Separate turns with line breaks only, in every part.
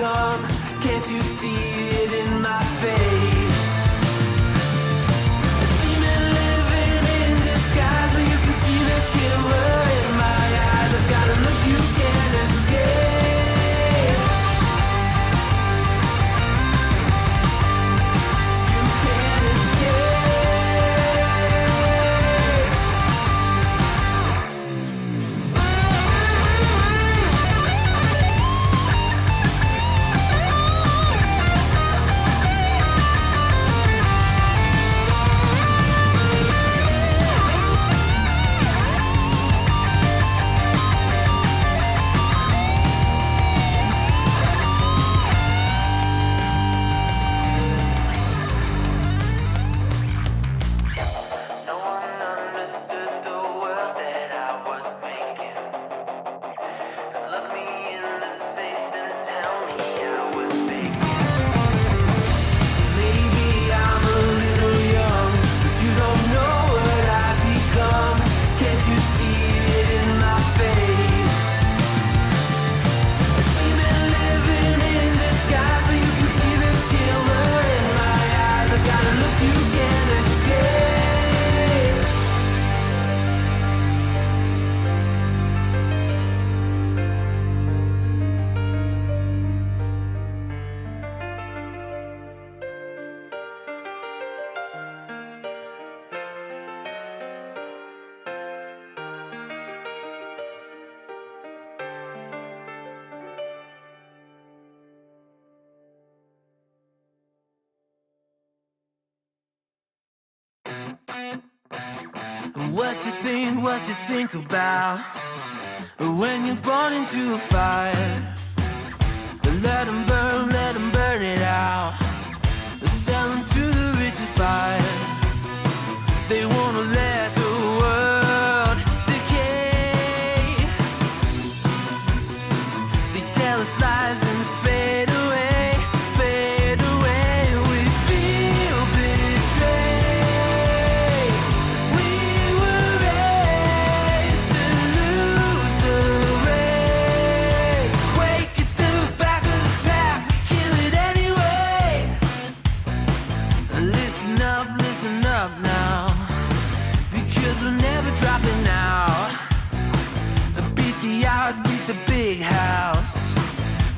become? Can't you see it in my face? A demon living in disguise, but you can see the killer in my eyes. I've got a look you can't escape. What you think about when you're born into a fire? Let them burn it out. Sell them to the richest buyer. They wanna let the world decay. They tell us lies and fade away, fade away. We feel betrayed. We were raised to lose the race. Wake at the back of the pack, kill it anyway. Listen up now, because we're never dropping out. Beat the odds, beat the big house.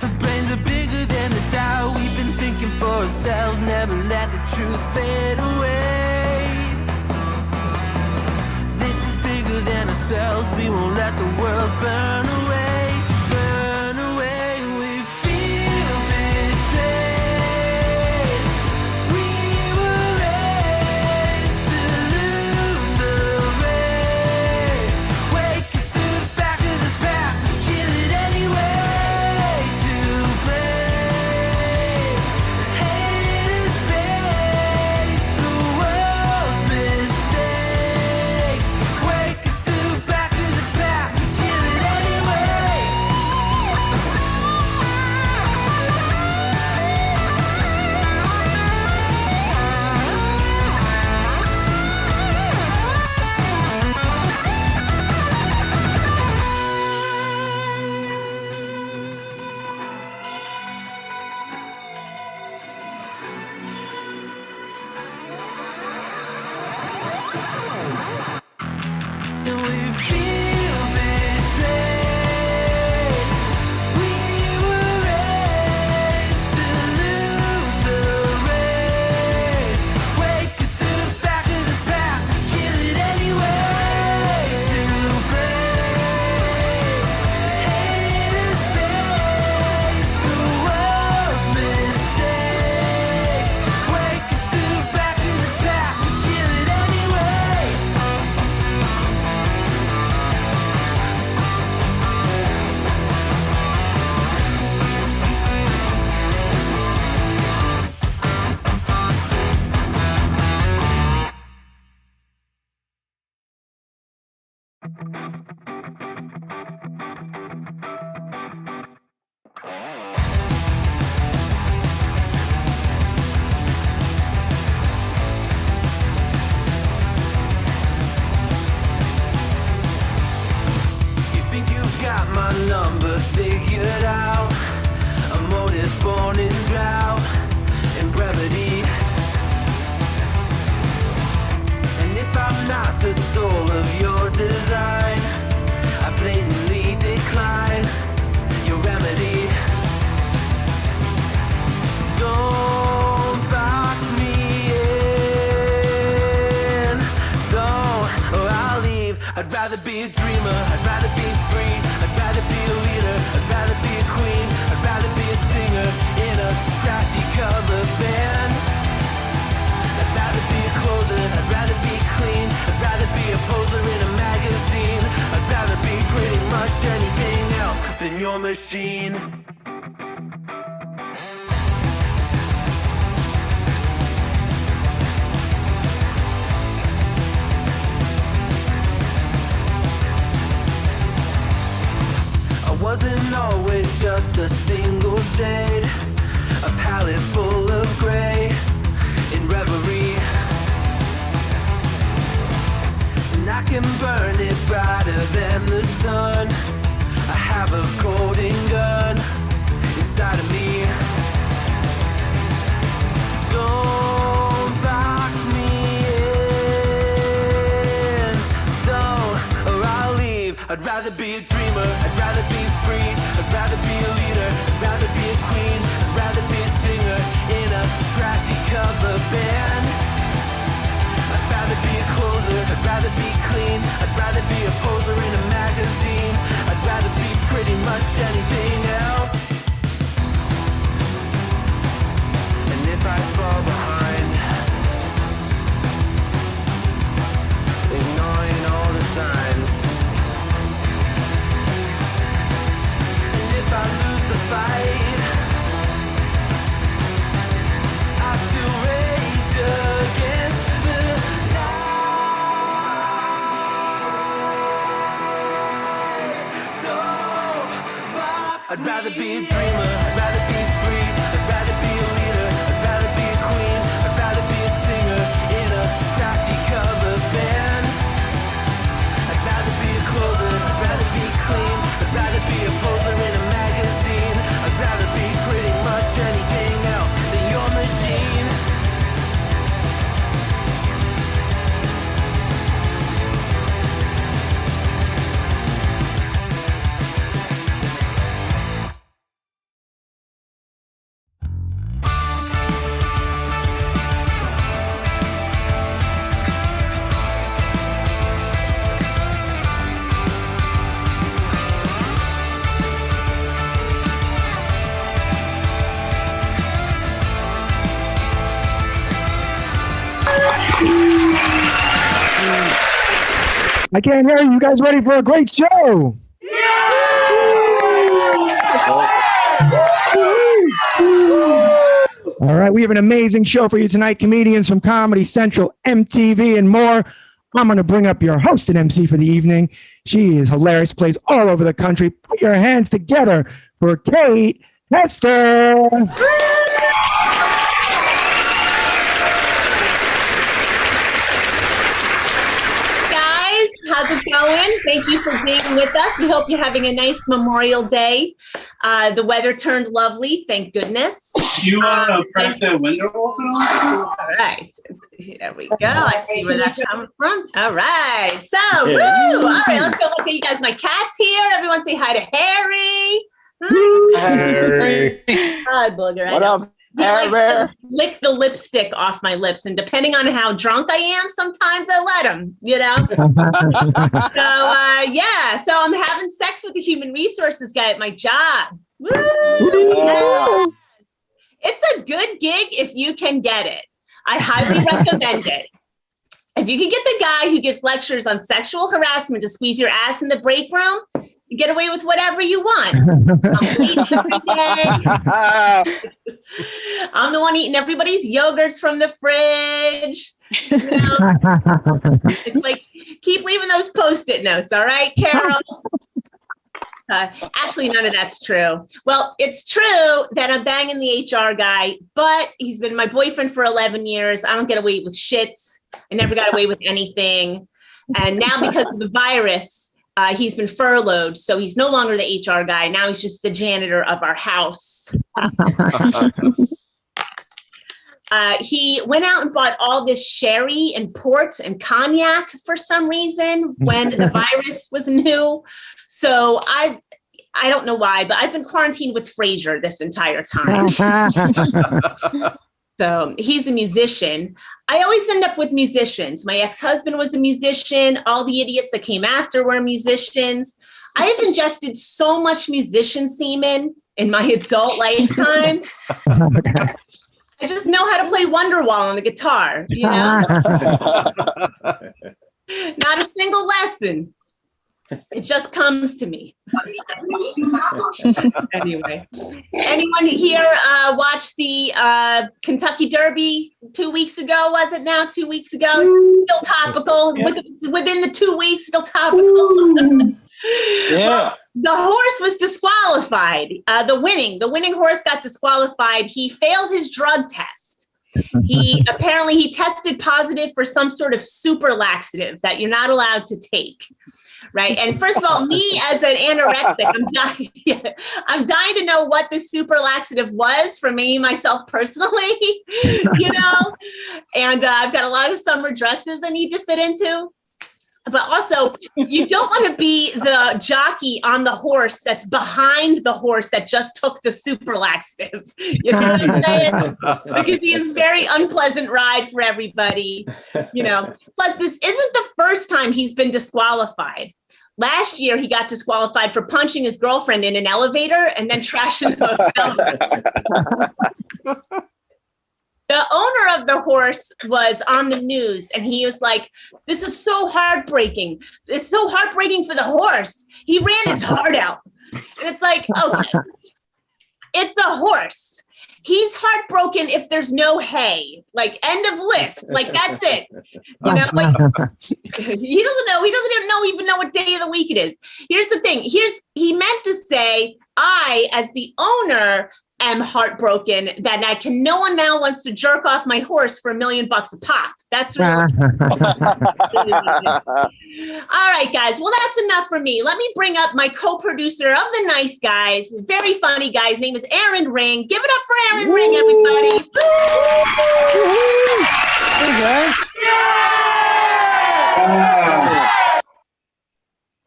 Our brains are bigger than the doubt. We've been thinking for ourselves, never let the truth fade away. This is bigger than ourselves, we won't let the world burn away, burn away. We feel betrayed. We were raised to lose the race. Wake at the back of the pack, kill it anyway. To blame, haters face the world's mistakes. Wake at the back of the pack, kill it anyway. rather be a dreamer, I'd rather be free, I'd rather be a leader, I'd rather be a queen, I'd rather be a singer in a trashy cover band. I'd rather be a closer, I'd rather be clean, I'd rather be a poser in a magazine, I'd rather be pretty much anything else than your machine. I wasn't always just a single shade, a palette full of gray in reverie. And I can burn it brighter than the sun. I have a golden gun inside of me. Don't box me in, don't, or I'll leave. I'd rather be a dreamer, I'd rather be free, I'd rather be a leader, I'd rather be a queen, I'd rather be a singer in a trashy cover band. I'd rather be a closer, I'd rather be clean, I'd rather be a poser in a magazine, I'd rather be pretty much anything else. And if I fall behind, ignoring all the signs, and if I lose the fight, I still rage against the I'd rather be a dreamer, I'd rather be free, I'd rather be a leader, I'd rather be a queen, I'd rather be a singer in a trashy cover band. I'd rather be a closer, I'd rather be clean, I'd rather be a poser in a magazine, I'd rather be pretty much anything else than your machine.
I can't hear you. You guys ready for a great show? All right, we have an amazing show for you tonight. Comedians from Comedy Central, MTV, and more. I'm going to bring up your host and MC for the evening. She is hilarious, plays all over the country. Put your hands together for Kate Hester.
How's it going? Thank you for being with us. We hope you're having a nice Memorial Day. The weather turned lovely, thank goodness.
Do you want to press the window open?
All right. There we go. I see where that's coming from. All right. So, woo! All right, let's go look at you guys. My cat's here. Everyone say hi to Harry.
Harry.
Hi, Booger.
What up?
He likes to lick the lipstick off my lips, and depending on how drunk I am, sometimes I let him, you know? So I'm having sex with the human resources guy at my job. Woo! Yes. It's a good gig if you can get it. I highly recommend it. If you can get the guy who gives lectures on sexual harassment to squeeze your ass in the break room, you get away with whatever you want. I'm eating every day. I'm the one eating everybody's yogurts from the fridge. You know? It's like, keep leaving those Post-it notes, all right, Carol? Actually, none of that's true. Well, it's true that I'm banging the HR guy, but he's been my boyfriend for 11 years. I don't get away with shits. I never got away with anything. And now because of the virus, he's been furloughed, so he's no longer the HR guy. Now he's just the janitor of our house. He went out and bought all this sherry and port and cognac for some reason when the virus was new. So I don't know why, but I've been quarantined with Frasier this entire time. So he's a musician. I always end up with musicians. My ex-husband was a musician. All the idiots that came after were musicians. I have ingested so much musician semen in my adult lifetime.
Okay.
I just know how to play Wonderwall on the guitar, you know? Not a single lesson. It just comes to me. Anyway, anyone here watch the Kentucky Derby 2 weeks ago? Was it now 2 weeks ago? Still topical. Within the 2 weeks, still topical.
Yeah.
The horse was disqualified. The winning horse got disqualified. He failed his drug test. He tested positive for some sort of super laxative that you're not allowed to take. Right. And first of all, me as an anorexic, I'm dying to know what the super laxative was for me, myself personally, you know, and I've got a lot of summer dresses I need to fit into. But also, you don't want to be the jockey on the horse that's behind the horse that just took the super laxative. You know what I'm saying? It could be a very unpleasant ride for everybody, you know. Plus, this isn't the first time he's been disqualified. Last year, he got disqualified for punching his girlfriend in an elevator and then trashing the hotel. The owner of the horse was on the news and he was like, this is so heartbreaking. It's so heartbreaking for the horse. He ran his heart out. And it's like, okay, it's a horse. He's heartbroken if there's no hay, like end of list, like that's it. You know, like, he doesn't know. He doesn't even know what day of the week it is. Here's the thing. He meant to say, I, as the owner, am heartbroken that no one now wants to jerk off my horse for $1 million a pop. That's really, really all right, guys. Well, that's enough for me. Let me bring up my co-producer of The Nice Guys, very funny guy. His name is Aaron Ring. Give it up for Aaron Ring, everybody.
Hey guys.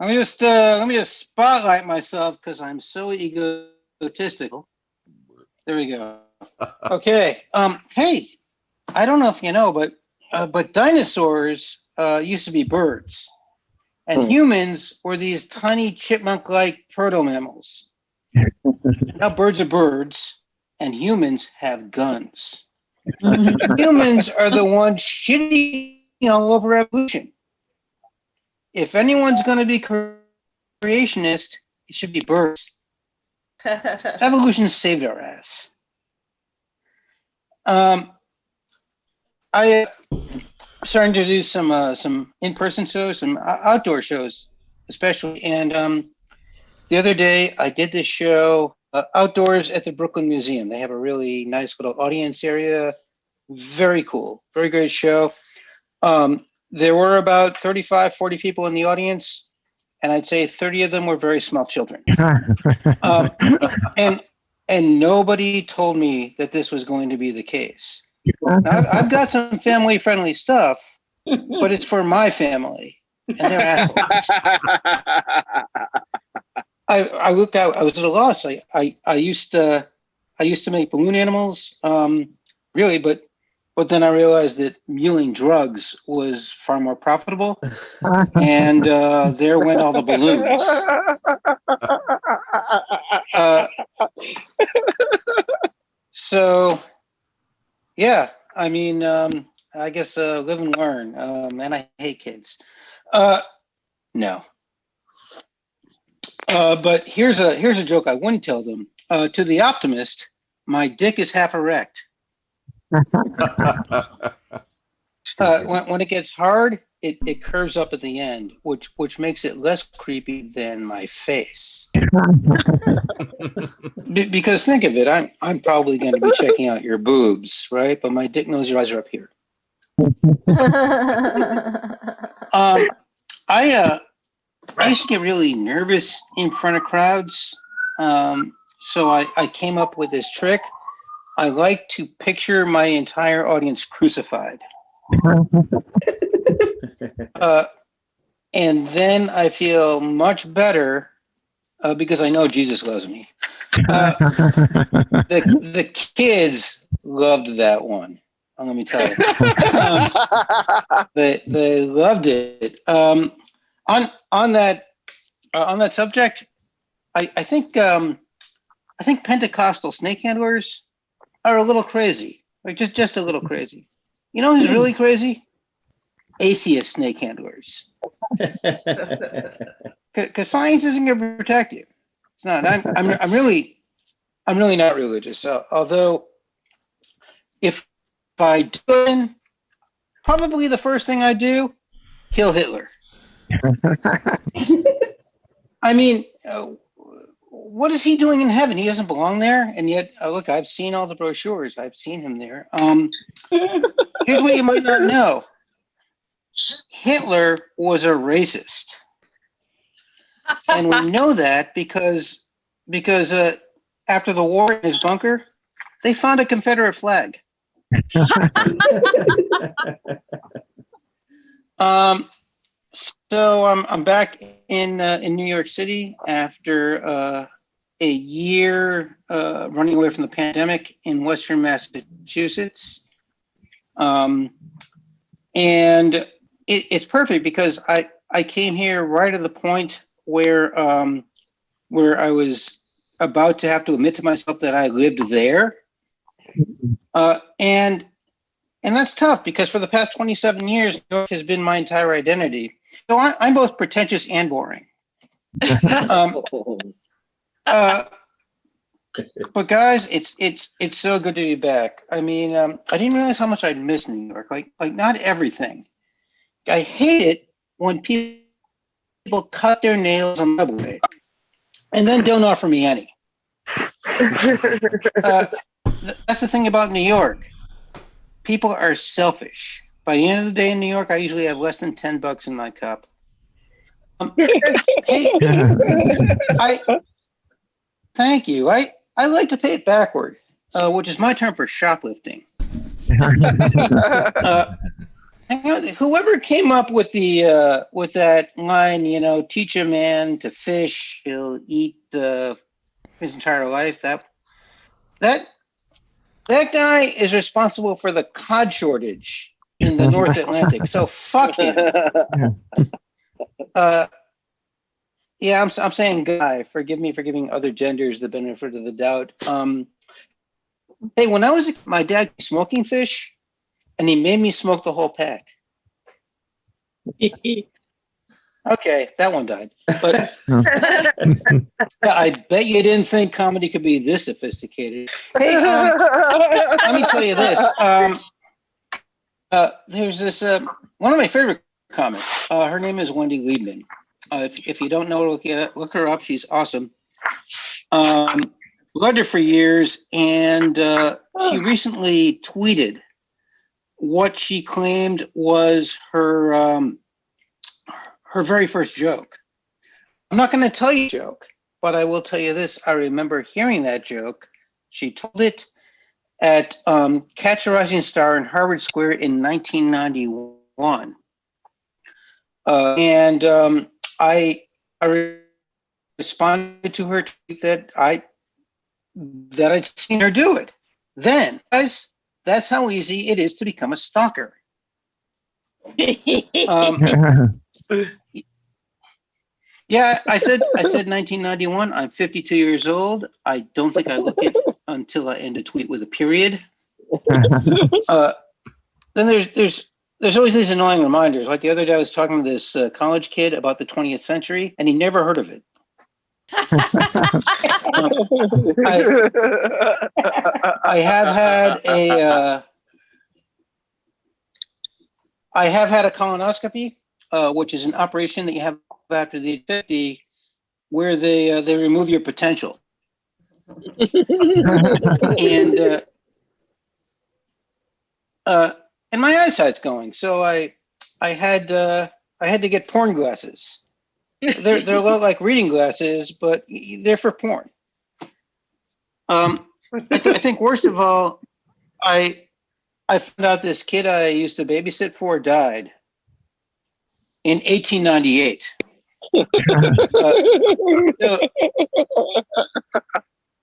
Let me just spotlight myself because I'm so egotistical. There we go. Okay. Hey, I don't know if you know, but dinosaurs used to be birds, and humans were these tiny chipmunk-like proto-mammals. Now birds are birds, and humans have guns. Humans are the ones shitting all over evolution. If anyone's going to be creationist, it should be birds. Evolution saved our ass. I starting to do some in-person shows, some outdoor shows, especially. And the other day, I did this show outdoors at the Brooklyn Museum. They have a really nice little audience area. Very cool. Very great show. There were about 35, 40 people in the audience. And I'd say 30 of them were very small children. And nobody told me that this was going to be the case. Now, I've got some family-friendly stuff, but it's for my family, and they're assholes. I looked out. I was at a loss. I used to make balloon animals, really, but then I realized that muling drugs was far more profitable, and there went all the balloons. So, yeah, I mean, I guess live and learn. And I hate kids. No. But here's a joke I wouldn't tell them. To the optimist, my dick is half erect. When it gets hard, it curves up at the end, which makes it less creepy than my face. Because think of it, I'm probably going to be checking out your boobs, right? But my dick knows your eyes are up here. I used to get really nervous in front of crowds, so I came up with this trick. I like to picture my entire audience crucified. And then I feel much better because I know Jesus loves me. The kids loved that one. Let me tell you. They loved it. On that subject, I think Pentecostal snake handlers are a little crazy, like just a little crazy. You know who's really crazy? Atheist snake handlers. Because science isn't going to protect you. It's not. I'm really not religious. Although, if I do, probably the first thing I do, kill Hitler. I mean, what is he doing in heaven? He doesn't belong there. And yet, look, I've seen all the brochures. I've seen him there. Here's what you might not know. Hitler was a racist. And we know that because after the war in his bunker, they found a Confederate flag. So I'm back in New York City after a year running away from the pandemic in Western Massachusetts, and it's perfect because I came here right at the point where I was about to have to admit to myself that I lived there, and that's tough because for the past 27 years, New York has been my entire identity. So I'm both pretentious and boring. But guys, it's so good to be back. I mean, I didn't realize how much I'd miss New York. Like not everything. I hate it when people cut their nails on the subway and then don't offer me any. That's the thing about New York. People are selfish. By the end of the day in New York, I usually have less than $10 in my cup. Hey, thank you. I like to pay it backward, which is my term for shoplifting. Whoever came up with that line, teach a man to fish, he'll eat his entire life. That guy is responsible for the cod shortage in the North Atlantic. So fuck him. Yeah, I'm saying guy. Forgive me for giving other genders the benefit of the doubt. Hey, when I was a kid, my dad was smoking fish, and he made me smoke the whole pack. Okay, that one died. But I bet you didn't think comedy could be this sophisticated. Hey, let me tell you this. There's this one of my favorite comics. Her name is Wendy Liebman. If you don't know, look her up. She's awesome. Loved her for years, and she recently tweeted what she claimed was her very first joke. I'm not going to tell you the joke, but I will tell you this. I remember hearing that joke. She told it at Catch a Rising Star in Harvard Square in 1991. And I responded to her tweet that I'd seen her do it. Then, guys, that's how easy it is to become a stalker. Yeah, I said 1991. I'm 52 years old. I don't think I look it until I end a tweet with a period. Then there's always these annoying reminders. Like the other day, I was talking to this college kid about the 20th century, and he never heard of it. I have had a colonoscopy, which is an operation that you have after the age 50, where they remove your potential. And my eyesight's going, so I had to get porn glasses. They're a lot like reading glasses, but they're for porn. I think worst of all, I found out this kid I used to babysit for died in 1898.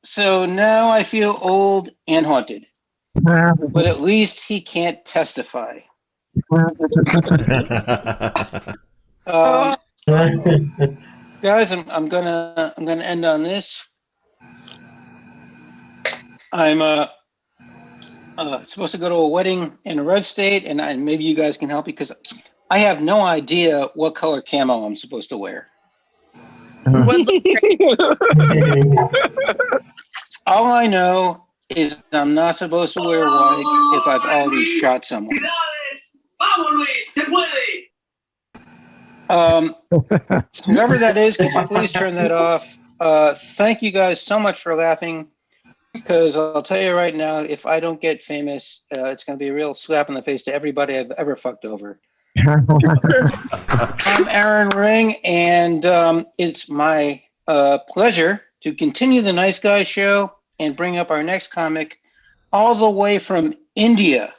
So now I feel old and haunted. but at least he can't testify. Guys, I'm gonna end on this. I'm supposed to go to a wedding in a red state, and maybe you guys can help me because I have no idea what color camo I'm supposed to wear. All I know is I'm not supposed to wear white if I've already shot someone. Whoever that is, could you please turn that off? Thank you guys so much for laughing, because I'll tell you right now, if I don't get famous, it's going to be a real slap in the face to everybody I've ever fucked over. I'm Aaron Ring, and it's my pleasure to continue the Nice Guy Show and bring up our next comic all the way from India.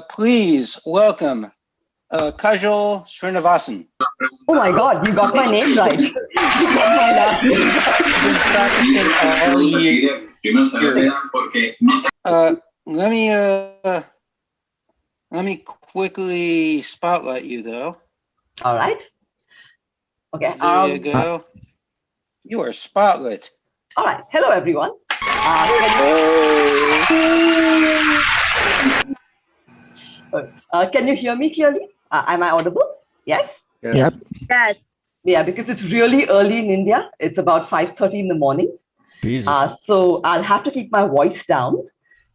Please welcome Kajol Srinivasan.
Oh my God, you got my name right. You got my last
name. Let me quickly spotlight you, though.
All right. Okay.
There you go. You are spotlit.
All right. Hello, everyone. Can you hear me clearly? Am I audible? Yes?
Yep.
Yes.
Yeah, because it's really early in India. It's about 5:30 in the morning. So I'll have to keep my voice down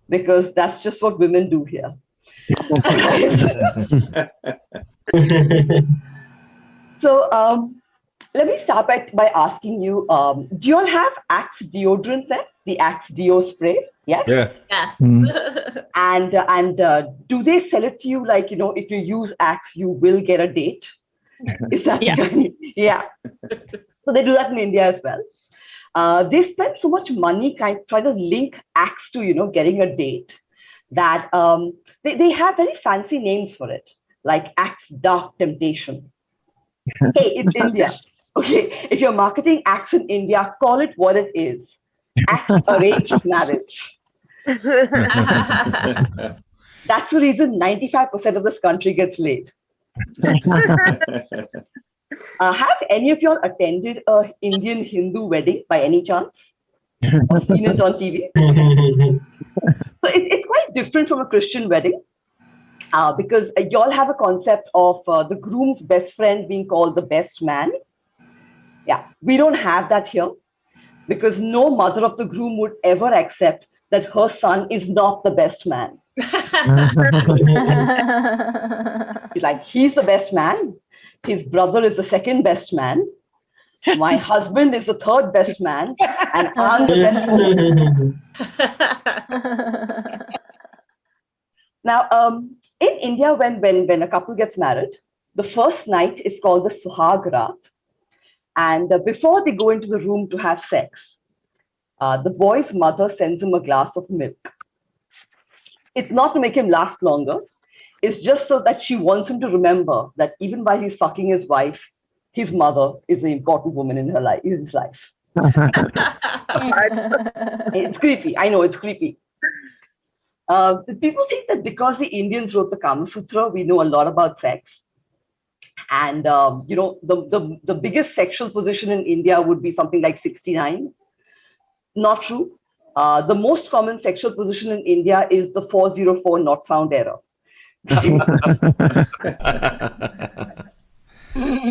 because that's just what women do here. So let me start by asking you, do you all have Axe deodorant there? The Axe deo spray? Yes?
Yeah.
Yes.
And do they sell it to you like, if you use Axe, you will get a date? Is that yeah. So they do that in India as well. They spend so much money trying to link Axe to, getting a date that they have very fancy names for it, like Axe Dark Temptation. Hey, it's India. Okay, if you're marketing Axe in India, call it what it is. Axe Arranged Marriage. That's the reason 95% of this country gets laid. Have any of y'all attended a Indian Hindu wedding by any chance? Or seen it on TV? So it's quite different from a Christian wedding because y'all have a concept of the groom's best friend being called the best man. Yeah, we don't have that here because no mother of the groom would ever accept that her son is not the best man. She's like, he's the best man. His brother is the second best man. My husband is the third best man. And I'm the best woman. Now, in India, when a couple gets married, the first night is called the Suhag Raat. And before they go into the room to have sex, the boy's mother sends him a glass of milk. It's not to make him last longer. It's just so that she wants him to remember that even while he's fucking his wife, his mother is the important woman in his life. It's creepy. I know it's creepy. People think that because the Indians wrote the Kama Sutra, we know a lot about sex. And, the biggest sexual position in India would be something like 69. Not true. The most common sexual position in India is the 404 not found error.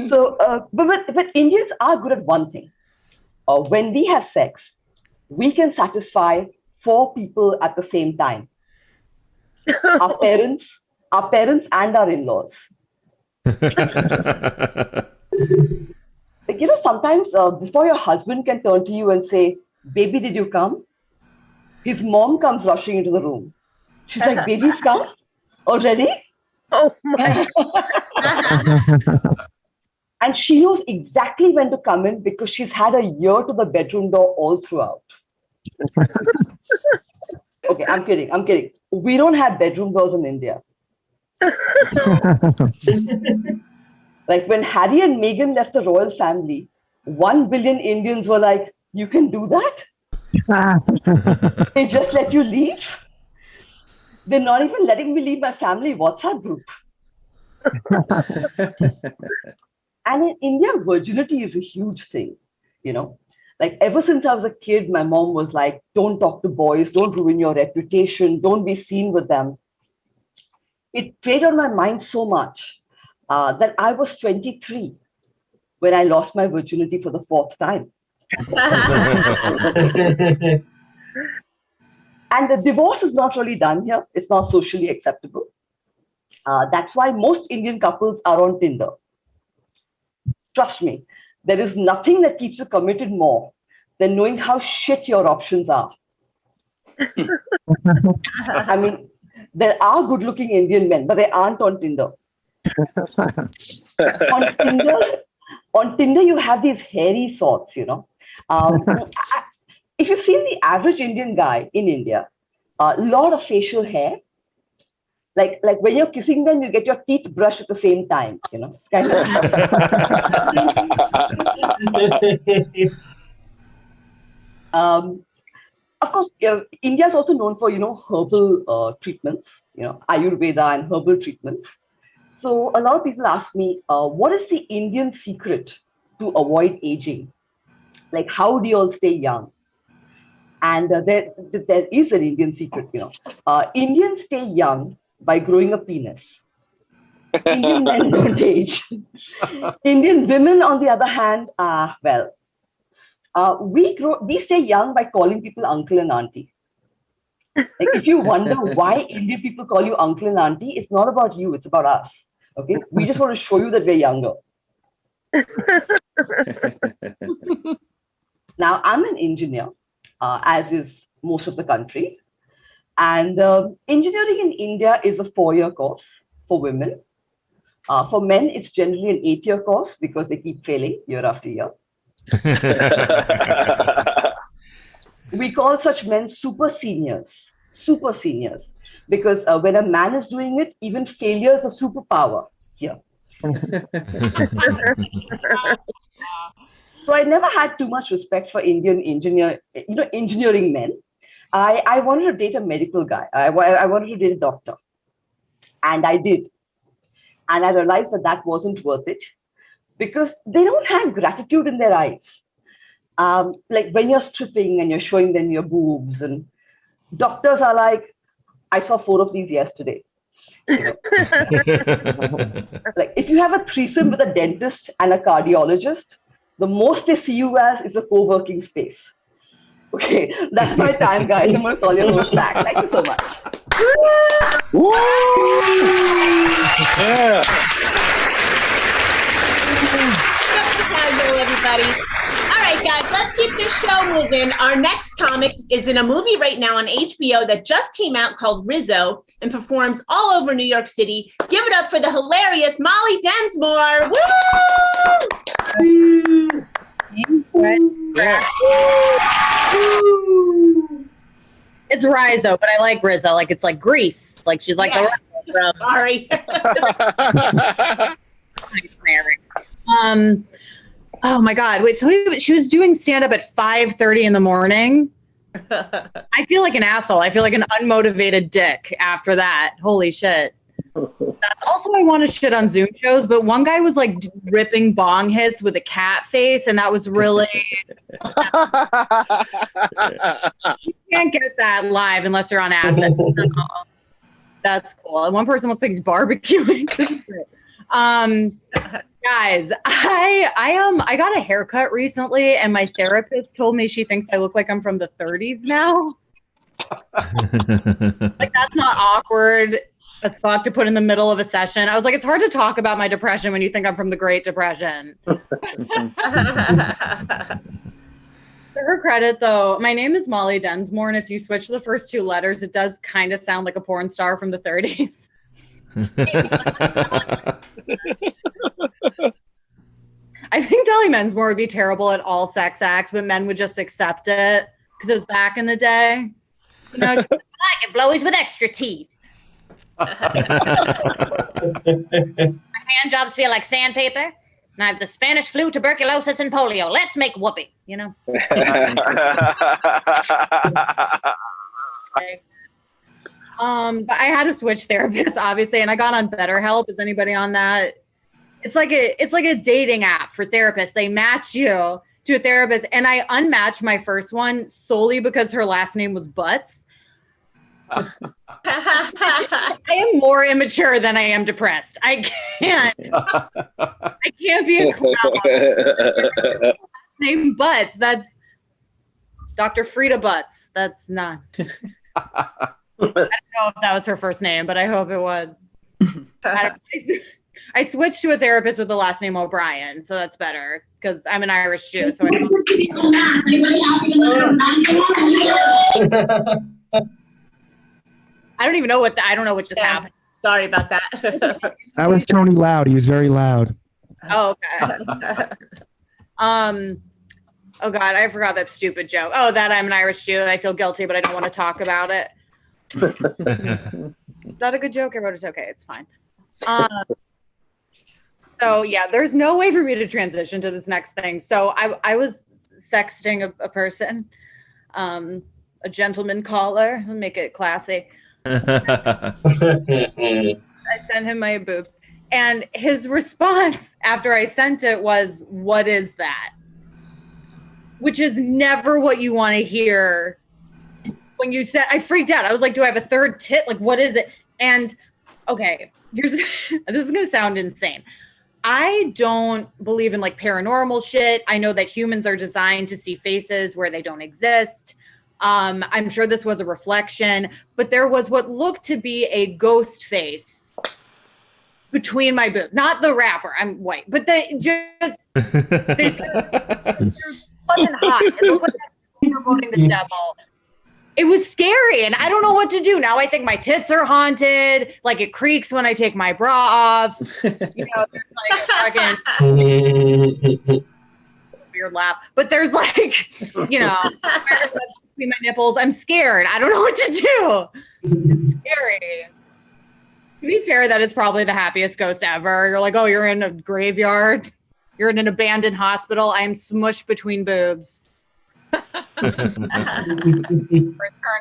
So, but Indians are good at one thing. When we have sex, we can satisfy 4 people at the same time. Our parents and our in-laws. Sometimes before your husband can turn to you and say, "Baby, did you come?" His mom comes rushing into the room. She's like, "Baby's come already?"
Oh my.
And she knows exactly when to come in because she's had a ear to the bedroom door all throughout. Okay, I'm kidding. We don't have bedroom doors in India. Like when Harry and Meghan left the royal family, 1 billion Indians were like, "You can do that? They just let you leave?" they're not even letting me leave my family WhatsApp group. And in India, virginity is a huge thing, you know. Like ever since I was a kid, my mom was like, don't talk to boys, don't ruin your reputation, don't be seen with them. It played on my mind so much that I was 23 when I lost my virginity for the 4th time. And the divorce is not really done here. It's not socially acceptable. That's why most Indian couples are on Tinder. Trust me, there is nothing that keeps you committed more than knowing how shit your options are. I mean, there are good-looking Indian men, but they aren't on Tinder. On Tinder, you have these hairy sorts, you know. If you've seen the average Indian guy in India, a lot of facial hair. Like when you're kissing them, you get your teeth brushed at the same time, you know. It's kind of of course, India is also known for, you know, herbal treatments, you know, Ayurveda and herbal treatments. So a lot of people ask me, what is the Indian secret to avoid aging? Like, how do you all stay young? And there is an Indian secret, you know. Indians stay young by growing a penis. Indian men don't age. Indian women, on the other hand, we stay young by calling people uncle and auntie. Like, if you wonder why Indian people call you uncle and auntie, it's not about you, it's about us. Okay, we just want to show you that we're younger. Now, I'm an engineer, as is most of the country. And engineering in India is a 4-year course for women. For men, it's generally an 8-year course because they keep failing year after year. We call such men super seniors, because when a man is doing it, even failure is a superpower here. So I never had too much respect for Indian engineering men. I wanted to date a medical guy. I wanted to date a doctor. And I did. And I realized that that wasn't worth it because they don't have gratitude in their eyes. Like when you're stripping and you're showing them your boobs, and doctors are like, I saw 4 of these yesterday. You know? Like if you have a threesome with a dentist and a cardiologist, the most they see you as is a co-working space. Okay, that's my time, guys. I'm going to call your host back. Thank you so much.
Yeah.
Hello, everybody. All right, guys, let's keep this show moving. Our next comic is in a movie right now on HBO that just came out called Rizzo and performs all over New York City. Give it up for the hilarious Molly Densmore. Woo!
Yeah.
It's Rizzo, but I like Rizzo. Like it's like Grease. It's like she's like the Rizzo.
Sorry.
Oh my God! Wait, so she was doing stand up at 5:30 in the morning. I feel like an asshole. I feel like an unmotivated dick after that. Holy shit. Also, I want to shit on Zoom shows, but one guy was like ripping bong hits with a cat face, and that was really. You can't get that live unless you're on acid. So, that's cool. And one person looks like he's barbecuing. Guys, I got a haircut recently, and my therapist told me she thinks I look like I'm from the 30s now. Like that's not awkward as fuck to put in the middle of a session. I was like, it's hard to talk about my depression when you think I'm from the Great Depression. To her credit, though, my name is Molly Densmore, and if you switch the first 2 letters, it does kind of sound like a porn star from the 30s. I think Dolly Mensmore would be terrible at all sex acts, but men would just accept it because it was back in the day. You know, like it blows with extra teeth. My hand jobs feel like sandpaper, and I have the Spanish flu, tuberculosis, and polio. Let's make whoopee, you know? But I had to switch therapists, obviously, and I got on BetterHelp. Is anybody on that? It's like a dating app for therapists. They match you to a therapist, and I unmatched my first one solely because her last name was Butts. I am more immature than I am depressed. I can't be a clown. Name Butts. That's Dr. Frida Butts. That's not. I don't know if that was her first name, but I hope it was. I switched to a therapist with the last name O'Brien, so that's better because I'm an Irish Jew. So I don't even know I don't know what just happened.
Sorry about that.
That was Tony Loud. He was very loud.
Oh, okay. Oh God, I forgot that stupid joke. Oh, that I'm an Irish Jew and I feel guilty, but I don't want to talk about it. Is that a good joke? I wrote it. Okay, it's fine. So yeah, there's no way for me to transition to this next thing. So I was sexting a person, a gentleman caller. I'll make it classy. I sent him my boobs, and his response after I sent it was, "What is that?" Which is never what you want to hear. When you said, I freaked out. I was like, "Do I have a third tit? Like, what is it?" And okay, this is gonna sound insane. I don't believe in like paranormal shit. I know that humans are designed to see faces where they don't exist. I'm sure this was a reflection, but there was what looked to be a ghost face between my boobs. Not the rapper, I'm white, but they wasn't hot. It looked like they were voting the devil. It was scary, and I don't know what to do. Now I think my tits are haunted. Like it creaks when I take my bra off. You know, there's like a fucking weird laugh, but there's like, you know, between my nipples. I'm scared. I don't know what to do. It's scary. To be fair, that is probably the happiest ghost ever. You're like, oh, you're in a graveyard. You're in an abandoned hospital. I am smushed between boobs. For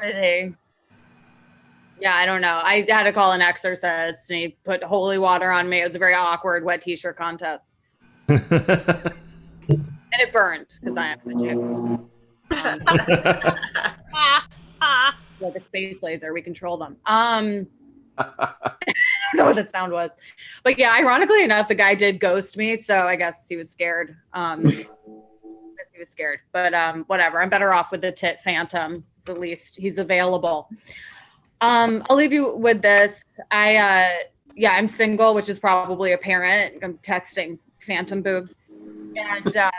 eternity. Yeah, I don't know. I had to call an exorcist and he put holy water on me. It was a very awkward wet t-shirt contest. And it burned because I am a Jew. Like a space laser, we control them. I don't know what that sound was. But yeah, ironically enough, the guy did ghost me, so I guess he was scared. He was scared, but whatever. I'm better off with the tit phantom. At least he's available. I'll leave you with this. I'm single, which is probably apparent. I'm texting phantom boobs, and I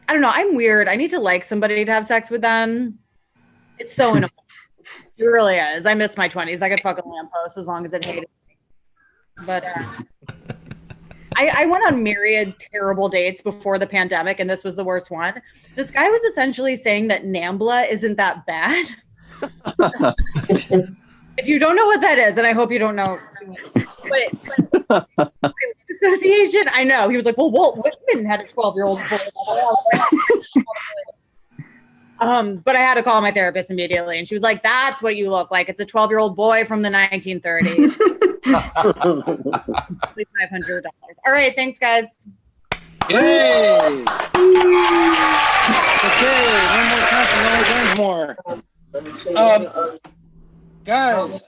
don't know. I'm weird. I need to like somebody to have sex with them. It's so annoying. It really is. I miss my 20s. I could fuck a lamppost as long as it hated me. But I went on myriad terrible dates before the pandemic, and this was the worst one. This guy was essentially saying that NAMBLA isn't that bad. If you don't know what that is, and I hope you don't know, but association, I know. He was like, well, Walt Whitman had a 12-year-old boy. But I had to call my therapist immediately, and she was like, that's what you look like. It's a 12-year-old boy from the 1930s. $500. All right, thanks, guys.
Yay! Okay, one more time for more. Guys,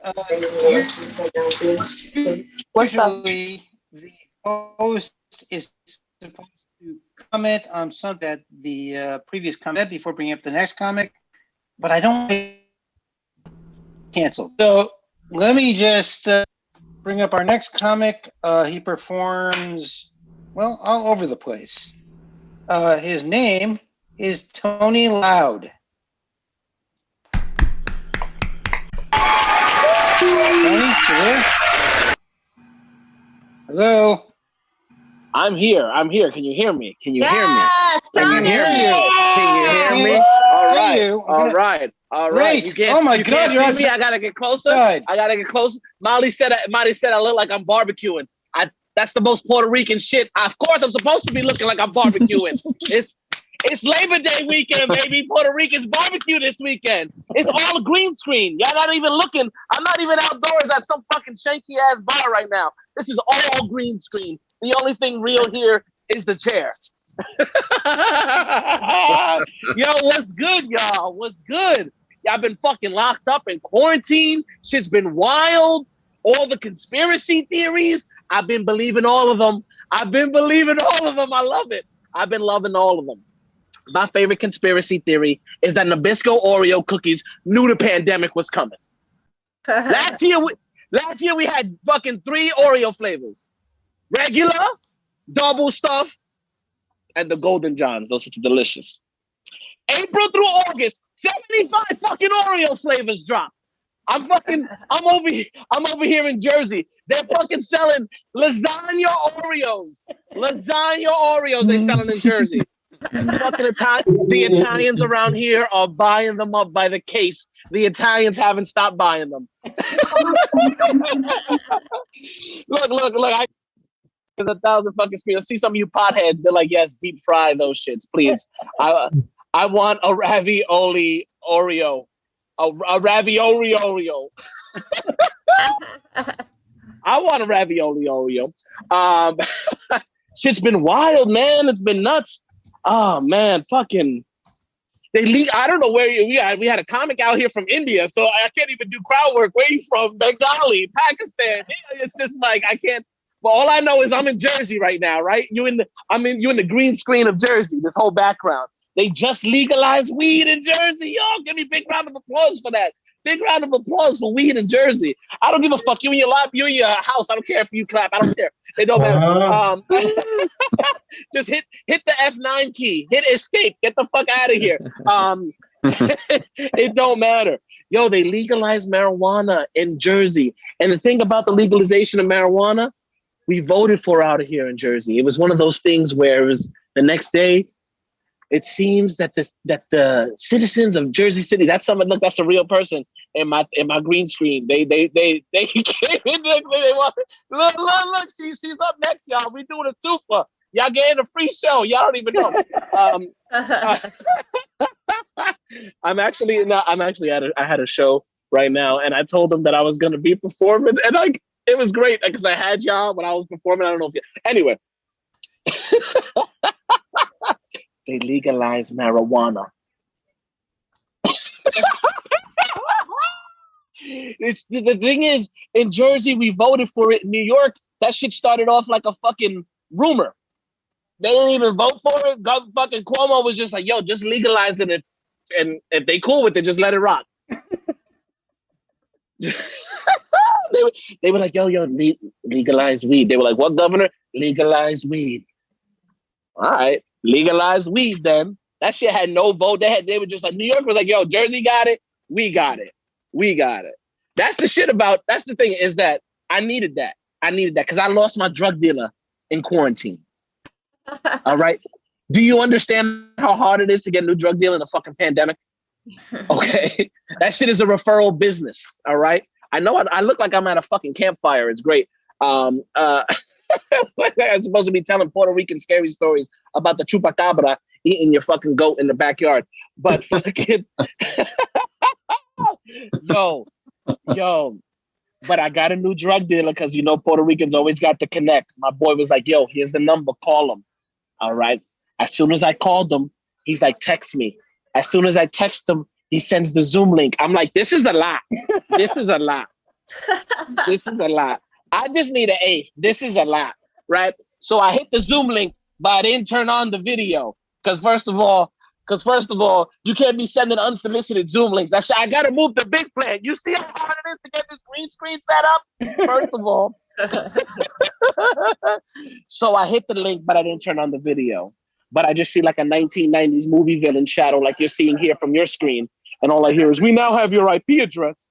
usually the host is supposed to comment on something that the previous comment before bringing up the next comic, but I don't want to cancel. So let me just bring up our next comic. He performs, well, all over the place. His name is Tony Loud. Tony, you there? Hello?
I'm here. Can you hear me? Can you hear me?
Yes,
Can
Tony!
Can you hear me? All right.
Great.
You can't,
Oh my
you
God,
can't
you're
see me. I gotta get closer.
outside.
Molly said I look like I'm barbecuing. That's the most Puerto Rican shit. Of course, I'm supposed to be looking like I'm barbecuing. It's Labor Day weekend, baby. Puerto Ricans barbecue this weekend. It's all a green screen. Y'all not even looking. I'm not even outdoors at some fucking shanky ass bar right now. This is all green screen. The only thing real here is the chair. Yo, what's good, y'all? What's good? Y'all been fucking locked up in quarantine. Shit's been wild. All the conspiracy theories. I've been believing all of them. I love it. I've been loving all of them. My favorite conspiracy theory is that Nabisco Oreo cookies knew the pandemic was coming. Last year we had fucking 3 Oreo flavors. Regular, double stuff, and the Golden Johns. Those are delicious. April through August, 75 fucking Oreo flavors dropped. I'm over here in Jersey. They're fucking selling lasagna Oreos. They selling in Jersey. The Italians around here are buying them up by the case. The Italians haven't stopped buying them. Look. There's 1,000 fucking speakers. See some of you potheads. They're like, yes, deep fry those shits, please. I want a ravioli Oreo. A ravioli Oreo. I want a ravioli Oreo. Shit's been wild, man. It's been nuts. Oh man, fucking. I don't know where we had a comic out here from India, so I can't even do crowd work. Where you from? Bengali, Pakistan. It's just like I can't. But all I know is I'm in Jersey right now, right? You in the green screen of Jersey. This whole background. They just legalized weed in Jersey. Yo, give me a big round of applause for that. Big round of applause for weed in Jersey. I don't give a fuck. You in your life, you in your house. I don't care if you clap. I don't care. It don't matter. Just hit the F9 key. Hit escape. Get the fuck out of here. It don't matter. Yo, they legalized marijuana in Jersey. And the thing about the legalization of marijuana, we voted for out of here in Jersey. It was one of those things where it was the next day. It seems that the citizens of Jersey City, that's a real person in my green screen. They came in. Look, she's up next, y'all. We doing a twofer. Y'all getting a free show. Y'all don't even know. I had a show right now, and I told them that I was gonna be performing, and it was great because I had y'all when I was performing. I don't know if anyway. They legalized marijuana. The thing is, in Jersey, we voted for it. In New York, that shit started off like a fucking rumor. They didn't even vote for it. Fucking Cuomo was just like, yo, just legalize it. And if they cool with it, just let it rock. They were like, yo, legalize weed. They were like, what, governor? Legalize weed. All right. Legalize weed then. That shit had no vote. They were just like, New York was like, yo, Jersey got it. We got it. That's the thing is that I needed that because I lost my drug dealer in quarantine. All right. Do you understand how hard it is to get a new drug deal in a fucking pandemic? Okay. That shit is a referral business. All right. I know I look like I'm at a fucking campfire. It's great. I'm supposed to be telling Puerto Rican scary stories about the chupacabra eating your fucking goat in the backyard. But fucking yo, but I got a new drug dealer because Puerto Ricans always got to connect. My boy was like, yo, here's the number, call him. All right. As soon as I called him, he's like, text me. As soon as I text him, he sends the Zoom link. I'm like, this is a lot. This is a lot. I just need an 8. This is a lot, right? So I hit the Zoom link, but I didn't turn on the video. Because first of all, you can't be sending unsolicited Zoom links. I got to move the big plan. You see how hard it is to get this green screen set up? First of all. So I hit the link, but I didn't turn on the video. But I just see like a 1990s movie villain shadow like you're seeing here from your screen. And all I hear is, we now have your IP address.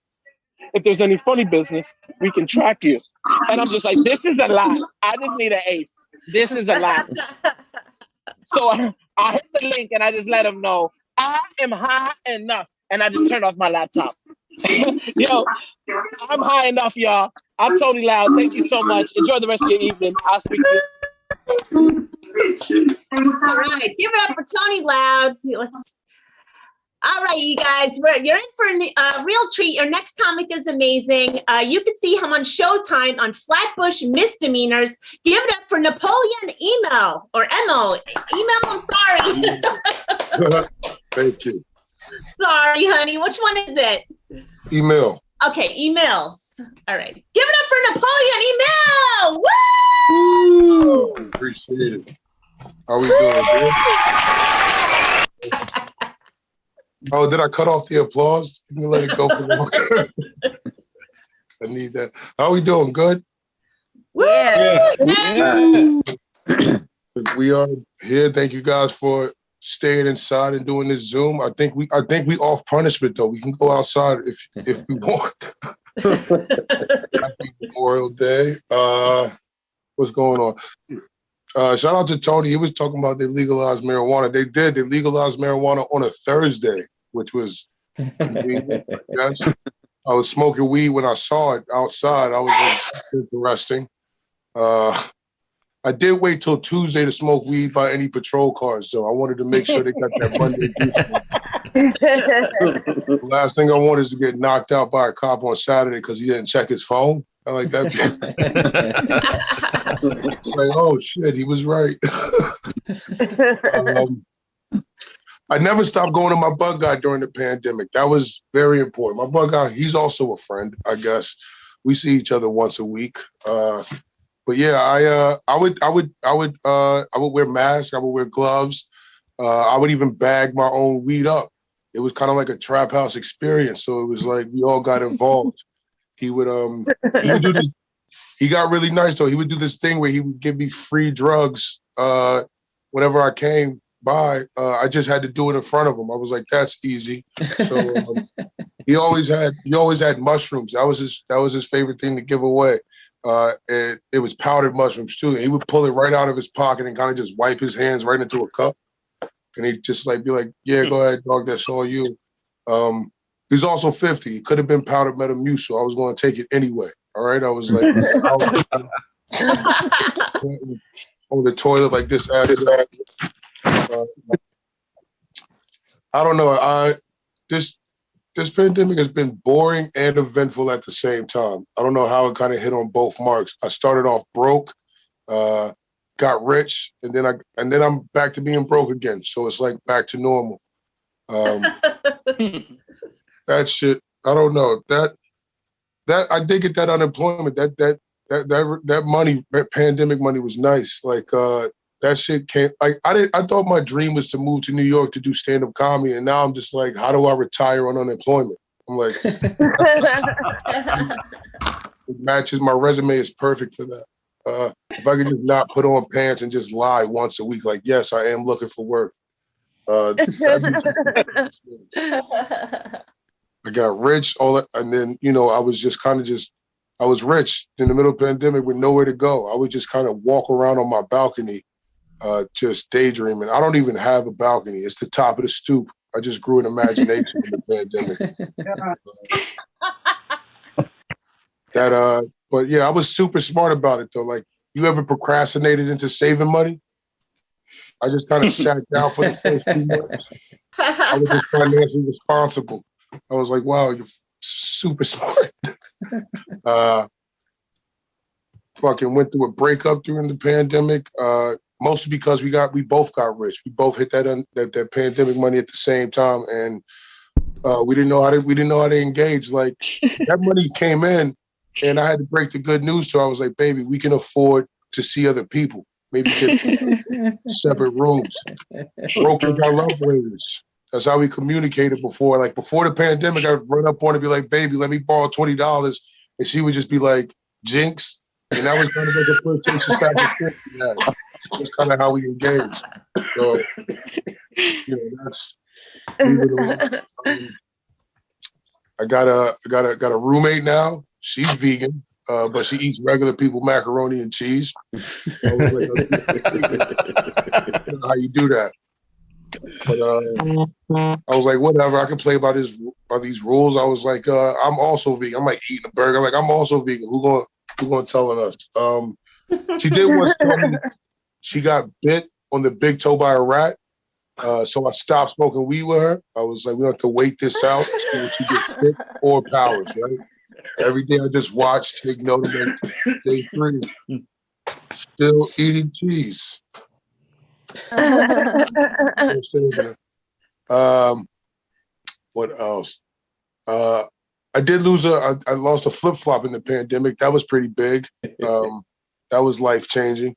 If there's any funny business, we can track you. And I'm just like, this is a lot. I just need an 8. This is a lot. So I hit the link and I just let them know I am high enough. And I just turned off my laptop. Yo, I'm high enough, y'all. I'm totally loud. Thank you so much. Enjoy the rest of your evening. I'll speak to you.
All right, give it up for Tony Loud. All right, you guys, you're in for a real treat. Your next comic is amazing. You can see him on Showtime on Flatbush Misdemeanors. Give it up for Napoleon Emo, or Emo. Email, I'm sorry.
Thank you.
Sorry, honey. Which one is it?
Email.
Okay, emails. All right. Give it up for Napoleon Email. Woo!
Appreciate it. How we doing? Oh, did I cut off the applause? Can you let it go for longer? I need that. How we doing? Good?
Yeah.
We are here. Thank you guys for staying inside and doing this Zoom. I think we off punishment though. We can go outside if we want. Happy Memorial Day. What's going on? Shout out to Tony. He was talking about they legalized marijuana. They did. They legalized marijuana on a Thursday, which was convenient. Yes. I was smoking weed when I saw it outside. I was like, that's interesting. I did wait till Tuesday to smoke weed by any patrol cars, so I wanted to make sure they got that Monday. The last thing I want is to get knocked out by a cop on Saturday because he didn't check his phone. I like that. Like, oh shit, he was right. I never stopped going to my bug guy during the pandemic. That was very important. My bug guy, he's also a friend, I guess. We see each other once a week. But yeah, I would wear masks. I would wear gloves. I would even bag my own weed up. It was kind of like a trap house experience. So it was like we all got involved. He would do this. He got really nice though. He would do this thing where he would give me free drugs whenever I came by. I just had to do it in front of him. I was like, that's easy. So he always had mushrooms. That was his favorite thing to give away. It was powdered mushrooms too. He would pull it right out of his pocket and kind of just wipe his hands right into a cup. And he'd just like be like, yeah, go ahead, dog, that's all you. He's also 50. He could have been powdered Metamucil, so I was going to take it anyway. All right. I was like on the toilet like this after that. I don't know. This pandemic has been boring and eventful at the same time. I don't know how it kind of hit on both marks. I started off broke, got rich, and then I'm back to being broke again. So it's like back to normal. That shit, I don't know. That I did get that unemployment. That money, that pandemic money was nice. Like that shit can't. Like I thought my dream was to move to New York to do stand-up comedy, and now I'm just like, how do I retire on unemployment? I'm like, it matches my resume is perfect for that. If I could just not put on pants and just lie once a week, like, yes, I am looking for work. I got rich, and then I was just I was rich in the middle of the pandemic with nowhere to go. I would just kind of walk around on my balcony, just daydreaming. I don't even have a balcony. It's the top of the stoop. I just grew an imagination in the pandemic. But yeah, I was super smart about it though. Like, you ever procrastinated into saving money? I just kind of sat down for the first 2 months. I was just financially responsible. I was like, wow, you're super smart. Fucking went through a breakup during the pandemic, mostly because we both got rich. We both hit that pandemic money at the same time, and we didn't know how to engage. Like, that money came in, and I had to break the good news to her. I was like, baby, we can afford to see other people. Maybe get separate rooms. Broken our love language. That's how we communicated before. Like, before the pandemic, I would run up on her and be like, baby, let me borrow $20. And she would just be like, Jinx. And that was kind of like a flirtatious type of thing. Yeah. That's kind of how we engaged. So, that's. I got a roommate now. She's vegan, but she eats regular people macaroni and cheese. I was like, how you do that? But I was like, whatever, I can play by these rules. I was like, I'm also vegan. I'm like eating a burger. Like, I'm also vegan. Who gonna tell on us? She did once tell me she got bit on the big toe by a rat. So I stopped smoking weed with her. I was like, we have to wait this out so she gets sick or powers, right? Every day I just watch, take note of it. Day 3, still eating cheese. What else? I did lose I lost a flip flop in the pandemic. That was pretty big. That was life changing.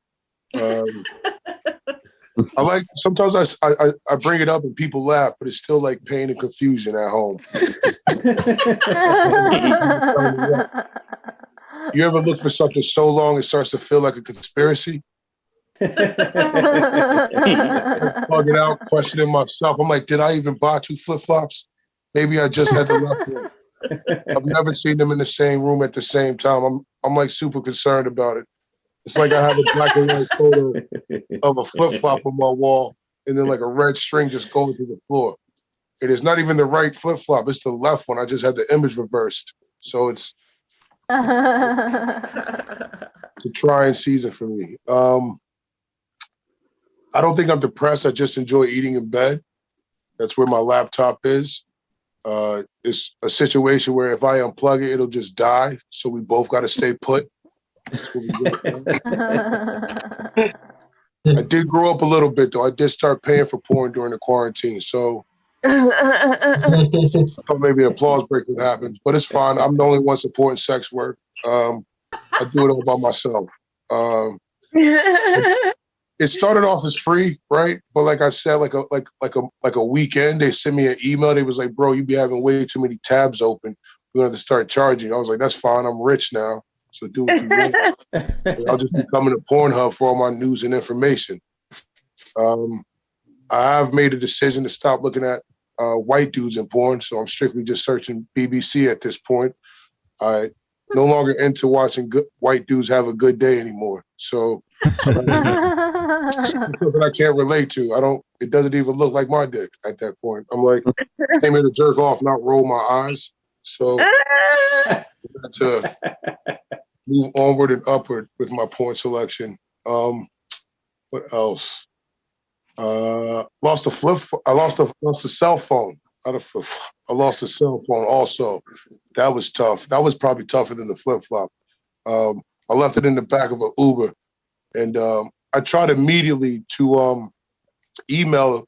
I like sometimes I bring it up and people laugh, but it's still like pain and confusion at home. You ever look for something so long it starts to feel like a conspiracy? Plug it out, questioning myself. I'm like, did I even buy 2 flip flops? Maybe I just had the left one. I've never seen them in the same room at the same time. I'm like super concerned about it. It's like I have a black and white photo of a flip flop on my wall, and then like a red string just going to the floor. It is not even the right flip flop; it's the left one. I just had the image reversed, so it's a trying season for me. I don't think I'm depressed. I just enjoy eating in bed. That's where my laptop is. It's a situation where if I unplug it, it'll just die. So we both got to stay put. That's what we I did grow up a little bit, though. I did start paying for porn during the quarantine. So I thought maybe an applause break would happen. But it's fine. I'm the only one supporting sex work. I do it all by myself. It started off as free, right? But like I said, like a weekend, they sent me an email. They was like, bro, you be having way too many tabs open. We're going to start charging. I was like, that's fine. I'm rich now. So do what you want. I'll just be coming to Pornhub for all my news and information. I have made a decision to stop looking at white dudes in porn. So I'm strictly just searching BBC at this point. I no longer into watching white dudes have a good day anymore. So something I can't relate to. It doesn't even look like my dick at that point. I'm like, I came here to jerk off, not roll my eyes. So to move onward and upward with my porn selection. What else? Lost a cell phone. Not a flip. I lost a cell phone also. That was tough. That was probably tougher than the flip flop. I left it in the back of an Uber, and I tried immediately to email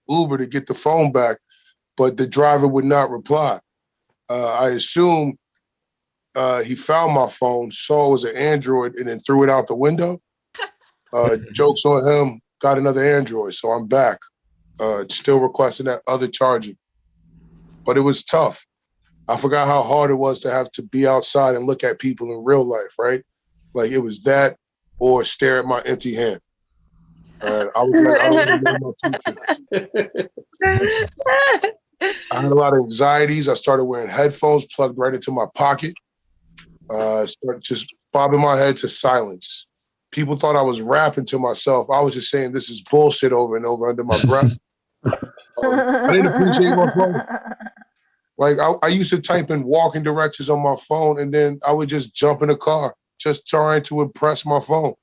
Uber to get the phone back, but the driver would not reply. I assume he found my phone, saw it was an Android, and then threw it out the window. Jokes on him, got another Android, so I'm back. Still requesting that other charger. But it was tough. I forgot how hard it was to have to be outside and look at people in real life, right? Like it was that or stare at my empty hand. And I was like, I don't know my future. I had a lot of anxieties. I started wearing headphones plugged right into my pocket. Started just bobbing my head to silence. People thought I was rapping to myself. I was just saying this is bullshit over and over under my breath. I didn't appreciate my phone. Like I used to type in walking directions on my phone, and then I would just jump in a car, just trying to impress my phone.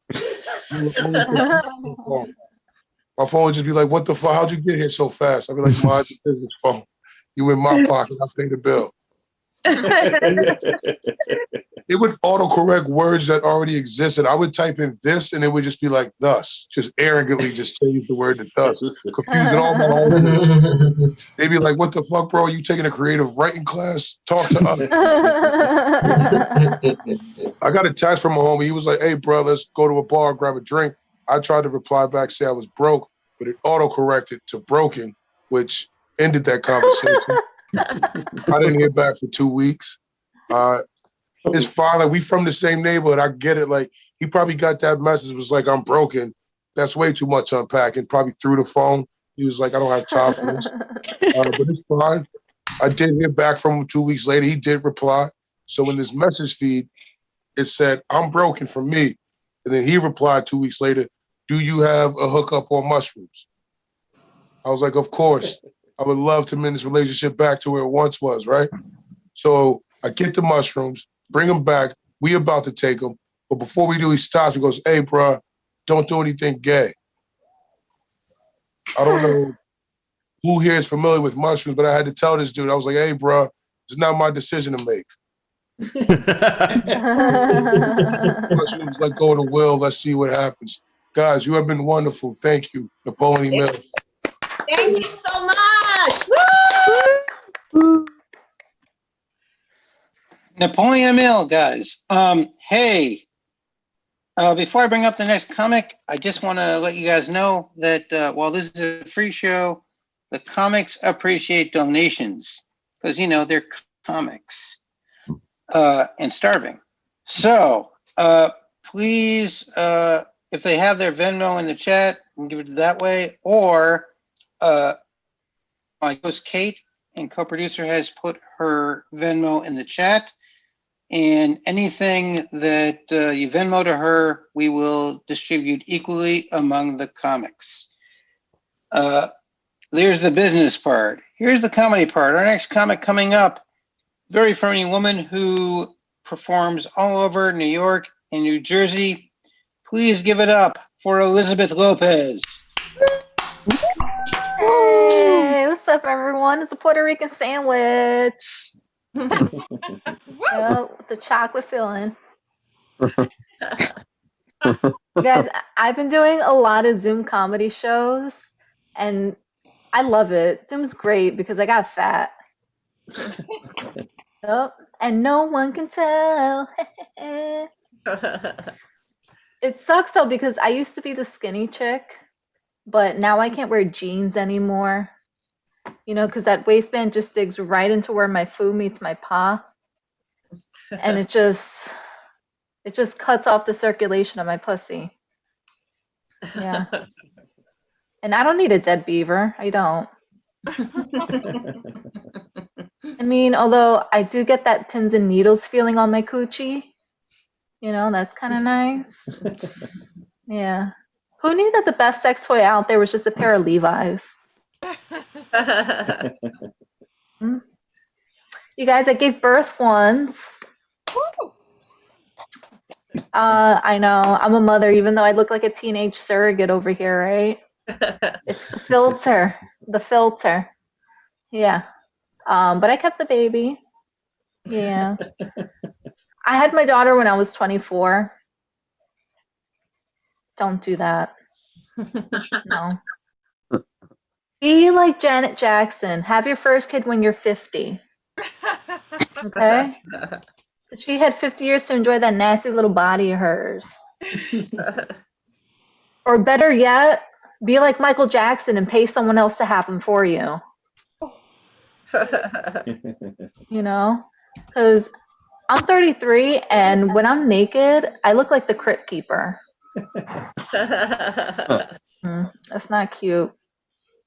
My phone would just be like, "What the fuck? How'd you get here so fast?" I'd be like, "My business phone. You in my pocket? I pay the bill." It would autocorrect words that already existed. I would type in this, and it would just be like "thus," just arrogantly just change the word to "thus," confusing all my homies. They'd be like, "What the fuck, bro? You taking a creative writing class? Talk to us." I got a text from a homie. He was like, "Hey, bro, let's go to a bar, grab a drink." I tried to reply back, say I was broke, but it autocorrected to broken, which ended that conversation. I didn't hear back for 2 weeks. It's fine. Like, we from the same neighborhood. I get it. Like, he probably got that message. It was like, I'm broken. That's way too much unpacking. Probably threw the phone. He was like, I don't have time for this. But it's fine. I did hear back from him 2 weeks later. He did reply. So in this message feed, it said, I'm broken for me. And then he replied 2 weeks later, do you have a hookup on mushrooms? I was like, of course. I would love to mend this relationship back to where it once was, right? So I get the mushrooms, bring them back. We about to take them. But before we do, he stops and goes, hey, bro, don't do anything gay. I don't know who here is familiar with mushrooms, but I had to tell this dude, I was like, hey, bro, it's not my decision to make. Mushrooms, let go of the will. Let's see what happens. Guys, you have been wonderful. Thank you, Napoleon Mill.
Thank you so much. Woo!
Napoleon Mill, guys. Hey, before I bring up the next comic, I just want to let you guys know that while this is a free show, the comics appreciate donations because, you know, they're comics and starving. So please, if they have their Venmo in the chat, and give it that way, or my host Kate and co-producer has put her Venmo in the chat. And anything that you Venmo to her, we will distribute equally among the comics. There's the business part. Here's the comedy part. Our next comic coming up, very funny woman who performs all over New York and New Jersey. Please give it up for Elizabeth Lopez.
Hey, what's up, everyone? It's a Puerto Rican sandwich. Yep, with the chocolate filling. Guys, I've been doing a lot of Zoom comedy shows, and I love it. Zoom's great because I got fat. Yep, and no one can tell. It sucks though because I used to be the skinny chick, but now I can't wear jeans anymore. You know, because that waistband just digs right into where my food meets my paw, and it just cuts off the circulation of my pussy. Yeah, and I don't need a dead beaver. I don't. I mean, although I do get that pins and needles feeling on my coochie. You know, that's kind of nice. Yeah. Who knew that the best sex toy out there was just a pair of Levi's? You guys, I gave birth once. I know, I'm a mother, even though I look like a teenage surrogate over here, right? It's the filter. The filter. Yeah. But I kept the baby. Yeah. I had my daughter when I was 24. Don't do that. No. Be like Janet Jackson. Have your first kid when you're 50. Okay? She had 50 years to enjoy that nasty little body of hers. Or better yet, be like Michael Jackson and pay someone else to have them for you. You know? Because I'm 33, and when I'm naked, I look like the Crypt Keeper. That's not cute.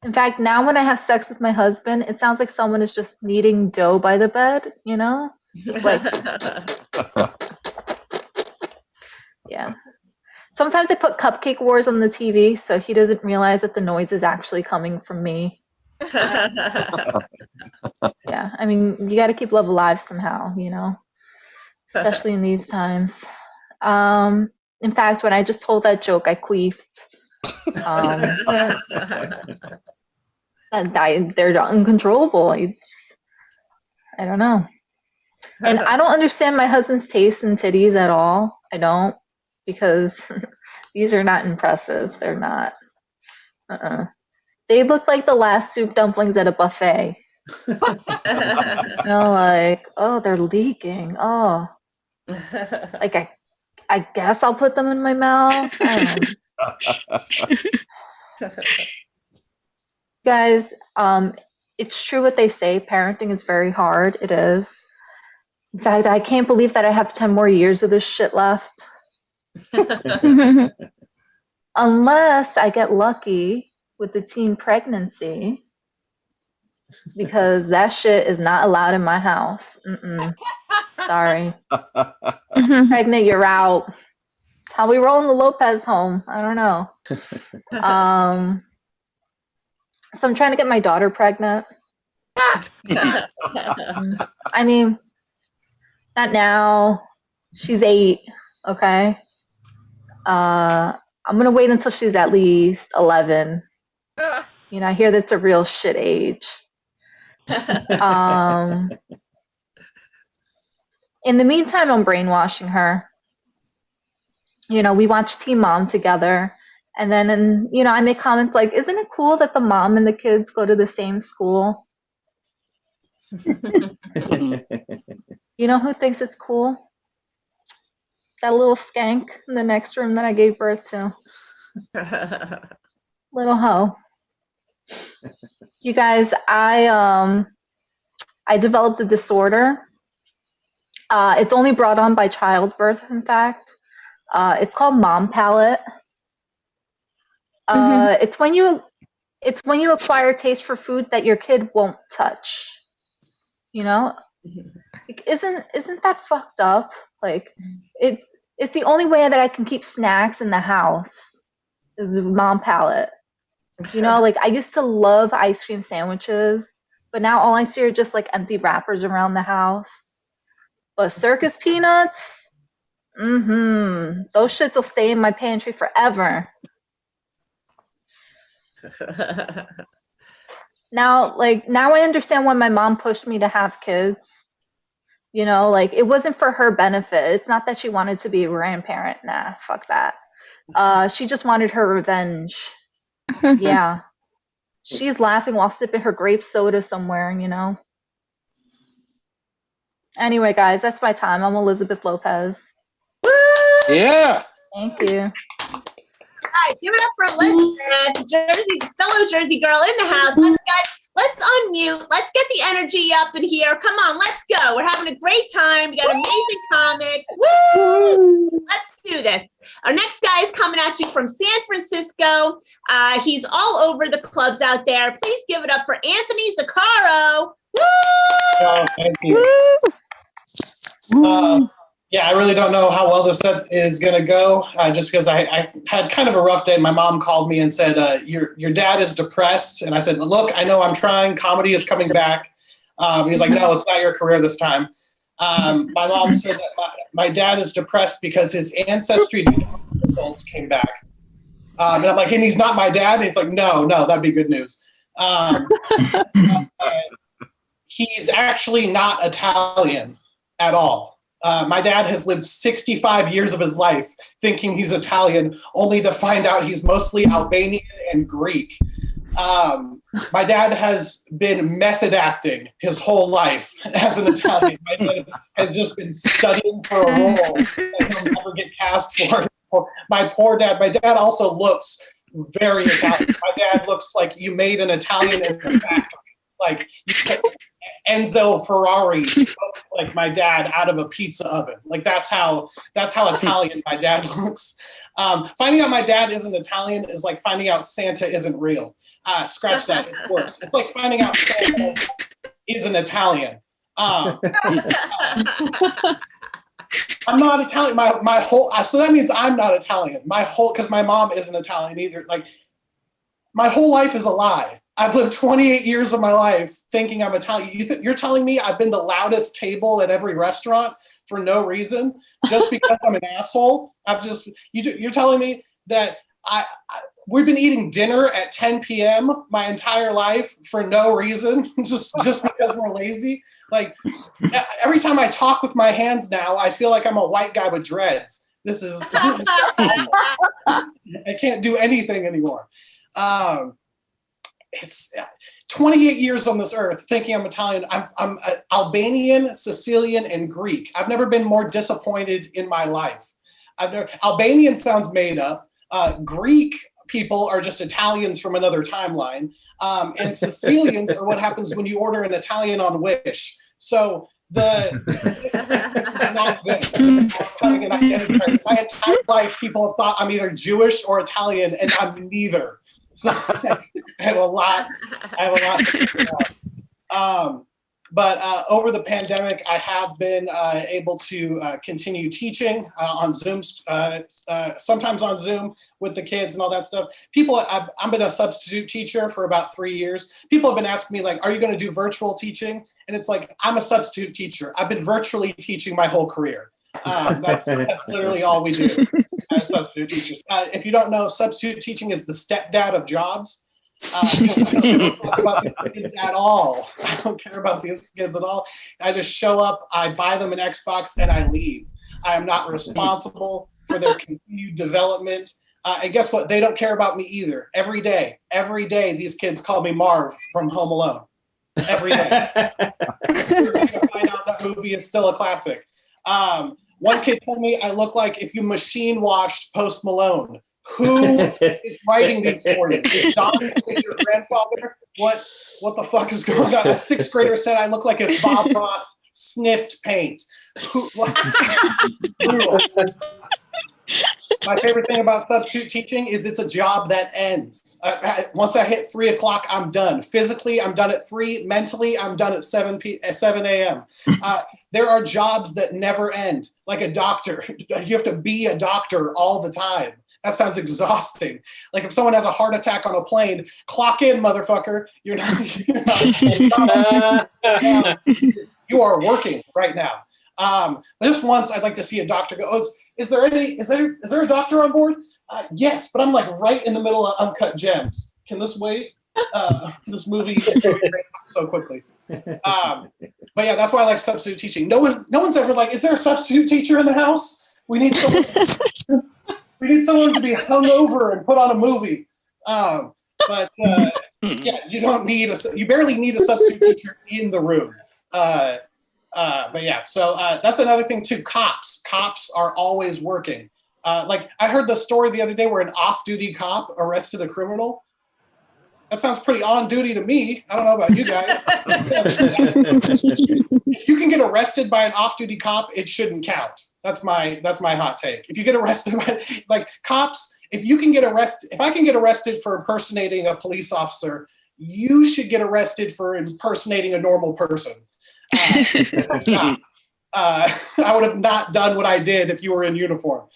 In fact, now when I have sex with my husband, it sounds like someone is just kneading dough by the bed, you know? Just like, yeah. Sometimes I put Cupcake Wars on the TV so he doesn't realize that the noise is actually coming from me. Yeah, I mean, you got to keep love alive somehow, you know? Especially in these times. In fact, when I just told that joke, I queefed. They're uncontrollable. I don't know. And I don't understand my husband's taste in titties at all. I don't, because these are not impressive. They're not. They look like the last soup dumplings at a buffet. You know, like, oh, they're leaking. Oh, like I guess I'll put them in my mouth. Guys, it's true what they say. Parenting is very hard. It is. In fact, I can't believe that I have 10 more years of this shit left. Unless I get lucky with the teen pregnancy, because that shit is not allowed in my house. Sorry. Pregnant, you're out. It's how we roll in the Lopez home. I don't know. So I'm trying to get my daughter pregnant. I mean, not now. She's 8, okay? I'm going to wait until she's at least 11. I hear that's a real shit age. In the meantime, I'm brainwashing her. We watch Teen Mom together. And then, I make comments like, isn't it cool that the mom and the kids go to the same school? You know who thinks it's cool? That little skank in the next room that I gave birth to. Little hoe. You guys, I developed a disorder. It's only brought on by childbirth, in fact. It's called mom palate. It's when you acquire taste for food that your kid won't touch. Like, isn't that fucked up? Like, it's the only way that I can keep snacks in the house is mom palate. Like, I used to love ice cream sandwiches, but now all I see are just like empty wrappers around the house. But circus peanuts, those shits will stay in my pantry forever. Now I understand why my mom pushed me to have kids. Like, it wasn't for her benefit. It's not that she wanted to be a grandparent. Nah, fuck that. She just wanted her revenge. Yeah. She's laughing while sipping her grape soda somewhere, Anyway, guys, that's my time. I'm Elizabeth Lopez.
Yeah.
Thank you.
All right, give it up for Elizabeth, fellow Jersey girl in the house. Let's unmute. Let's get the energy up in here. Come on, let's go. We're having a great time. We got amazing comics. Woo! Let's do this. Our next guy is coming at you from San Francisco. He's all over the clubs out there. Please give it up for Anthony Zaccaro. Woo!
Oh, thank you. Yeah, I really don't know how well this set is going to go, just because I had kind of a rough day. My mom called me and said, your dad is depressed. And I said, look, I know I'm trying. Comedy is coming back. He's like, no, it's not your career this time. My mom said that my dad is depressed because his ancestry results came back. And I'm like, and he's not my dad? And he's like, no, that'd be good news. He's actually not Italian at all. My dad has lived 65 years of his life thinking he's Italian, only to find out he's mostly Albanian and Greek. My dad has been method acting his whole life as an Italian. My dad has just been studying for a role that he'll never get cast for. My poor dad. My dad also looks very Italian. My dad looks like you made an Italian in the factory. Like Enzo Ferrari, like my dad, out of a pizza oven. Like that's how Italian my dad looks. Finding out my dad isn't Italian is like finding out Santa isn't real. Scratch that. It's worse. It's like finding out Santa isn't Italian. I'm not Italian. My whole so that means I'm not Italian. Because my mom isn't Italian either. Like my whole life is a lie. I've lived 28 years of my life thinking I'm Italian. You're telling me I've been the loudest table at every restaurant for no reason, just because I'm an asshole? You're telling me that we've been eating dinner at 10 p.m. my entire life for no reason, just because we're lazy? Like every time I talk with my hands now, I feel like I'm a white guy with dreads. This is I can't do anything anymore. It's 28 years on this earth thinking I'm Italian. I'm Albanian, Sicilian, and Greek. I've never been more disappointed in my life. Albanian sounds made up. Greek people are just Italians from another timeline. And Sicilians are what happens when you order an Italian on Wish. So not good. I'm an identity crisis. My entire life, people have thought I'm either Jewish or Italian, and I'm neither. So I have a lot to figure out. But over the pandemic, I have been able to continue teaching on Zoom, sometimes on Zoom with the kids and all that stuff. I've been a substitute teacher for about 3 years. People have been asking me, like, are you going to do virtual teaching? And it's like, I'm a substitute teacher. I've been virtually teaching my whole career. That's literally all we do as substitute teachers. If you don't know, substitute teaching is the stepdad of jobs. I don't care about these kids at all. I don't care about these kids at all. I just show up, I buy them an Xbox, and I leave. I am not responsible for their continued development. And guess what? They don't care about me either. Every day, these kids call me Marv from Home Alone. Every day. To find out that movie is still a classic. One kid told me I look like if you machine washed Post Malone. Who is writing these for you? Is Don your grandfather? What the fuck is going on? A sixth grader said I look like if Bob Ross sniffed paint. My favorite thing about substitute teaching is it's a job that ends. Once I hit 3 o'clock, I'm done. Physically, I'm done at 3. Mentally, I'm done at 7 a.m. There are jobs that never end, like a doctor. You have to be a doctor all the time. That sounds exhausting. Like if someone has a heart attack on a plane, clock in, motherfucker. You're not you are working right now. Just once, I'd like to see a doctor go, oh, is there a doctor on board? Yes, but I'm like right in the middle of Uncut Gems. Can this wait? This movie is going so quickly. But yeah, that's why I like substitute teaching. No one's ever like, is there a substitute teacher in the house? We need someone to be hungover and put on a movie. Yeah, you barely need a substitute teacher in the room. But yeah, so that's another thing too. Cops are always working. Like I heard the story the other day where an off-duty cop arrested a criminal. That sounds pretty on duty to me. I don't know about you guys. If you can get arrested by an off-duty cop, it shouldn't count. That's my hot take. If you get arrested by like cops, if I can get arrested for impersonating a police officer, you should get arrested for impersonating a normal person. I would have not done what I did if you were in uniform.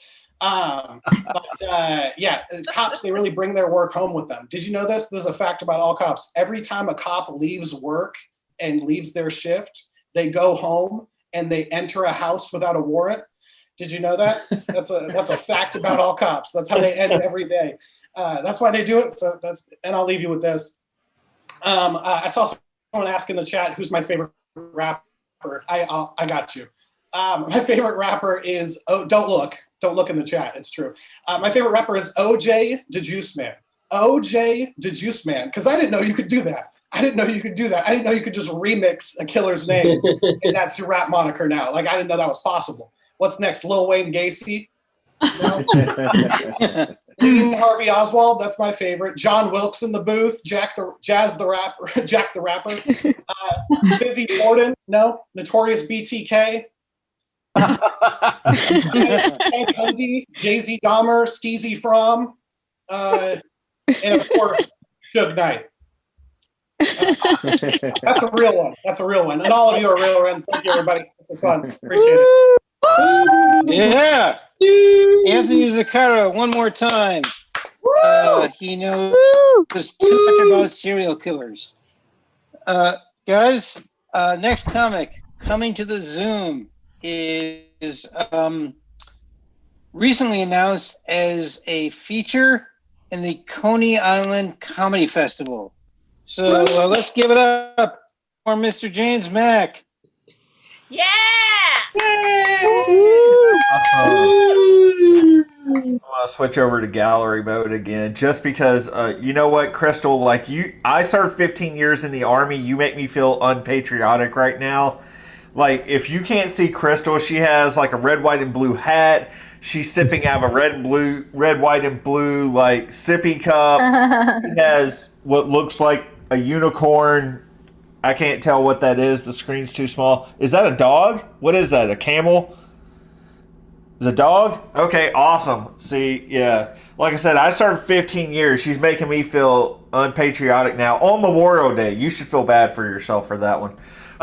Yeah, cops, they really bring their work home with them. Did you know this? This is a fact about all cops. Every time a cop leaves work and leaves their shift, they go home and they enter a house without a warrant. Did you know that? That's a fact about all cops. That's how they end every day. That's why they do it. So and I'll leave you with this. I saw someone ask in the chat, who's my favorite rapper? I got you. My favorite rapper is don't look in the chat. It's true. My favorite rapper is OJ the Juice Man. OJ the Juice Man, because I didn't know you could do that. I didn't know you could just remix a killer's name and that's your rap moniker now. Like I didn't know that was possible. What's next? Lil Wayne Gacy? No? Lean Harvey Oswald, that's my favorite. John Wilkes in the booth. Jack the Rapper. Busy Borden, no. Notorious BTK. Jay-Z Dahmer, Steezy From, and of course, Suge Knight. That's a real one. And all of you are real ones. Thank you, everybody. This was fun. Appreciate it.
Yeah. Anthony Zucchero, one more time. He knows too much about serial killers. Guys, next comic coming to the Zoom is recently announced as a feature in the Coney Island Comedy Festival. So let's give it up for Mr. James Mack.
Yeah!
Awesome. I'm gonna switch over to gallery mode again, just because you know what, Crystal, like I served 15 years in the Army. You make me feel unpatriotic right now. Like, if you can't see Crystal, she has like a red, white, and blue hat. She's sipping out of a red, white, and blue like sippy cup. She has what looks like a unicorn. I can't tell what that is. The screen's too small. Is that a dog? What is that? A camel? Is it a dog? Okay, awesome. See, yeah. Like I said, I served 15 years. She's making me feel unpatriotic now. On Memorial Day, you should feel bad for yourself for that one.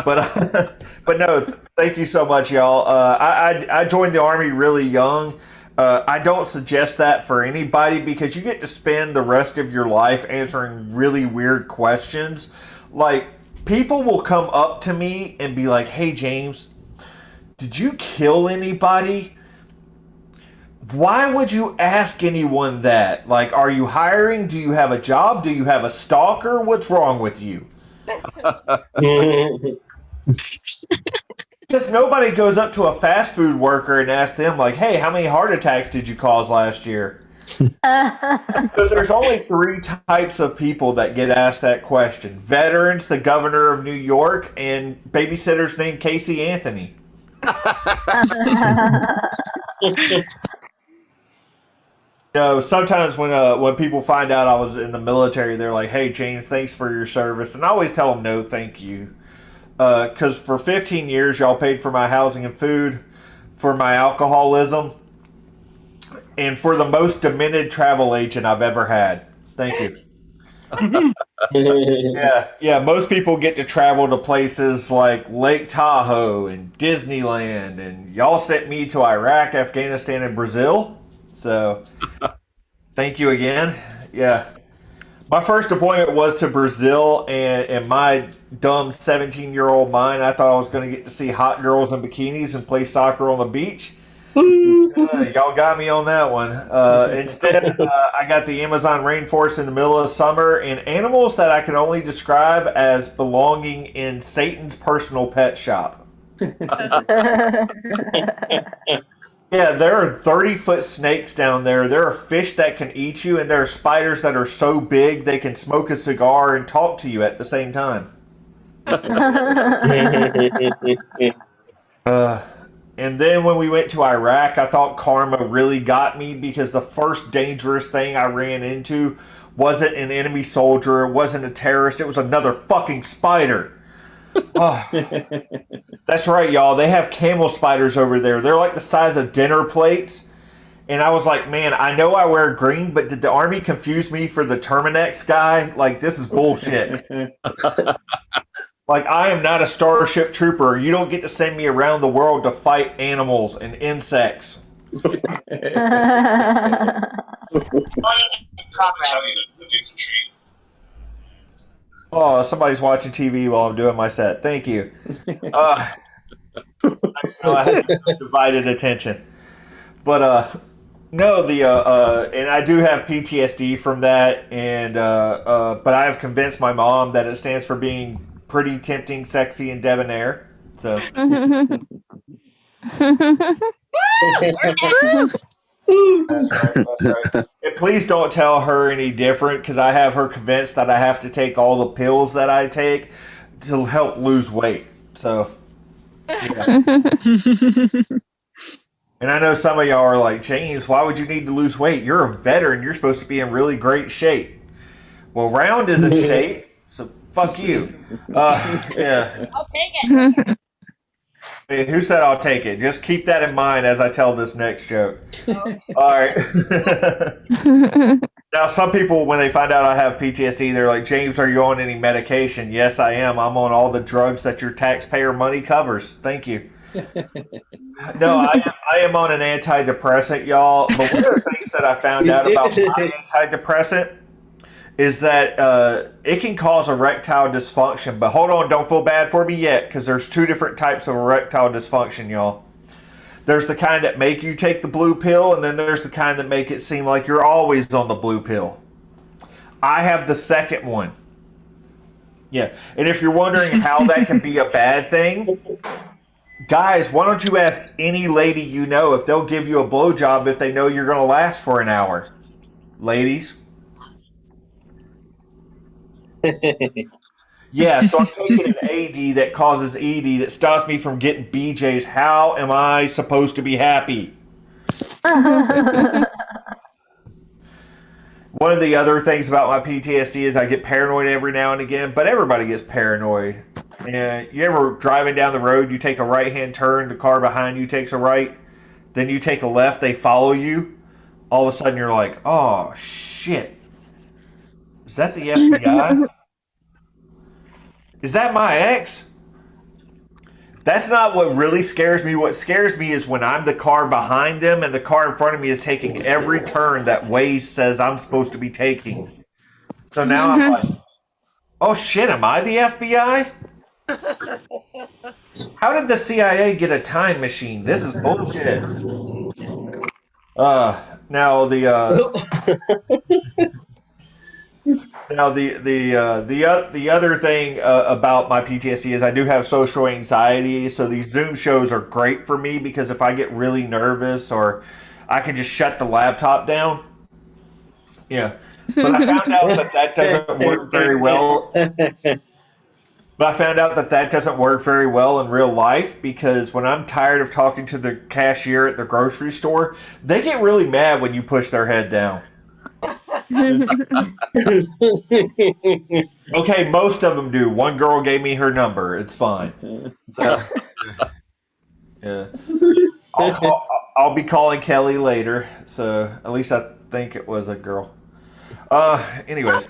But but no, thank you so much, y'all. I joined the Army really young. I don't suggest that for anybody because you get to spend the rest of your life answering really weird questions. Like, people will come up to me and be like, "Hey, James, did you kill anybody?" Why would you ask anyone that? Like, are you hiring? Do you have a job? Do you have a stalker? What's wrong with you? Because nobody goes up to a fast food worker and asks them, like, hey, how many heart attacks did you cause last year? Because there's only 3 types of people that get asked that question. Veterans, the governor of New York, and babysitters named Casey Anthony. Sometimes when people find out I was in the military, they're like, hey, James, thanks for your service. And I always tell them, no, thank you. Because for 15 years, y'all paid for my housing and food, for my alcoholism, and for the most demented travel agent I've ever had. Thank you. Yeah. Most people get to travel to places like Lake Tahoe and Disneyland, and y'all sent me to Iraq, Afghanistan, and Brazil. So, thank you again. Yeah. My first deployment was to Brazil, and my dumb 17-year-old mind, I thought I was going to get to see hot girls in bikinis and play soccer on the beach. Y'all got me on that one. Instead, I got the Amazon rainforest in the middle of summer and animals that I can only describe as belonging in Satan's personal pet shop. Yeah, there are 30-foot snakes down there. There are fish that can eat you, and there are spiders that are so big they can smoke a cigar and talk to you at the same time. And then when we went to Iraq, I thought karma really got me because the first dangerous thing I ran into wasn't an enemy soldier, it wasn't a terrorist, it was another fucking spider. Oh. That's right, y'all. They have camel spiders over there. They're like the size of dinner plates. And I was like, man, I know I wear green, but did the Army confuse me for the Terminex guy? Like, this is bullshit. Like, I am not a Starship Trooper. You don't get to send me around the world to fight animals and insects. Oh, somebody's watching TV while I'm doing my set. Thank you. I have divided attention. But, no, and I do have PTSD from that, and but I have convinced my mom that it stands for being pretty, tempting, sexy, and debonair. So. That's right. And please don't tell her any different, because I have her convinced that I have to take all the pills that I take to help lose weight. So, yeah. And I know some of y'all are like, James, why would you need to lose weight? You're a veteran. You're supposed to be in really great shape. Well, round is in shape, so fuck you. Yeah.
I'll take it.
Hey, who said I'll take it? Just keep that in mind as I tell this next joke. All right. Now, some people, when they find out I have PTSD, they're like, James, are you on any medication? Yes, I am. I'm on all the drugs that your taxpayer money covers. Thank you. No, I am on an antidepressant, y'all. But one of the things that I found out about my antidepressant is that it can cause erectile dysfunction. But hold on, don't feel bad for me yet, because there's 2 different types of erectile dysfunction, y'all. There's the kind that make you take the blue pill, and then there's the kind that make it seem like you're always on the blue pill. I have the second one. Yeah, and if you're wondering how that can be a bad thing, guys, why don't you ask any lady you know if they'll give you a blowjob if they know you're going to last for an hour? Ladies? Yeah, so I'm taking an AD that causes ED that stops me from getting BJs. How am I supposed to be happy? One of the other things about my PTSD is I get paranoid every now and again, but everybody gets paranoid. And you ever driving down the road, you take a right-hand turn, the car behind you takes a right, then you take a left, they follow you. All of a sudden you're like, oh, shit. Is that the FBI? Is that my ex? That's not what really scares me. What scares me is when I'm the car behind them and the car in front of me is taking every turn that Waze says I'm supposed to be taking. So now I'm like, oh shit, am I the FBI? How did the CIA get a time machine? This is bullshit. Now the the other thing about my PTSD is I do have social anxiety, so these Zoom shows are great for me because if I get really nervous or I can just shut the laptop down. Yeah, but I found out that doesn't work very well. But I found out that doesn't work very well in real life because when I'm tired of talking to the cashier at the grocery store, they get really mad when you push their head down. Okay, most of them do. One girl gave me her number. It's fine. So, yeah. I'll be calling Kelly later. So at least I think it was a girl. Anyways.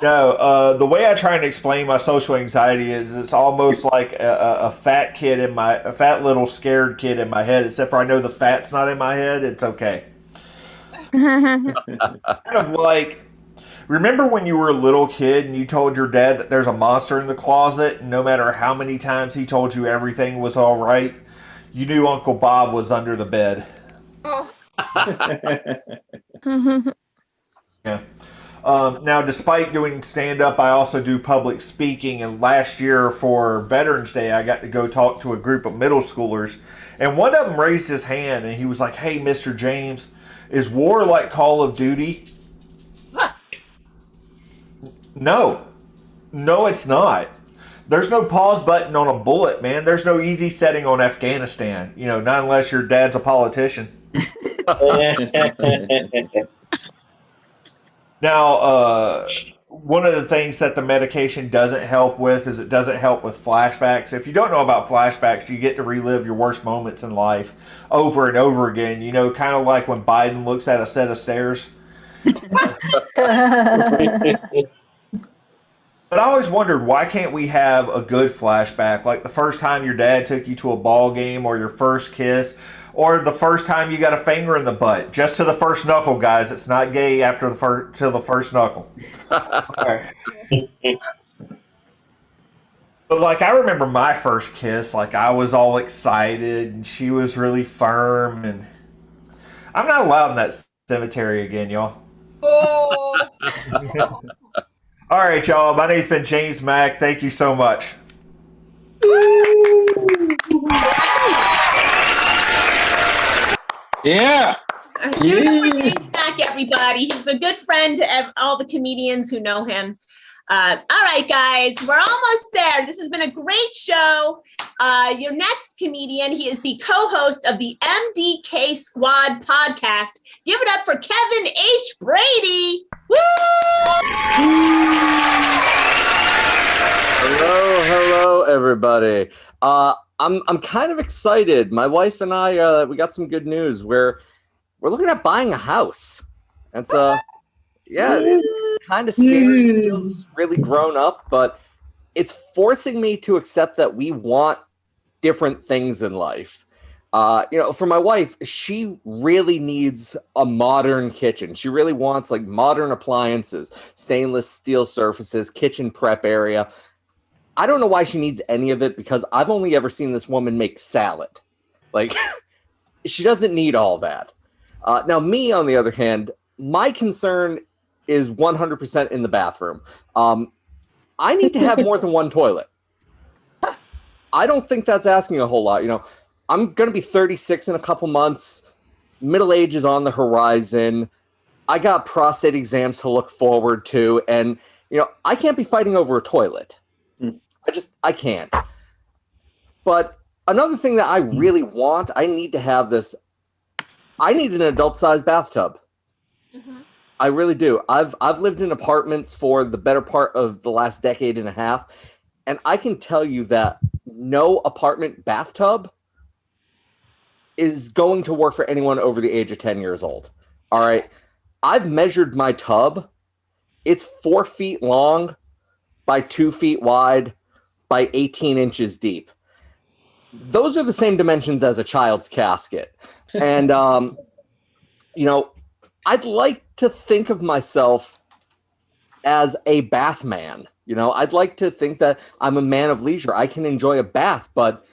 No, the way I try and explain my social anxiety is it's almost like a fat kid a fat little scared kid in my head. Except for I know the fat's not in my head. It's okay. Kind of like, remember when you were a little kid and you told your dad that there's a monster in the closet, and no matter how many times he told you everything was all right, you knew Uncle Bob was under the bed. Oh. Yeah. Now, despite doing stand-up, I also do public speaking. And last year for Veterans Day, I got to go talk to a group of middle schoolers. And one of them raised his hand, and he was like, "Hey, Mr. James, is war like Call of Duty?" No, it's not. There's no pause button on a bullet, man. There's no easy setting on Afghanistan. Not unless your dad's a politician. Now, one of the things that the medication doesn't help with is it doesn't help with flashbacks. If you don't know about flashbacks, you get to relive your worst moments in life over and over again. Kind of like when Biden looks at a set of stairs. But I always wondered, why can't we have a good flashback? Like the first time your dad took you to a ball game, or your first kiss, or the first time you got a finger in the butt. Just to the first knuckle, guys. It's not gay after till the first knuckle. Okay. But like, I remember my first kiss. Like, I was all excited, and she was really firm, and I'm not allowed in that cemetery again, y'all.
Oh.
All right, y'all. My name's been James Mack. Thank you so much.
Yeah.
Give it up for James Mack, everybody. He's a good friend to all the comedians who know him. All right, guys, we're almost there. This has been a great show. Your next comedian, he is the co-host of the MDK Squad podcast. Give it up for Kevin H. Brady. Woo!
Hello, everybody. I'm kind of excited. My wife and I, we got some good news. We're looking at buying a house. It's it's kind of scary. It feels really grown up, but it's forcing me to accept that we want different things in life. For my wife, she really needs a modern kitchen. She really wants like modern appliances, stainless steel surfaces, kitchen prep area. I don't know why she needs any of it because I've only ever seen this woman make salad. Like, she doesn't need all that. Now, me, on the other hand, my concern is 100% in the bathroom. I need to have more than one toilet. I don't think that's asking a whole lot. I'm going to be 36 in a couple months. Middle age is on the horizon. I got prostate exams to look forward to. And, I can't be fighting over a toilet. I can't. But another thing that I really want, I need to have this. I need an adult-sized bathtub. Mm-hmm. I really do. I've lived in apartments for the better part of the last decade and a half, and I can tell you that no apartment bathtub is going to work for anyone over the age of 10 years old. All right. I've measured my tub. It's 4 feet long by 2 feet wide by 18 inches deep. Those are the same dimensions as a child's casket. And, I'd like to think of myself as a bath man. I'd like to think that I'm a man of leisure. I can enjoy a bath, but,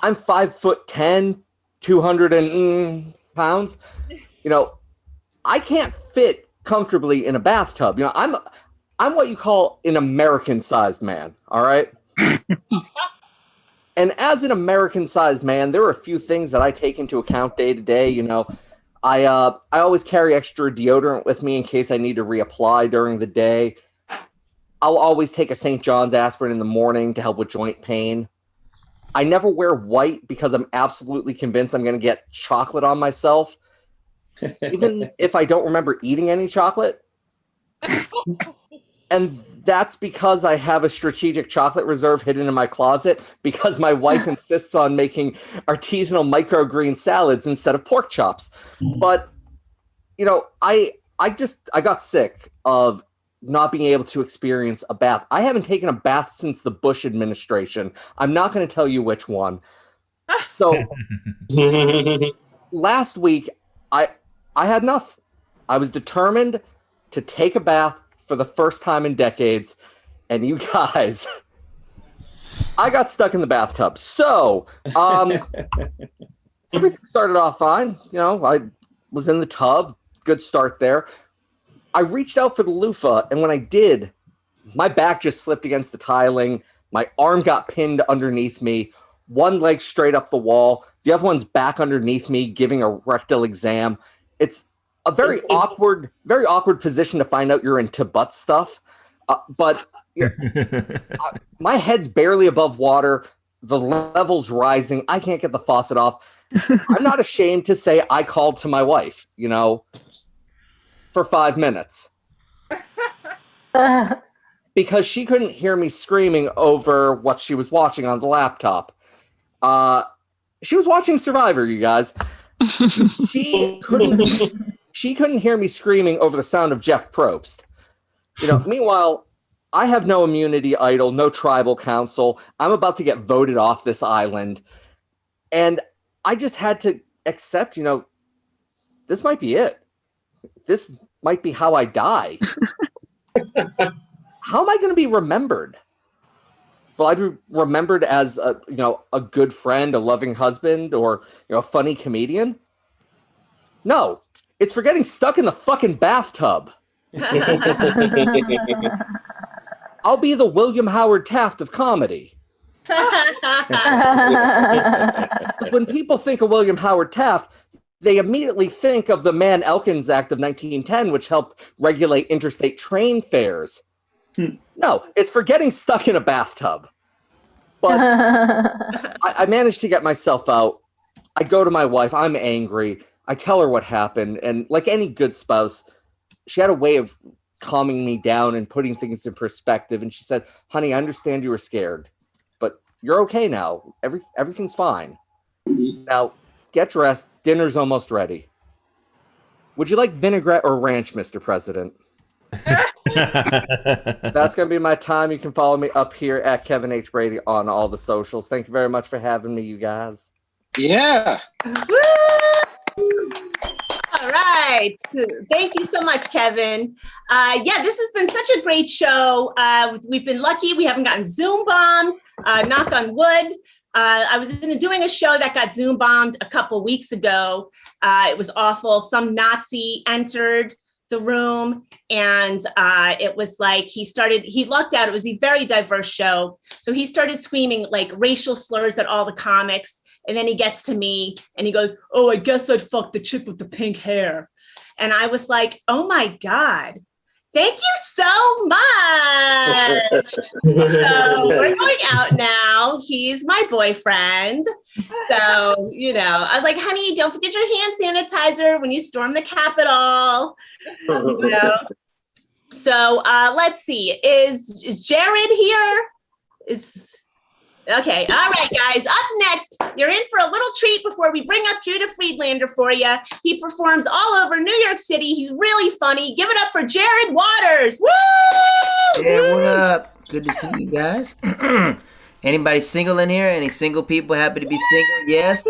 I'm 5'10", 200 pounds. You know, I can't fit comfortably in a bathtub. You know, I'm what you call an American-sized man. All right. And as an American-sized man, there are a few things that I take into account day to day. You know, I always carry extra deodorant with me in case I need to reapply during the day. I'll always take a St. John's aspirin in the morning to help with joint pain. I never wear white because I'm absolutely convinced I'm going to get chocolate on myself, even if I don't remember eating any chocolate. And that's because I have a strategic chocolate reserve hidden in my closet because my wife insists on making artisanal microgreen salads instead of pork chops. But, you know, I got sick of not being able to experience a bath. I haven't taken a bath since the Bush administration. I'm not going to tell you which one. So last week, I had enough. I was determined to take a bath for the first time in decades. And you guys, I got stuck in the bathtub. So everything started off fine. You know, I was in the tub. Good start there. I reached out for the loofah, and when I did, my back just slipped against the tiling. My arm got pinned underneath me. One leg straight up the wall. The other one's back underneath me, giving a rectal exam. It's a very awkward position to find out you're into butt stuff. But my head's barely above water. The level's rising. I can't get the faucet off. I'm not ashamed to say I called to my wife, you know, for 5 minutes. Because she couldn't hear me screaming over what she was watching on the laptop. She was watching Survivor, you guys. She couldn't hear me screaming over the sound of Jeff Probst. You know, meanwhile, I have no immunity idol, no tribal council. I'm about to get voted off this island. And I just had to accept, you know, this might be it. This might be how I die. How am I going to be remembered? Will I be remembered as a good friend, a loving husband, or a funny comedian? No, it's for getting stuck in the fucking bathtub. I'll be the William Howard Taft of comedy. When people think of William Howard Taft, they immediately think of the Mann-Elkins Act of 1910, which helped regulate interstate train fares. No, it's for getting stuck in a bathtub. But I managed to get myself out. I go to my wife. I'm angry. I tell her what happened. And like any good spouse, she had a way of calming me down and putting things in perspective. And she said, honey, I understand you were scared, but you're okay now. Everything's fine. Now, get dressed. Dinner's almost ready. Would you like vinaigrette or ranch, Mr. President? That's going to be my time. You can follow me up here at Kevin H. Brady on all the socials. Thank you very much for having me, you guys.
Yeah.
Woo! All right. Thank you so much, Kevin. Yeah, this has been such a great show. We've been lucky. We haven't gotten Zoom bombed. Knock on wood. I was doing a show that got Zoom bombed a couple weeks ago. It was awful. Some Nazi entered the room and it was like he lucked out. It was a very diverse show. So he started screaming like racial slurs at all the comics. And then he gets to me and he goes, oh, I guess I'd fuck the chick with the pink hair. And I was like, oh my God. Thank you so much. So we're going out now. He's my boyfriend. So, I was like, honey, don't forget your hand sanitizer when you storm the Capitol. So let's see. Is Jared here? Okay. All right, guys. Up next, you're in for a little treat before we bring up Judah Friedlander for you. He performs all over New York City. He's really funny. Give it up for Jared Waters. Woo!
Yeah, what up? Good to see you guys. Anybody single in here? Any single people happy to be single? Yes.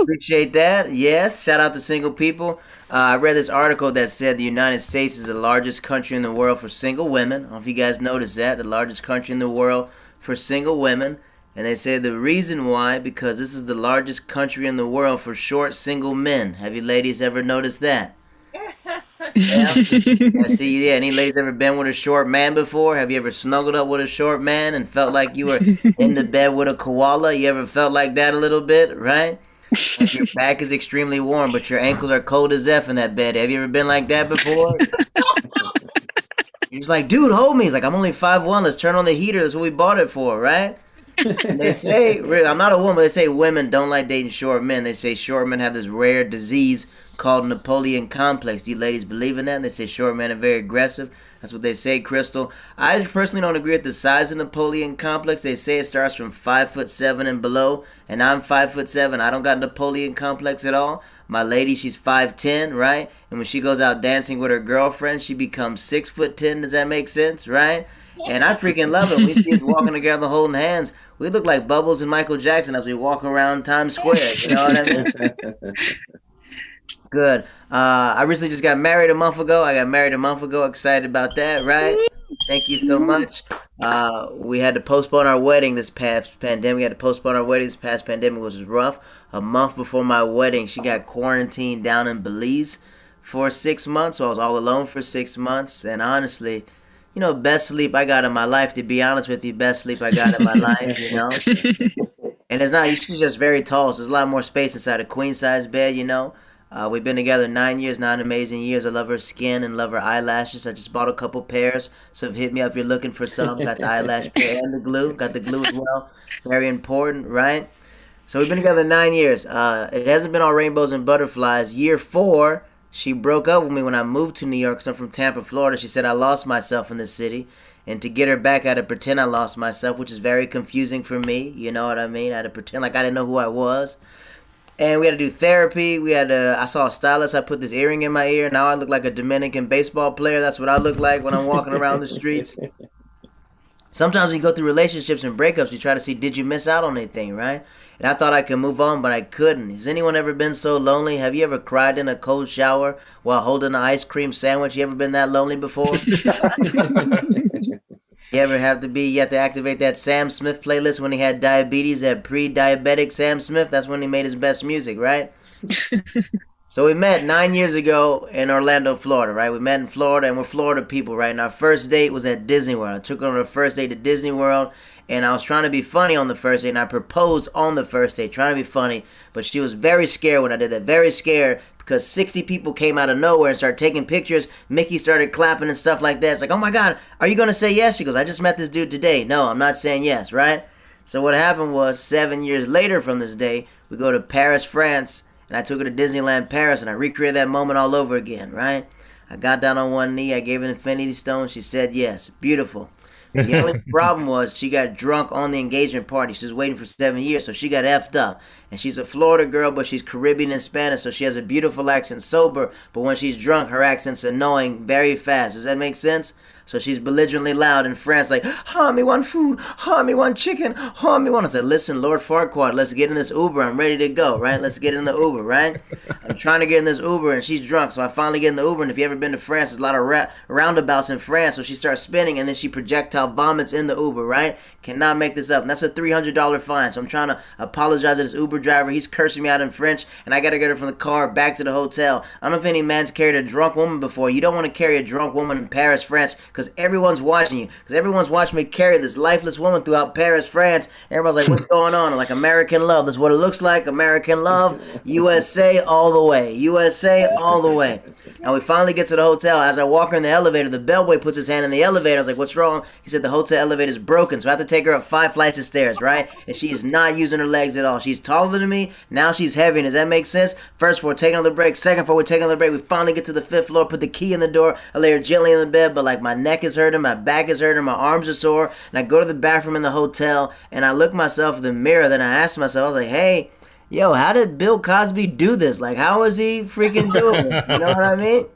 Appreciate that. Yes. Shout out to single people. I read this article that said the United States is the largest country in the world for single women. I don't know if you guys noticed that. The largest country in the world for single women. And they say the reason why, because this is the largest country in the world for short single men. Have you ladies ever noticed that? Yeah. I see. Yeah. Any ladies ever been with a short man before? Have you ever snuggled up with a short man and felt like you were in the bed with a koala? You ever felt like that a little bit, right? Like your back is extremely warm, but your ankles are cold as F in that bed. Have you ever been like that before? He's like, dude, hold me. He's like, I'm only 5'1". Let's turn on the heater. That's what we bought it for, right? And they say, I'm not a woman. They say women don't like dating short men. They say short men have this rare disease called Napoleon complex. Do you ladies believe in that? And they say short men are very aggressive. That's what they say, Crystal. I personally don't agree with the size of Napoleon complex. They say it starts from 5'7" and below, and I'm 5'7". I don't got Napoleon complex at all. My lady, she's 5'10", right? And when she goes out dancing with her girlfriend, she becomes 6'10". Does that make sense, right? And I freaking love it. We just walking together holding hands. We look like Bubbles and Michael Jackson as we walk around Times Square. You know what I mean? Good. I recently just got married a month ago. Excited about that, right? Thank you so much. We had to postpone our wedding this past pandemic. It was rough. A month before my wedding, she got quarantined down in Belize for 6 months. So I was all alone for 6 months. And honestly, you know, best sleep I got in my life, to be honest with you, best sleep I got in my life, you know? And it's not, she's just very tall, so there's a lot more space inside a queen-size bed, you know? We've been together 9 years, 9 amazing years. I love her skin and love her eyelashes. I just bought a couple pairs, so hit me up if you're looking for some. Got the eyelash pair and the glue. Got the glue as well. Very important, right? So we've been together 9 years. It hasn't been all rainbows and butterflies. Year 4, she broke up with me when I moved to New York, because I'm from Tampa, Florida. She said I lost myself in this city. And to get her back, I had to pretend I lost myself, which is very confusing for me. You know what I mean? I had to pretend like I didn't know who I was. And we had to do therapy. I saw a stylist. I put this earring in my ear. Now I look like a Dominican baseball player. That's what I look like when I'm walking around the streets. Sometimes when you go through relationships and breakups, you try to see, did you miss out on anything, right? And I thought I could move on, but I couldn't. Has anyone ever been so lonely? Have you ever cried in a cold shower while holding an ice cream sandwich? You ever been that lonely before? You have to activate that Sam Smith playlist when he had diabetes, that pre-diabetic Sam Smith. That's when he made his best music, right? So we met 9 years ago in Orlando, Florida, right? We met in Florida, and we're Florida people, right? And our first date was at Disney World. I took her on her first date to Disney World, and I was trying to be funny on the first date, and I proposed on the first date, trying to be funny, but she was very scared when I did that, very scared, because 60 people came out of nowhere and started taking pictures. Mickey started clapping and stuff like that. It's like, oh my God, are you going to say yes? She goes, I just met this dude today. No, I'm not saying yes, right? So what happened was 7 years later from this day, we go to Paris, France, and I took her to Disneyland Paris, and I recreated that moment all over again, right? I got down on one knee. I gave her an infinity stone. She said yes. Beautiful. The only problem was she got drunk on the engagement party. She was waiting for 7 years, so she got effed up. And she's a Florida girl, but she's Caribbean and Spanish, so she has a beautiful accent sober. But when she's drunk, her accent's annoying very fast. Does that make sense? So she's belligerently loud in France, like, me want food, me want chicken, me want. I said, listen, Lord Farquaad, let's get in this Uber. I'm ready to go, right? Let's get in the Uber, right? I'm trying to get in this Uber, and she's drunk. So I finally get in the Uber, and if you ever been to France, there's a lot of roundabouts in France. So she starts spinning, and then she projectile vomits in the Uber, right? Cannot make this up. And that's a $300 fine. So I'm trying to apologize to this Uber driver. He's cursing me out in French, and I got to get her from the car back to the hotel. I don't know if any man's carried a drunk woman before. You don't want to carry a drunk woman in Paris, France, because everyone's watching you. Because everyone's watching me carry this lifeless woman throughout Paris, France. Everyone's like, what's going on? I'm like, American love. That's what it looks like. American love. USA all the way. USA all the way. And we finally get to the hotel. As I walk her in the elevator, the bellboy puts his hand in the elevator. I was like, what's wrong? He said the hotel elevator is broken, so I have to take her up 5 flights of stairs, right? And she is not using her legs at all. She's taller than me. Now she's heavy. Does that make sense? First floor, taking on the break. Second floor, we're taking on the break. We finally get to the 5th floor, put the key in the door. I lay her gently in the bed, but like my neck is hurting, my back is hurting, my arms are sore. And I go to the bathroom in the hotel, and I look myself in the mirror. Then I ask myself, I was like, hey, yo, how did Bill Cosby do this? Like, how is he freaking doing this? You know what I mean?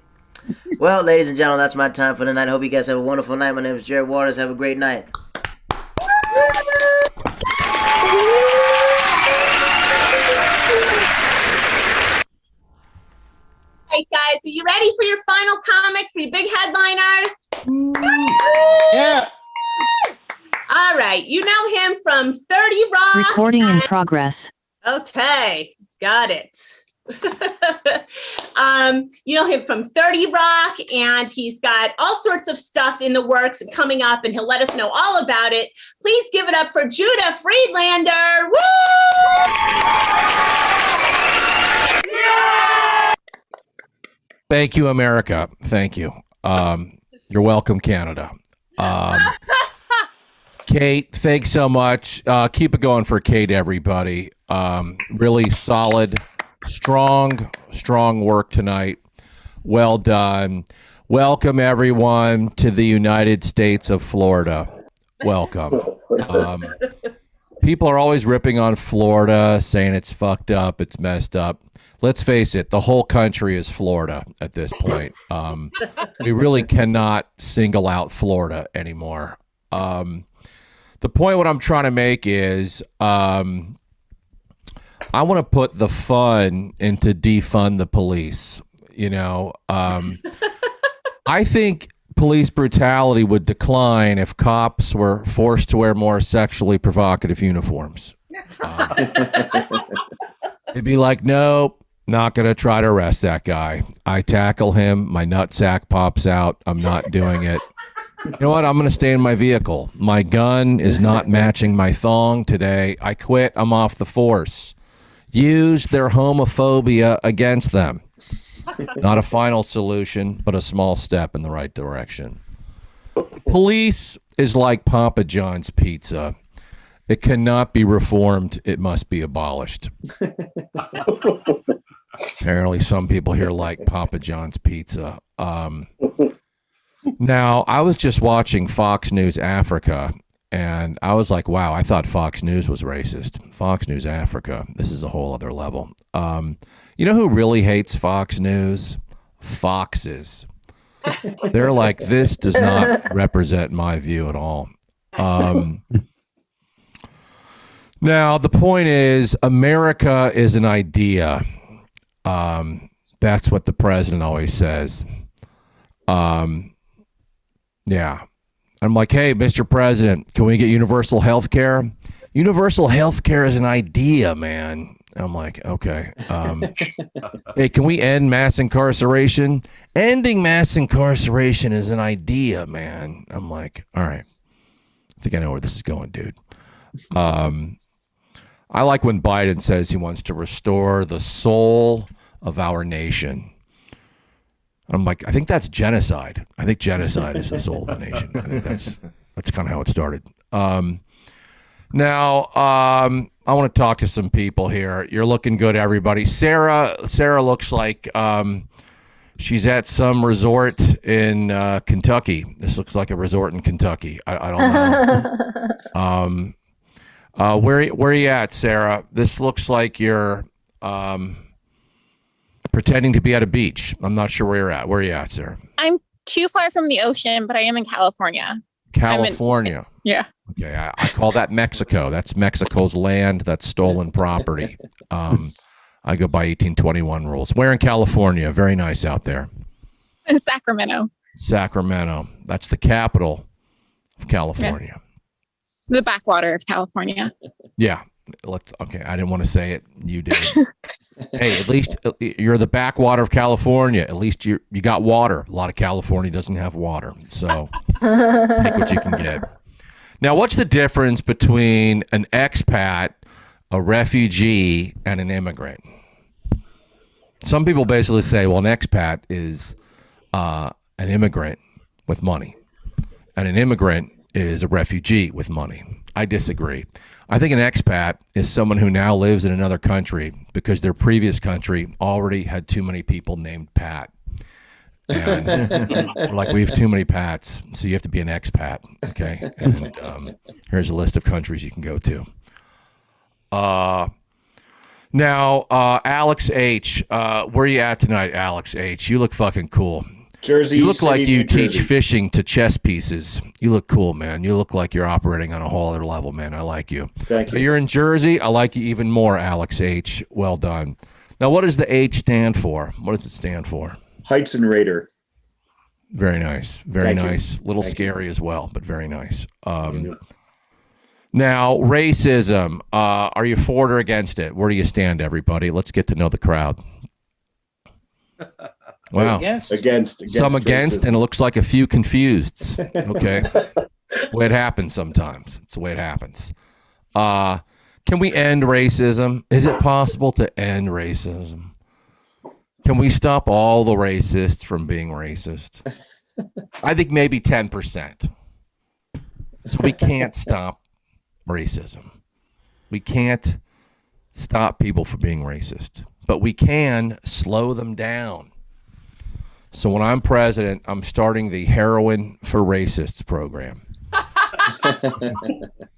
Well, ladies and gentlemen, that's my time for the night. I hope you guys have a wonderful night. My name is Jared Waters. Have a great night.
Hey guys, are you ready for your final comic, for your big headliner?
Yeah.
All right. You know him from 30 Rock.
Recording in progress.
Okay. Got it. You know him from 30 Rock, and he's got all sorts of stuff in the works and coming up, and he'll let us know all about it. Please give it up for Judah Friedlander. Woo!
Thank you, America. Thank you. You're welcome, Canada. Kate, thanks so much. Keep it going for Kate, everybody. Really solid, strong work tonight. Well done. Welcome, everyone, to the United States of Florida. Welcome. People are always ripping on Florida, saying it's fucked up, it's messed up. Let's face it, the whole country is Florida at this point. We really cannot single out Florida anymore. The point what I'm trying to make is I want to put the fun into defund the police. You know, I think police brutality would decline if cops were forced to wear more sexually provocative uniforms. It'd be like, nope, not going to try to arrest that guy. I tackle him, my nutsack pops out. I'm not doing it. You know what? I'm going to stay in my vehicle. My gun is not matching my thong today. I quit. I'm off the force. Use their homophobia against them. Not a final solution, but a small step in the right direction. Police is like Papa John's pizza. It cannot be reformed. It must be abolished. Apparently, some people here like Papa John's pizza. Now, I was just watching Fox News Africa, and I was like, wow, I thought Fox News was racist. Fox News Africa, this is a whole other level. You know who really hates Fox News? Foxes. They're like, this does not represent my view at all. Now, the point is, America is an idea. That's what the president always says. Yeah. I'm like, hey, Mr. President, can we get universal health care? Universal health care is an idea, man. I'm like, okay. Hey, can we end mass incarceration? Ending mass incarceration is an idea, man. I'm like, all right. I think I know where this is going, dude. I like when Biden says he wants to restore the soul of our nation. I'm like, I think that's genocide. I think genocide is the soul of the nation. I think that's kind of how it started. Now, I want to talk to some people here. You're looking good, everybody. Sarah looks like she's at some resort in Kentucky. This looks like a resort in Kentucky. I don't know. Where are you at, Sarah? This looks like you're pretending to be at a beach. I'm not sure where you're at. Where are you at, Sarah?
I'm too far from the ocean, but I am in California.
California.
Yeah.
Okay, I call that Mexico. That's Mexico's land. That's stolen property. I go by 1821 rules. Where in California? Very nice out there.
In Sacramento.
Sacramento. That's the capital of California.
The backwater of California.
Yeah. Okay, I didn't want to say it. You did. Hey, at least you're the backwater of California. At least you got water. A lot of California doesn't have water. So take what you can get. Now, what's the difference between an expat, a refugee, and an immigrant? Some people basically say, well, an expat is an immigrant with money, and an immigrant is a refugee with money. I disagree. I think an expat is someone who now lives in another country because their previous country already had too many people named Pat. And we're like, we have too many Pats, so you have to be an expat, okay? And here's a list of countries you can go to. Now, Alex H., where are you at tonight, Alex H.? You look fucking cool.
Jersey.
You look
City,
like you
New
teach
Jersey.
fishing to chess pieces. You look cool, man. You look like you're operating on a whole other level, man. I like you.
Thank you.
You're in Jersey. I like you even more, Alex H. Well done. Now, what does the H stand for? What does it stand for?
Heights and Raider.
Very nice. Very
Thank you.
nice. A little
Thank you.
scary as well, but very nice. Now, racism. Are you for or against it? Where do you stand, everybody? Let's get to know the crowd. Wow.
Against.
Some against,
racism.
and it looks like a few confused. Okay. The way it happens sometimes. It's the way it happens. Can we end racism? Is it possible to end racism? Can we stop all the racists from being racist? I think maybe 10%. So we can't stop racism. We can't stop people from being racist, but we can slow them down. So when I'm president, I'm starting the Heroin for Racists program.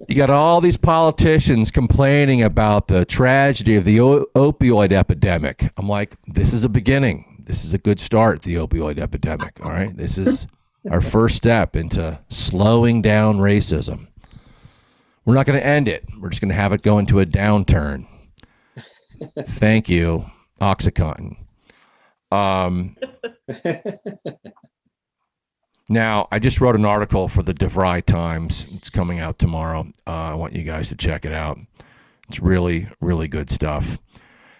You got all these politicians complaining about the tragedy of the opioid epidemic. I'm like, this is a beginning. This is a good start, the opioid epidemic. All right. This is our first step into slowing down racism. We're not going to end it. We're just going to have it go into a downturn. Thank you, OxyContin. Now, I just wrote an article for the DeVry Times. It's coming out tomorrow. I want you guys to check it out. It's really, really good stuff.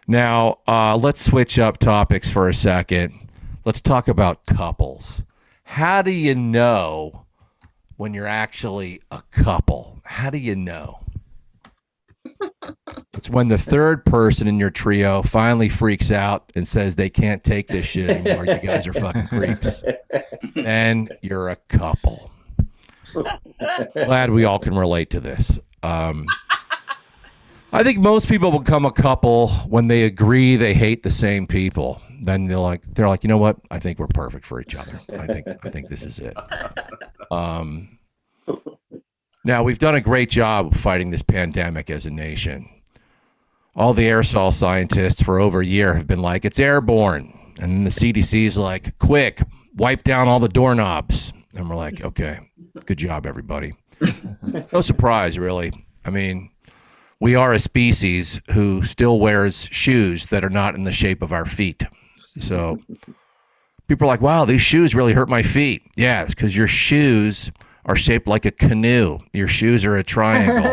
Now, let's switch up topics for a second. Let's talk about couples. How do you know when you're actually a couple? How do you know? It's when the third person in your trio finally freaks out and says they can't take this shit anymore. You guys are fucking creeps. Then you're a couple. Glad we all can relate to this. I think most people become a couple when they agree they hate the same people. Then they're like, you know what? I think we're perfect for each other. I think this is it. Now, we've done a great job of fighting this pandemic as a nation. All the aerosol scientists for over a year have been like, it's airborne. And then the CDC's like, quick, wipe down all the doorknobs. And we're like, okay, good job, everybody. No surprise, really. I mean, we are a species who still wears shoes that are not in the shape of our feet. So people are like, wow, these shoes really hurt my feet. Yeah, it's because your shoes are shaped like a canoe. Your shoes are a triangle.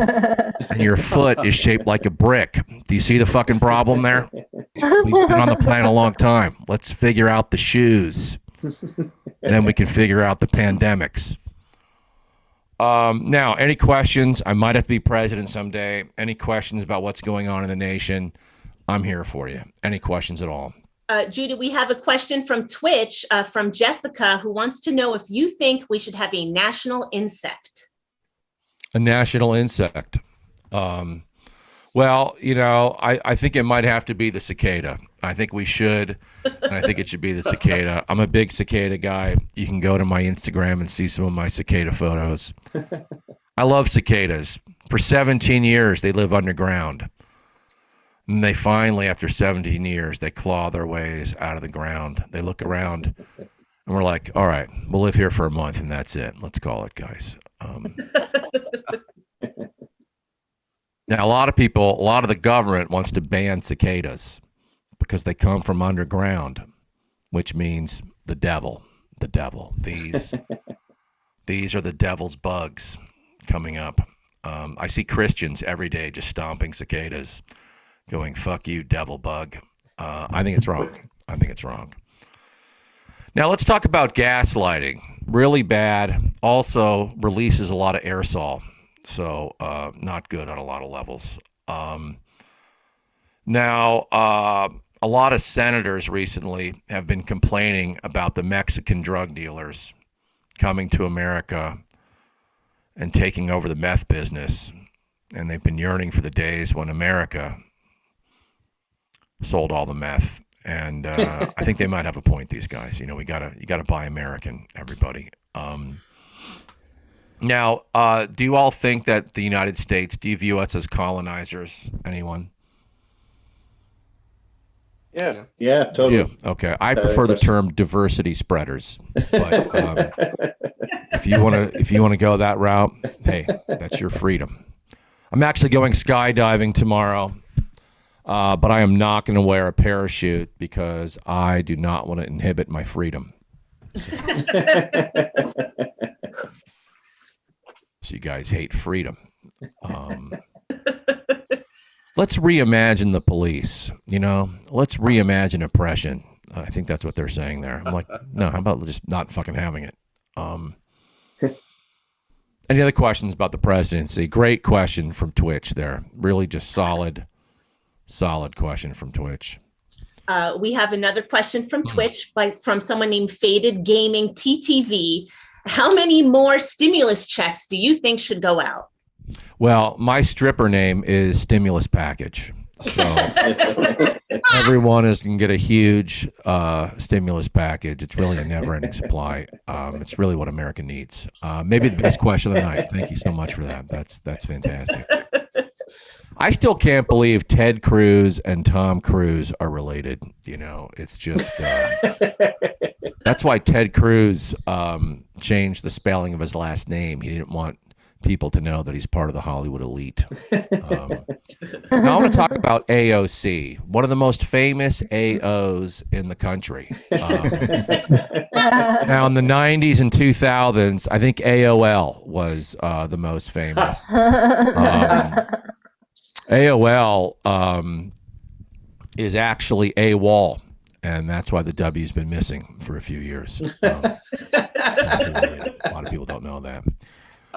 And your foot is shaped like a brick. Do you see the fucking problem there? We've been on the planet a long time. Let's figure out the shoes. And then we can figure out the pandemics. Now, any questions? I might have to be president someday. Any questions about what's going on in the nation? I'm here for you. Any questions at all?
Judy, we have a question from Twitch from Jessica, who wants to know if you think we should have a national insect.
A national insect. Well, you know, I think it might have to be the cicada. I think we should, and I think it should be the cicada. I'm a big cicada guy. You can go to my Instagram and see some of my cicada photos. I love cicadas. For 17 years, they live underground. And they finally, after 17 years, they claw their ways out of the ground. They look around, and we're like, all right, we'll live here for a month, and that's it. Let's call it, guys. Now, a lot of the government wants to ban cicadas because they come from underground, which means the devil. The devil. These are the devil's bugs coming up. I see Christians every day just stomping cicadas, going, fuck you, devil bug. I think it's wrong. I think it's wrong. Now, let's talk about gaslighting. Really bad. Also releases a lot of aerosol. So not good on a lot of levels. Now, a lot of senators recently have been complaining about the Mexican drug dealers coming to America and taking over the meth business. And they've been yearning for the days when America sold all the meth. And I think they might have a point, these guys. You know, you gotta buy American, everybody. Now, do you all think that the United States, do you view us as colonizers? Anyone?
Yeah, totally.
You? Okay, I prefer the term diversity spreaders. But if you want to go that route, hey, that's your freedom. I'm actually going skydiving tomorrow. But I am not going to wear a parachute because I do not want to inhibit my freedom. So you guys hate freedom. Let's reimagine the police. Let's reimagine oppression. I think that's what they're saying there. I'm like, no, how about just not fucking having it? Any other questions about the presidency? Great question from Twitch there. Really just solid question from Twitch.
We have another question from Twitch from someone named Faded Gaming TTV. How many more stimulus checks do you think should go out?
Well, my stripper name is Stimulus Package. So everyone is going to get a huge stimulus package. It's really a never-ending supply. It's really what America needs. Maybe the best question of the night. Thank you so much for that. That's fantastic. I still can't believe Ted Cruz and Tom Cruise are related. It's just that's why Ted Cruz changed the spelling of his last name. He didn't want people to know that he's part of the Hollywood elite. Now I want to talk about AOC, one of the most famous AOs in the country. Now in the 90s and 2000s, I think AOL was the most famous. AOL is actually AWOL, and that's why the W's been missing for a few years. A lot of people don't know that.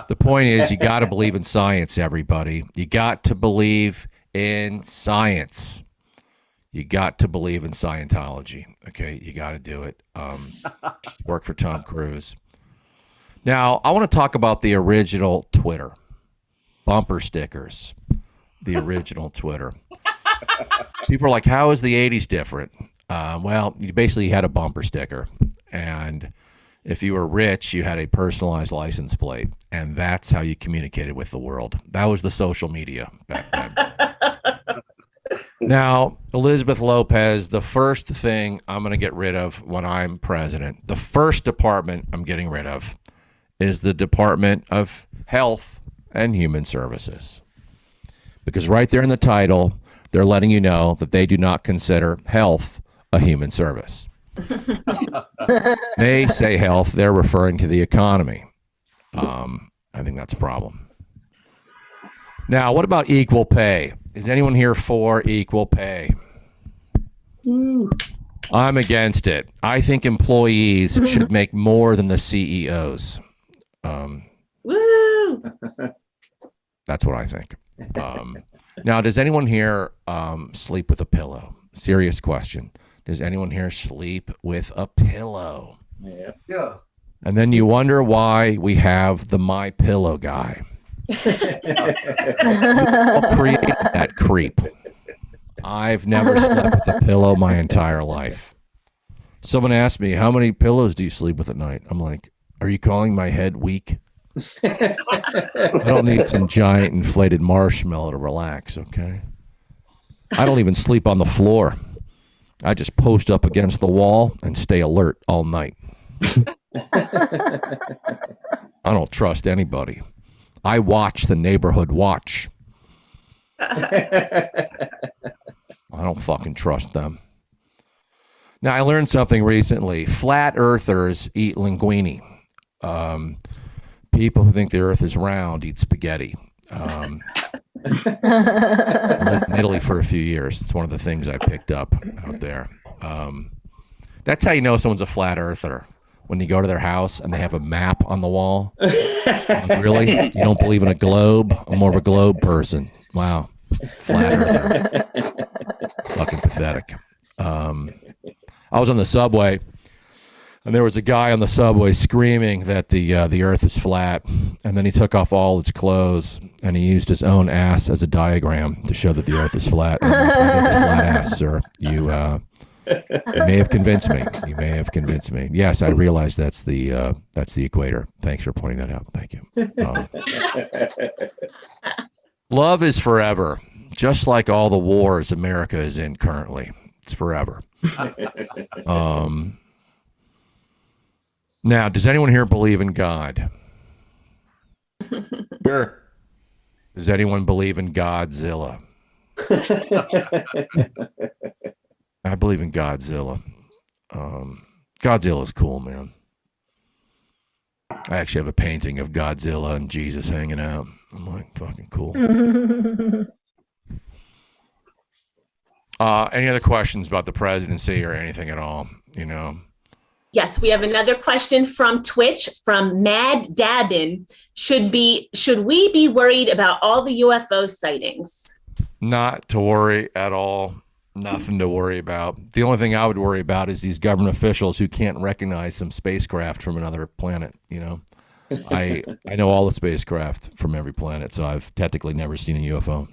The point is, you got to believe in science, everybody. You got to believe in science. You got to believe in Scientology. Okay, you got to do it. Work for Tom Cruise. Now, I want to talk about the original Twitter. Bumper stickers. The original Twitter. People are like, how is the 80s different? Well, you basically had a bumper sticker. And if you were rich, you had a personalized license plate, and that's how you communicated with the world. That was the social media back then. Now, Elizabeth Lopez, the first thing I'm going to get rid of when I'm president, the first department I'm getting rid of is the Department of Health and Human Services. Because right there in the title, they're letting you know that they do not consider health a human service. They say health, they're referring to the economy. I think that's a problem. Now, what about equal pay? Is anyone here for equal pay? I'm against it. I think employees should make more than the CEOs.
Woo!
That's what I think. Now, does anyone here sleep with a pillow? Serious question. Does anyone here sleep with a pillow?
Yeah.
And then you wonder why we have the My Pillow guy. Who created that creep? I've never slept with a pillow my entire life. Someone asked me, how many pillows do you sleep with at night? I'm like, are you calling my head weak? I don't need some giant inflated marshmallow to relax, okay? I don't even sleep on the floor. I just post up against the wall and stay alert all night. I don't trust anybody. I watch the neighborhood watch. I don't fucking trust them. Now, I learned something recently. Flat earthers eat linguine. People who think the earth is round eat spaghetti. I lived in Italy for a few years. It's one of the things I picked up out there. That's how you know someone's a flat earther. When you go to their house and they have a map on the wall. Like, really? You don't believe in a globe? I'm more of a globe person. Wow. Flat earther. Fucking pathetic. I was on the subway, and there was a guy on the subway screaming that the earth is flat, and then he took off all his clothes, and he used his own ass as a diagram to show that the earth is flat. That is a flat ass, sir. You may have convinced me. You may have convinced me. Yes, I realize that's the equator. Thanks for pointing that out. Thank you. Love is forever, just like all the wars America is in currently. It's forever. Now, does anyone here believe in God?
Sure.
Does anyone believe in Godzilla? I believe in Godzilla. Godzilla's cool, man. I actually have a painting of Godzilla and Jesus hanging out. I'm like, fucking cool. Any other questions about the presidency or anything at all? You know?
Yes, we have another question from Twitch from Mad Dabin. Should we be worried about all the UFO sightings?
Not to worry at all. Nothing to worry about. The only thing I would worry about is these government officials who can't recognize some spacecraft from another planet. You know, I know all the spacecraft from every planet, so I've technically never seen a UFO.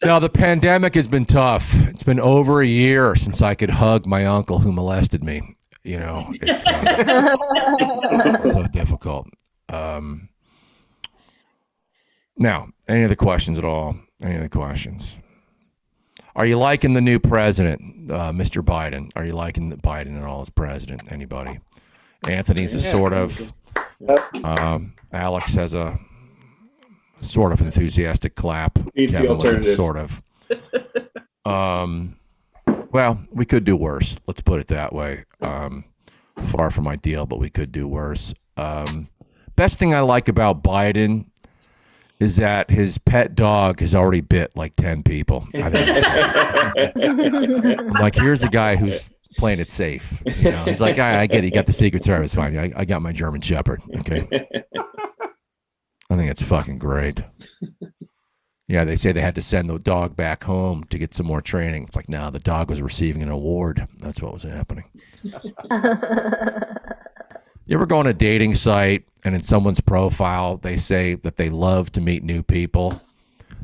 Now, the pandemic has been tough. It's been over a year since I could hug my uncle who molested me. You know, it's so difficult. Now, any other questions at all? Any other questions? Are you liking the new president, Mr. Biden? Are you liking Biden at all as president? Anybody? Anthony's a sort of. Alex has a sort of enthusiastic clap.
He's the alternative.
Sort of. Well, we could do worse. Let's put it that way. Far from ideal, but we could do worse. Best thing I like about Biden is that his pet dog has already bit like 10 people. I'm like, here's a guy who's playing it safe. You know? He's like, I get it. You got the Secret Service. Fine. I got my German Shepherd. Okay. I think it's fucking great. Yeah, they say they had to send the dog back home to get some more training. It's like, no, the dog was receiving an award. That's what was happening. You ever go on a dating site and in someone's profile, they say that they love to meet new people?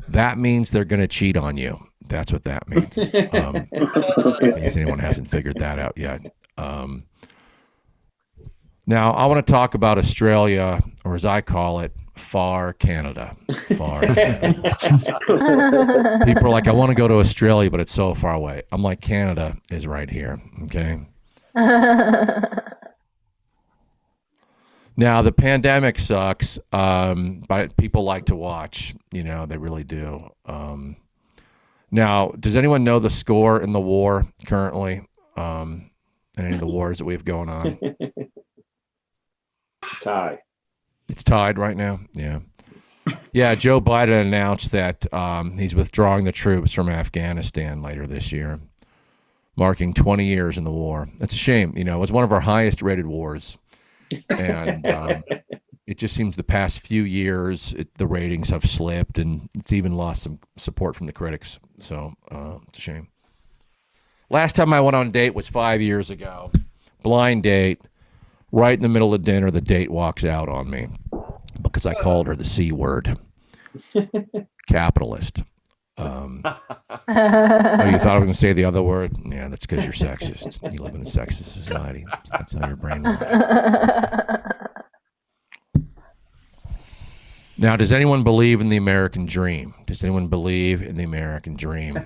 That means they're going to cheat on you. That's what that means. In case anyone hasn't figured that out yet. Now, I want to talk about Australia, or as I call it, far Canada. Far. People are like, I want to go to Australia, but it's so far away. I'm like, Canada is right here. Okay. Now, the pandemic sucks, but people like to watch. You know, they really do. Now, does anyone know the score in the war currently? And any of the wars that we have going on?
Tie.
It's tied right now. Yeah. Yeah, Joe Biden announced that he's withdrawing the troops from Afghanistan later this year, marking 20 years in the war. That's a shame. You know, it was one of our highest rated wars. And it just seems the past few years, the ratings have slipped, and it's even lost some support from the critics. So it's a shame. Last time I went on a date was 5 years ago. Blind date. Right in the middle of dinner, the date walks out on me because I called her the C word. Capitalist. Oh, you thought I was going to say the other word? Yeah, that's because you're sexist. You live in a sexist society. That's how your brain works. Now, does anyone believe in the American dream? Does anyone believe in the American dream?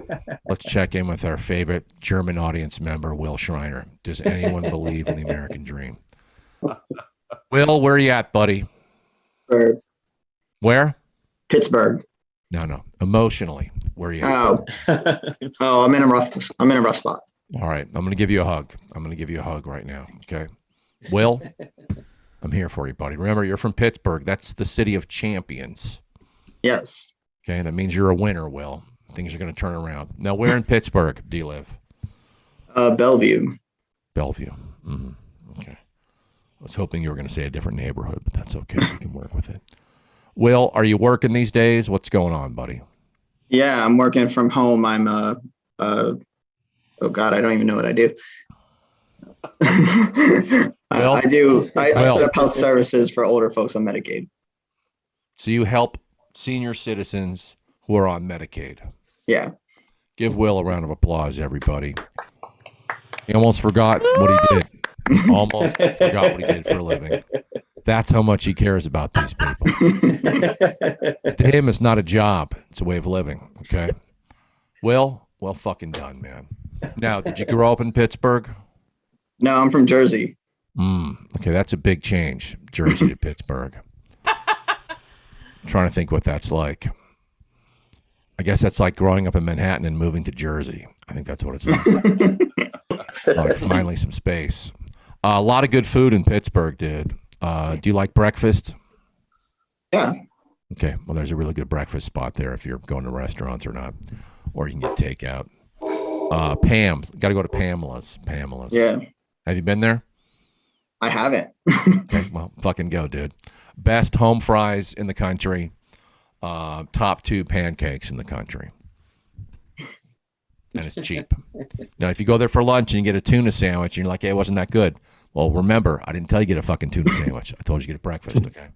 Let's check in with our favorite German audience member, Will Schreiner. Does anyone believe in the American dream? Will, where are you at, buddy?
Pittsburgh.
Where?
Pittsburgh.
No. Emotionally, where are you at?
Oh, I'm in a rough spot.
All right, I'm going to give you a hug. I'm going to give you a hug right now, okay? Will, I'm here for you, buddy. Remember, you're from Pittsburgh. That's the city of champions.
Yes.
Okay, that means you're a winner, Will. Things are going to turn around. Now, where in Pittsburgh do you live?
Bellevue.
Bellevue. Mm-hmm. Okay. I was hoping you were going to say a different neighborhood, but that's okay. We can work with it. Will, are you working these days? What's going on, buddy?
Yeah, I'm working from home. I'm oh God, I don't even know what I do. I set up health services for older folks on Medicaid.
So you help senior citizens who are on Medicaid.
Yeah.
Give Will a round of applause, everybody. He almost forgot what he did. He almost forgot what he did for a living. That's how much he cares about these people. To him, it's not a job. It's a way of living, okay? Well fucking done, man. Now, did you grow up in Pittsburgh?
No, I'm from Jersey.
Okay, that's a big change, Jersey to Pittsburgh. I'm trying to think what that's like. I guess that's like growing up in Manhattan and moving to Jersey. I think that's what it's like. Like finally some space. A lot of good food in Pittsburgh, dude. Do you like breakfast?
Yeah.
Okay, well, there's a really good breakfast spot there if you're going to restaurants or not, or you can get takeout. Pam, got to go to Pamela's.
Yeah.
Have you been there?
I haven't.
Okay, well, fucking go, dude. Best home fries in the country. Top 2 pancakes in the country. And it's cheap. Now, if you go there for lunch and you get a tuna sandwich and you're like, hey, it wasn't that good. Well, remember, I didn't tell you to get a fucking tuna sandwich. I told you to get a breakfast, okay?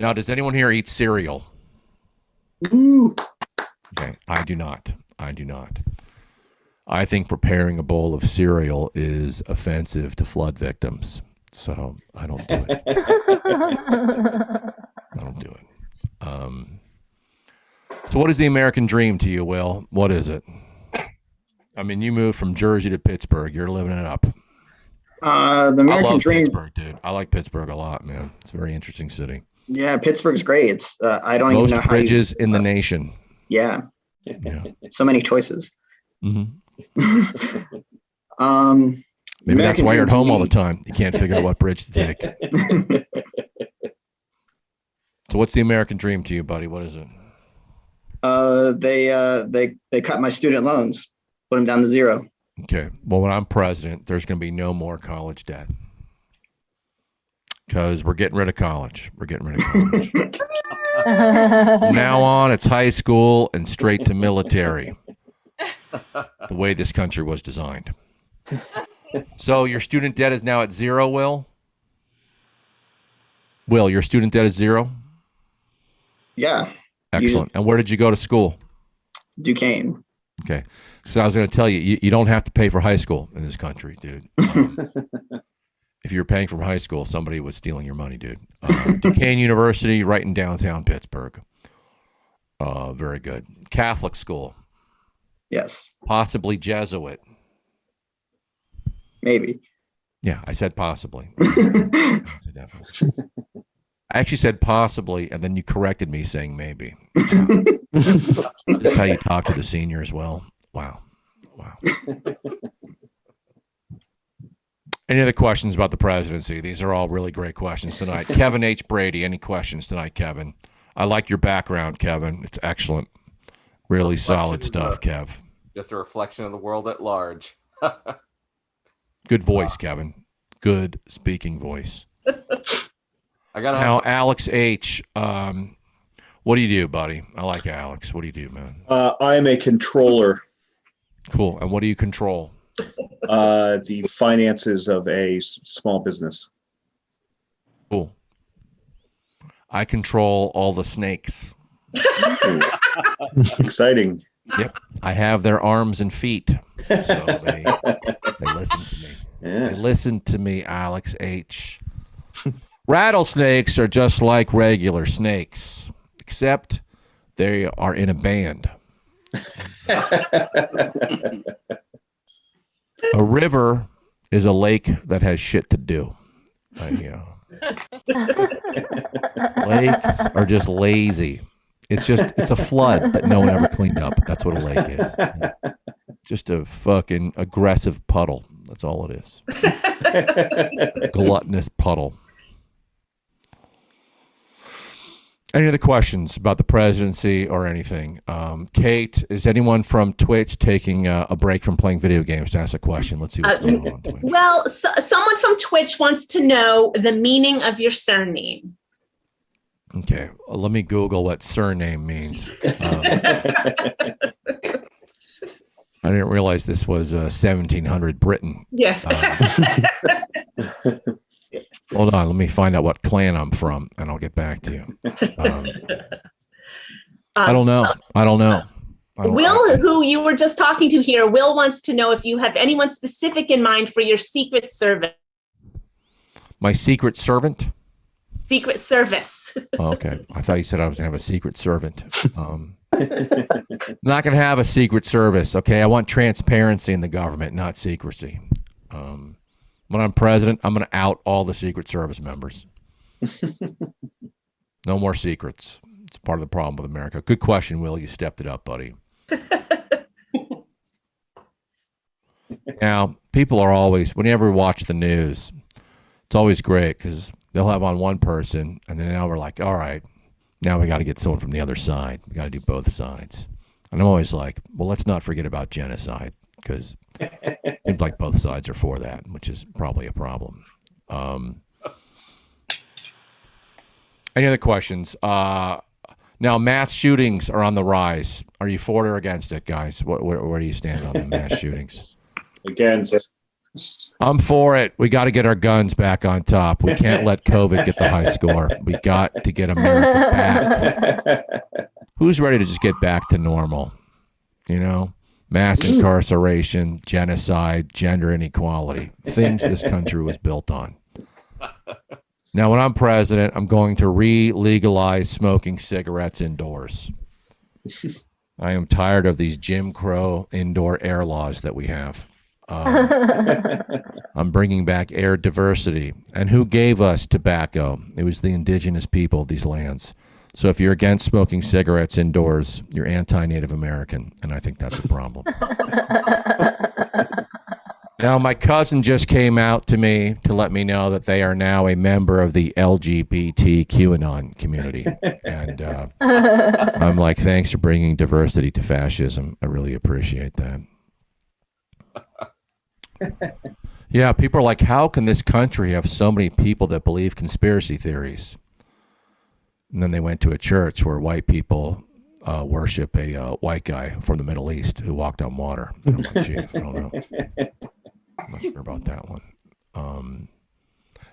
Now, does anyone here eat cereal?
Ooh.
Okay, I do not. I think preparing a bowl of cereal is offensive to flood victims. So I don't do it. So what is the American dream to you, Will? What is it? I mean, you moved from Jersey to Pittsburgh. You're living it up.
The American
I love
dream.
Pittsburgh, dude. I like Pittsburgh a lot, man. It's a very interesting city.
Yeah, Pittsburgh's great. It's I don't
Most
even know how
bridges in the nation.
Yeah. So many choices.
Mm-hmm. Maybe that's
American
why you're at
dream to
home all
me-
the time. You can't figure out what bridge to take. So what's the American dream to you, buddy? What is it?
They cut my student loans, put them down to 0.
Okay. Well, when I'm president, there's going to be no more college debt. Because we're getting rid of college. From now on, it's high school and straight to military. The way this country was designed. So your student debt is now at 0, Will? Will, your student debt is 0?
Yeah.
Excellent. And where did you go to school?
Duquesne.
Okay. So I was going to tell you, you don't have to pay for high school in this country, dude. If you were paying for high school, somebody was stealing your money, dude. Duquesne University, right in downtown Pittsburgh. Very good. Catholic school.
Yes.
Possibly Jesuit.
Maybe.
Yeah, I said possibly. I said definitely. I actually said possibly, and then you corrected me saying maybe. This is how you talk to the senior as well. Wow. Any other questions about the presidency? These are all really great questions tonight. Kevin H. Brady, any questions tonight, Kevin? I like your background, Kevin. It's excellent. Really solid stuff, Kev.
Just a reflection of the world at large.
Good voice, Kevin. Good speaking voice.
I got
Now, Alex H., what do you do, buddy? I like Alex. What do you do, man?
I'm a controller.
Cool. And what do you control?
The finances of a small business.
Cool. I control all the snakes.
Exciting.
Yep. I have their arms and feet. So they listen to me.
Yeah.
They listen to me, Alex H. Rattlesnakes are just like regular snakes, except they are in a band. A river is a lake that has shit to do. Lakes are just lazy. It's a flood that no one ever cleaned up. That's what a lake is. Just a fucking aggressive puddle. That's all it is. Gluttonous puddle. Any other questions about the presidency or anything? Kate, is anyone from Twitch taking a break from playing video games to ask a question? Let's see what's going on.
Well, someone from Twitch wants to know the meaning of your surname.
Okay, let me Google what surname means. I didn't realize this was 1700 Britain.
Yeah.
Hold on, let me find out what clan I'm from, and I'll get back to you. I don't know.
Will, who you were just talking to here, Will wants to know if you have anyone specific in mind for your secret service.
My secret servant?
Secret service.
Oh, okay. I thought you said I was going to have a secret servant. Not going to have a secret service, okay? I want transparency in the government, not secrecy. When I'm president, I'm going to out all the Secret Service members. No more secrets. It's part of the problem with America. Good question, Will. You stepped it up, buddy. Now, people are always, whenever we watch the news, it's always great because they'll have on one person, and then now we're like, all right, now we got to get someone from the other side. We got to do both sides. And I'm always like, well, let's not forget about genocide because it seems like both sides are for that, which is probably a problem. Any other questions? Now, mass shootings are on the rise. Are you for it or against it, guys? Where do you stand on the mass shootings?
Against.
I'm for it. We got to get our guns back on top. We can't let COVID get the high score. We got to get America back. Who's ready to just get back to normal? You know, mass incarceration, genocide, gender inequality, things this country was built on. Now, when I'm president, I'm going to re-legalize smoking cigarettes indoors. I am tired of these Jim Crow indoor air laws that we have. I'm bringing back air diversity. And who gave us tobacco? It was the indigenous people of these lands. So if you're against smoking cigarettes indoors, you're anti-Native American, and I think that's a problem. Now, my cousin just came out to me to let me know that they are now a member of the LGBT QAnon community. And I'm like, thanks for bringing diversity to fascism. I really appreciate that. Yeah, people are like, how can this country have so many people that believe conspiracy theories? And then they went to a church where white people worship a white guy from the Middle East who walked on water. And I'm like, geez, I don't know. I'm not sure about that one.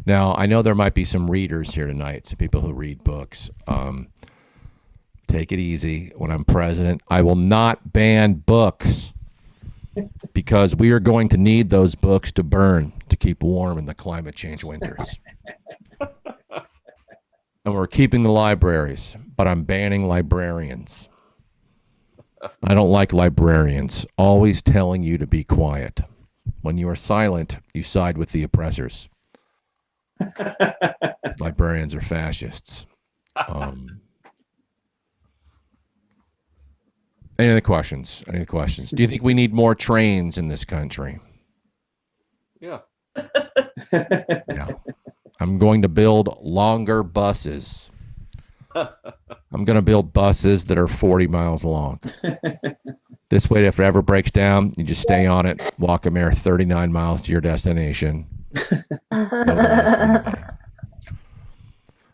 Now, I know there might be some readers here tonight, some people who read books. Take it easy. When I'm president, I will not ban books because we are going to need those books to burn to keep warm in the climate change winters. And we're keeping the libraries, but I'm banning librarians. I don't like librarians always telling you to be quiet. When you are silent, you side with the oppressors. Librarians are fascists. Any other questions? Any other questions? Do you think we need more trains in this country?
Yeah.
Yeah. I'm going to build longer buses. I'm going to build buses that are 40 miles long. This way, if it ever breaks down, you just stay on it, walk a mere 39 miles to your destination. I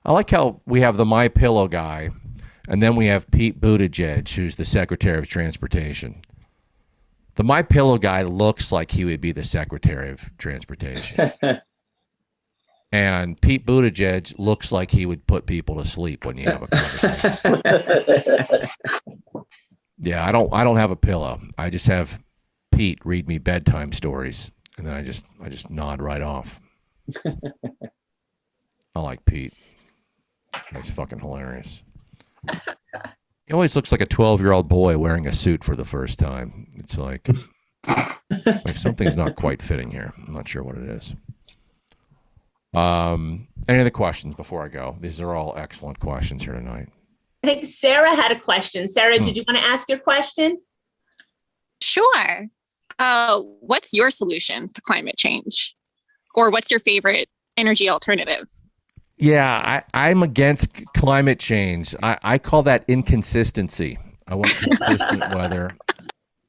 like how we have the My Pillow guy, and then we have Pete Buttigieg, who's the Secretary of Transportation. The My Pillow guy looks like he would be the Secretary of Transportation. And Pete Buttigieg looks like he would put people to sleep when you have a conversation. Yeah, I don't have a pillow. I just have Pete read me bedtime stories, and then I just nod right off. I like Pete. He's fucking hilarious. He always looks like a 12-year-old boy wearing a suit for the first time. It's like something's not quite fitting here. I'm not sure what it is. Any other questions before I go? These are all excellent questions here tonight.
I think Sarah had a question. Sarah, did you want to ask your question?
Sure. What's your solution to climate change? Or what's your favorite energy alternative?
Yeah, I'm against climate change. I call that inconsistency. I want consistent weather.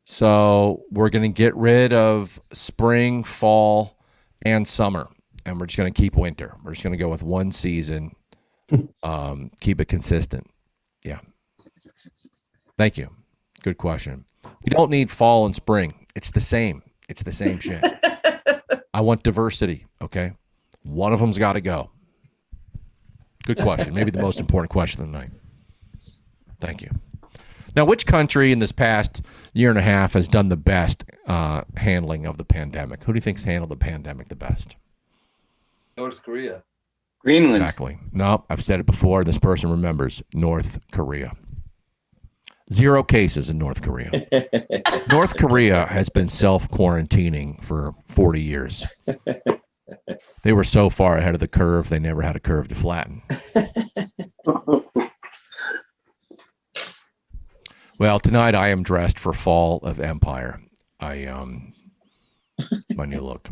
So we're going to get rid of spring, fall, and summer. And we're just going to keep winter. We're just going to go with one season. Keep it consistent. Yeah. Thank you. Good question. We don't need fall and spring. It's the same. It's the same shit. I want diversity. Okay. One of them's got to go. Good question. Maybe the most important question of the night. Thank you. Now, which country in this past year and a half has done the best handling of the pandemic? Who do you think's handled the pandemic the best?
North Korea.
Greenland.
Exactly. No, I've said it before. This person remembers North Korea. 0 cases in North Korea. North Korea has been self-quarantining for 40 years. They were so far ahead of the curve, they never had a curve to flatten. Well, tonight I am dressed for Fall of Empire. my new look.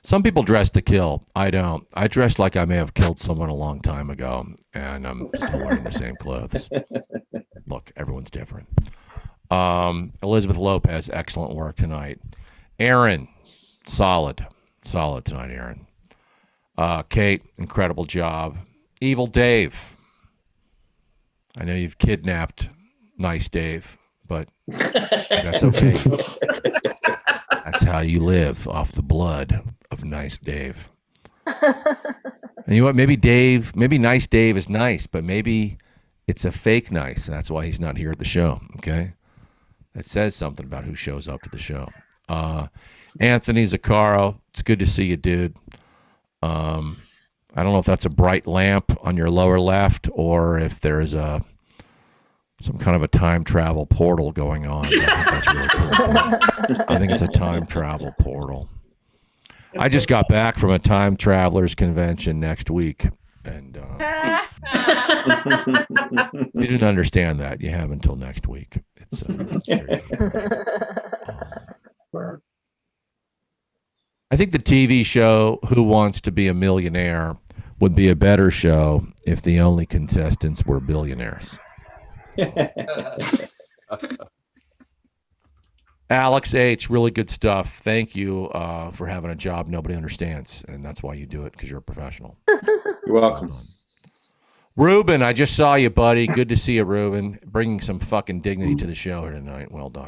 Some people dress to kill. I don't. I dress like I may have killed someone a long time ago, and I'm still wearing the same clothes. Look, everyone's different. Elizabeth Lopez, excellent work tonight. Aaron, solid tonight, Aaron. Kate, incredible job. Evil Dave, I know you've kidnapped Nice Dave, but that's okay. That's how you live, off the blood of Nice Dave. And you know what? Maybe Nice Dave is nice, but maybe it's a fake nice. That's why he's not here at the show. Okay, that says something about who shows up to the show. Anthony Zaccaro, it's good to see you, dude. I don't know if that's a bright lamp on your lower left or if there is some kind of a time travel portal going on. I think that's really cool. I think it's a time travel portal. I just got back from a time travelers convention next week, and you didn't understand that. You have until next week. It's I think the TV show Who Wants to Be a Millionaire would be a better show if the only contestants were billionaires. Alex H., really good stuff. Thank you for having a job nobody understands, and that's why you do it, because you're a professional.
You're welcome.
Ruben, I just saw you, buddy. Good to see you, Ruben. Bringing some fucking dignity to the show here tonight. Well done.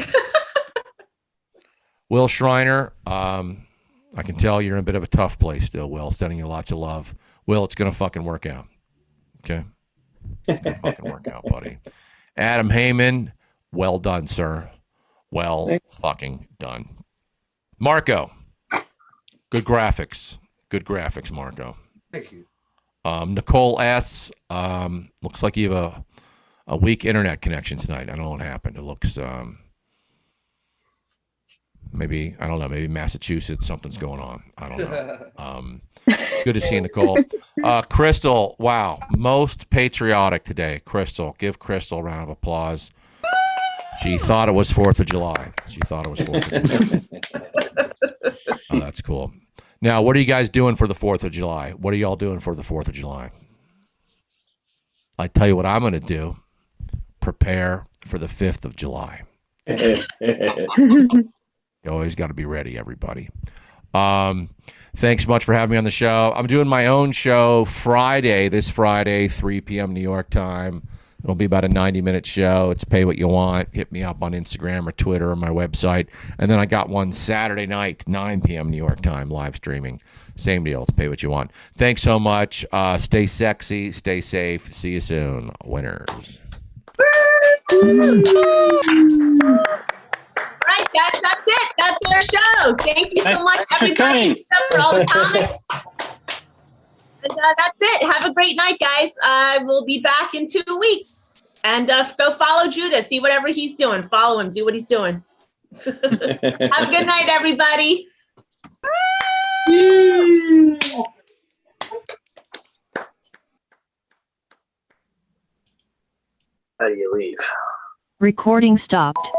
Will Schreiner, I can tell you're in a bit of a tough place still, Will. Sending you lots of love. Will, it's going to fucking work out. Okay? It's going to fucking work out, buddy. Adam Heyman, well done, sir. Well fucking done. Marco, good graphics. Good graphics, Marco.
Thank you.
Nicole S., looks like you have a weak internet connection tonight. I don't know what happened. It looks... maybe, I don't know, maybe Massachusetts, something's going on. I don't know. Good to see you, Nicole. Crystal, wow, most patriotic today. Crystal, give Crystal a round of applause. She thought it was 4th of July. She thought it was 4th of July. Oh, that's cool. Now, what are you guys doing for the 4th of July? What are y'all doing for the 4th of July? I tell you what I'm going to do. Prepare for the 5th of July. You always got to be ready, everybody. Thanks so much for having me on the show. I'm doing my own show this Friday, 3 p.m. New York time. It'll be about a 90-minute show. It's pay what you want. Hit me up on Instagram or Twitter or my website. And then I got one Saturday night, 9 p.m. New York time, live streaming. Same deal. It's pay what you want. Thanks so much. Stay sexy. Stay safe. See you soon. Winners.
All right, guys, that's it. That's our show. Thank you so much, everybody, for all the comments. And that's it. Have a great night, guys. We'll be back in 2 weeks. And go follow Judah. See whatever he's doing. Follow him. Do what he's doing. Have a good night, everybody.
How do you leave?
Recording stopped.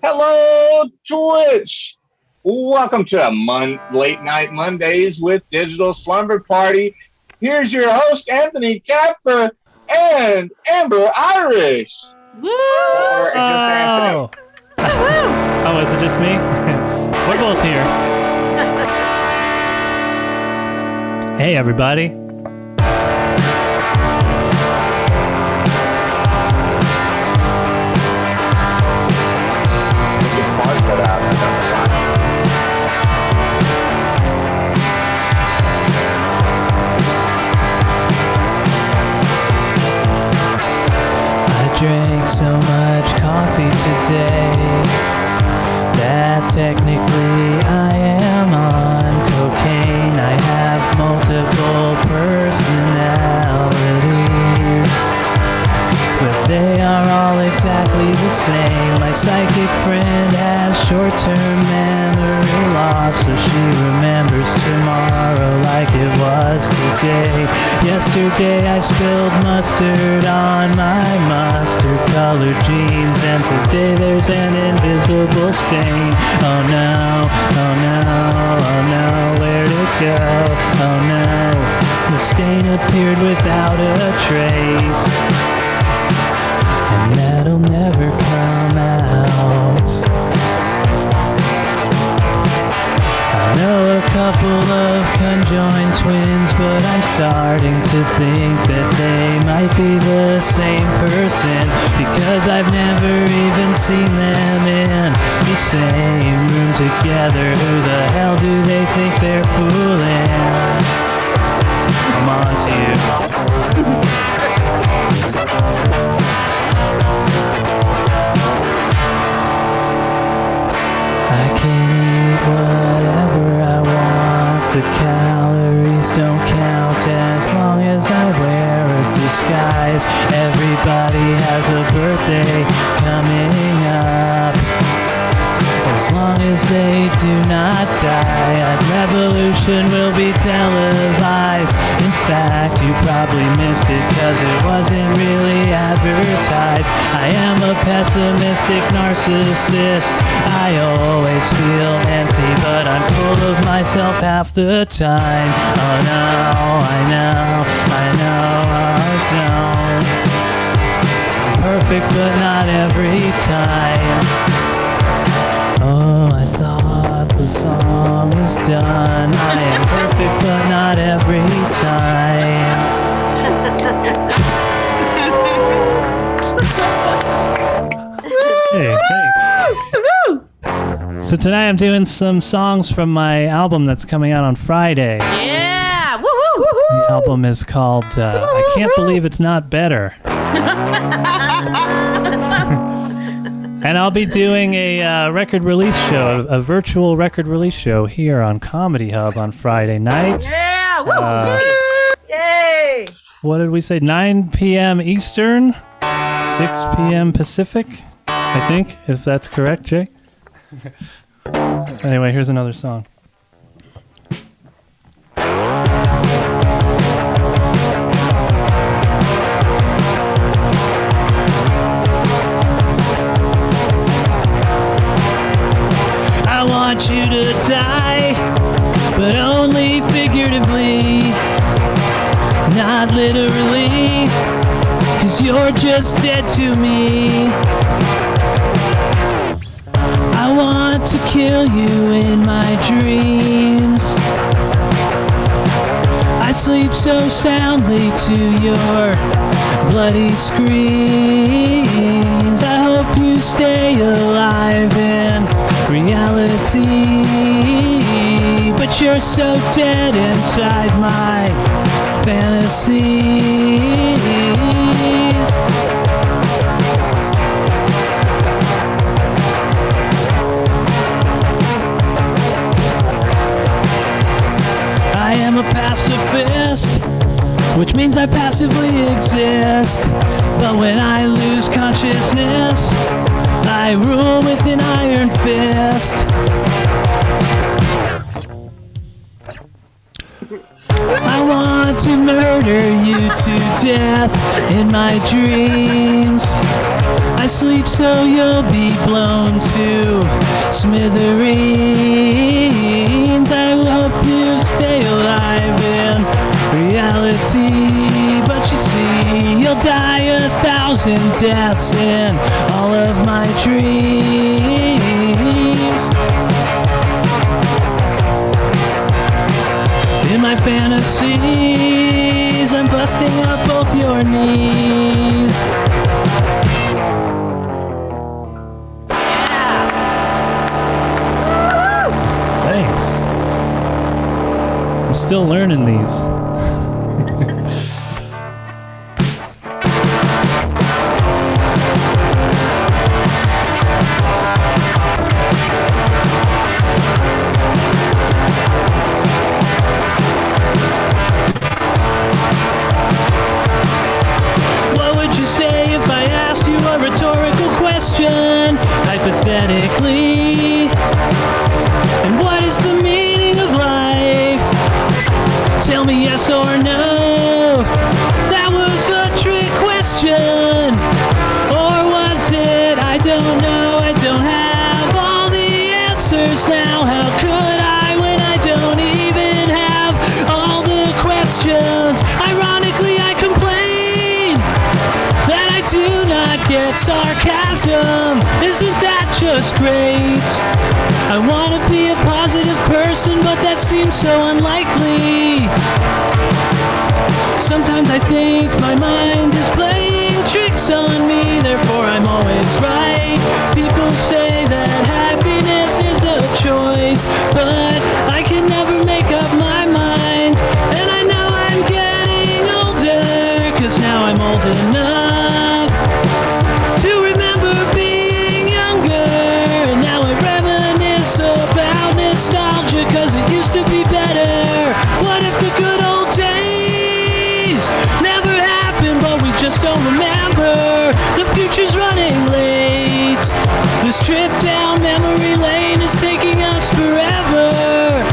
Hello, Twitch. Welcome to Late Night Mondays with Digital Slumber Party. Here's your host, Anthony Capper and Amber Irish.
Woo!
Or just Anthony.
Oh, is it just me? We're both here. Hey, everybody. Drank so much coffee today that technically I am on cocaine. I have multiple personalities, but they are all exactly the same. My psychic friend has short-term memory loss, so she remembers tomorrow like it was today. Yesterday I spilled mustard on my mustard-colored jeans, and today there's an invisible stain. Oh no, oh no, oh no, where'd it go? Oh no, the stain appeared without a trace, and that'll never come out. I know a couple of conjoined twins, but I'm starting to think that they might be the same person, because I've never even seen them in the same room together. Who the hell do they think they're fooling? I'm on to you. I can eat whatever I want. The calories don't count as long as I wear a disguise. Everybody has a birthday coming up, as long as they do not die. A revolution will be televised. In fact, you probably missed it, cause it wasn't really advertised. I am a pessimistic narcissist. I always feel empty, but I'm full of myself half the time. Oh no, I know, I'm perfect, but not every time. Oh, I thought the song was done. I am perfect, but not every time. Hey, thanks. So tonight I'm doing some songs from my album that's coming out on Friday.
Yeah! Woo-hoo!
The album is called I Can't Believe It's Not Better. And I'll be doing a record release show, a virtual record release show here on Comedy Hub on Friday night.
Yeah! Woo! Yay!
What did we say? 9 p.m. Eastern, 6 p.m. Pacific, I think, if that's correct, Jay. Anyway, here's another song. I want you to die, but only figuratively, not literally, 'cause you're just dead to me. I want to kill you in my dreams. I sleep so soundly to your bloody screams. I hope you stay alive in reality, but you're so dead inside my fantasies. I am a pacifist, which means I passively exist. But when I lose consciousness, I rule with an iron fist. I want to murder you to death in my dreams. I sleep so you'll be blown to smithereens. I hope you stay alive in reality, but you see, you'll die 1,000 deaths in all of my dreams. In my fantasies, I'm busting up both your knees. Thanks. I'm still learning these. Hypothetically, and what is the meaning of life? Tell me yes or no. That was a trick question, or was it? I don't know. I don't have all the answers now. How could I when I don't even have all the questions? Ironically, I complain that I do not get sarcasm. Isn't that just great? I want to be a positive person, but that seems so unlikely. Sometimes I think my mind is playing tricks on me, therefore I'm always right. People say that happiness is a choice, but I can never make up my mind. And I know I'm getting older, 'cause now I'm old enough to remember being younger. And now I reminisce about nostalgia, 'cause it used to be better. What if the good old days never happened, but we just don't remember? The future's running late. This trip down memory lane is taking us forever.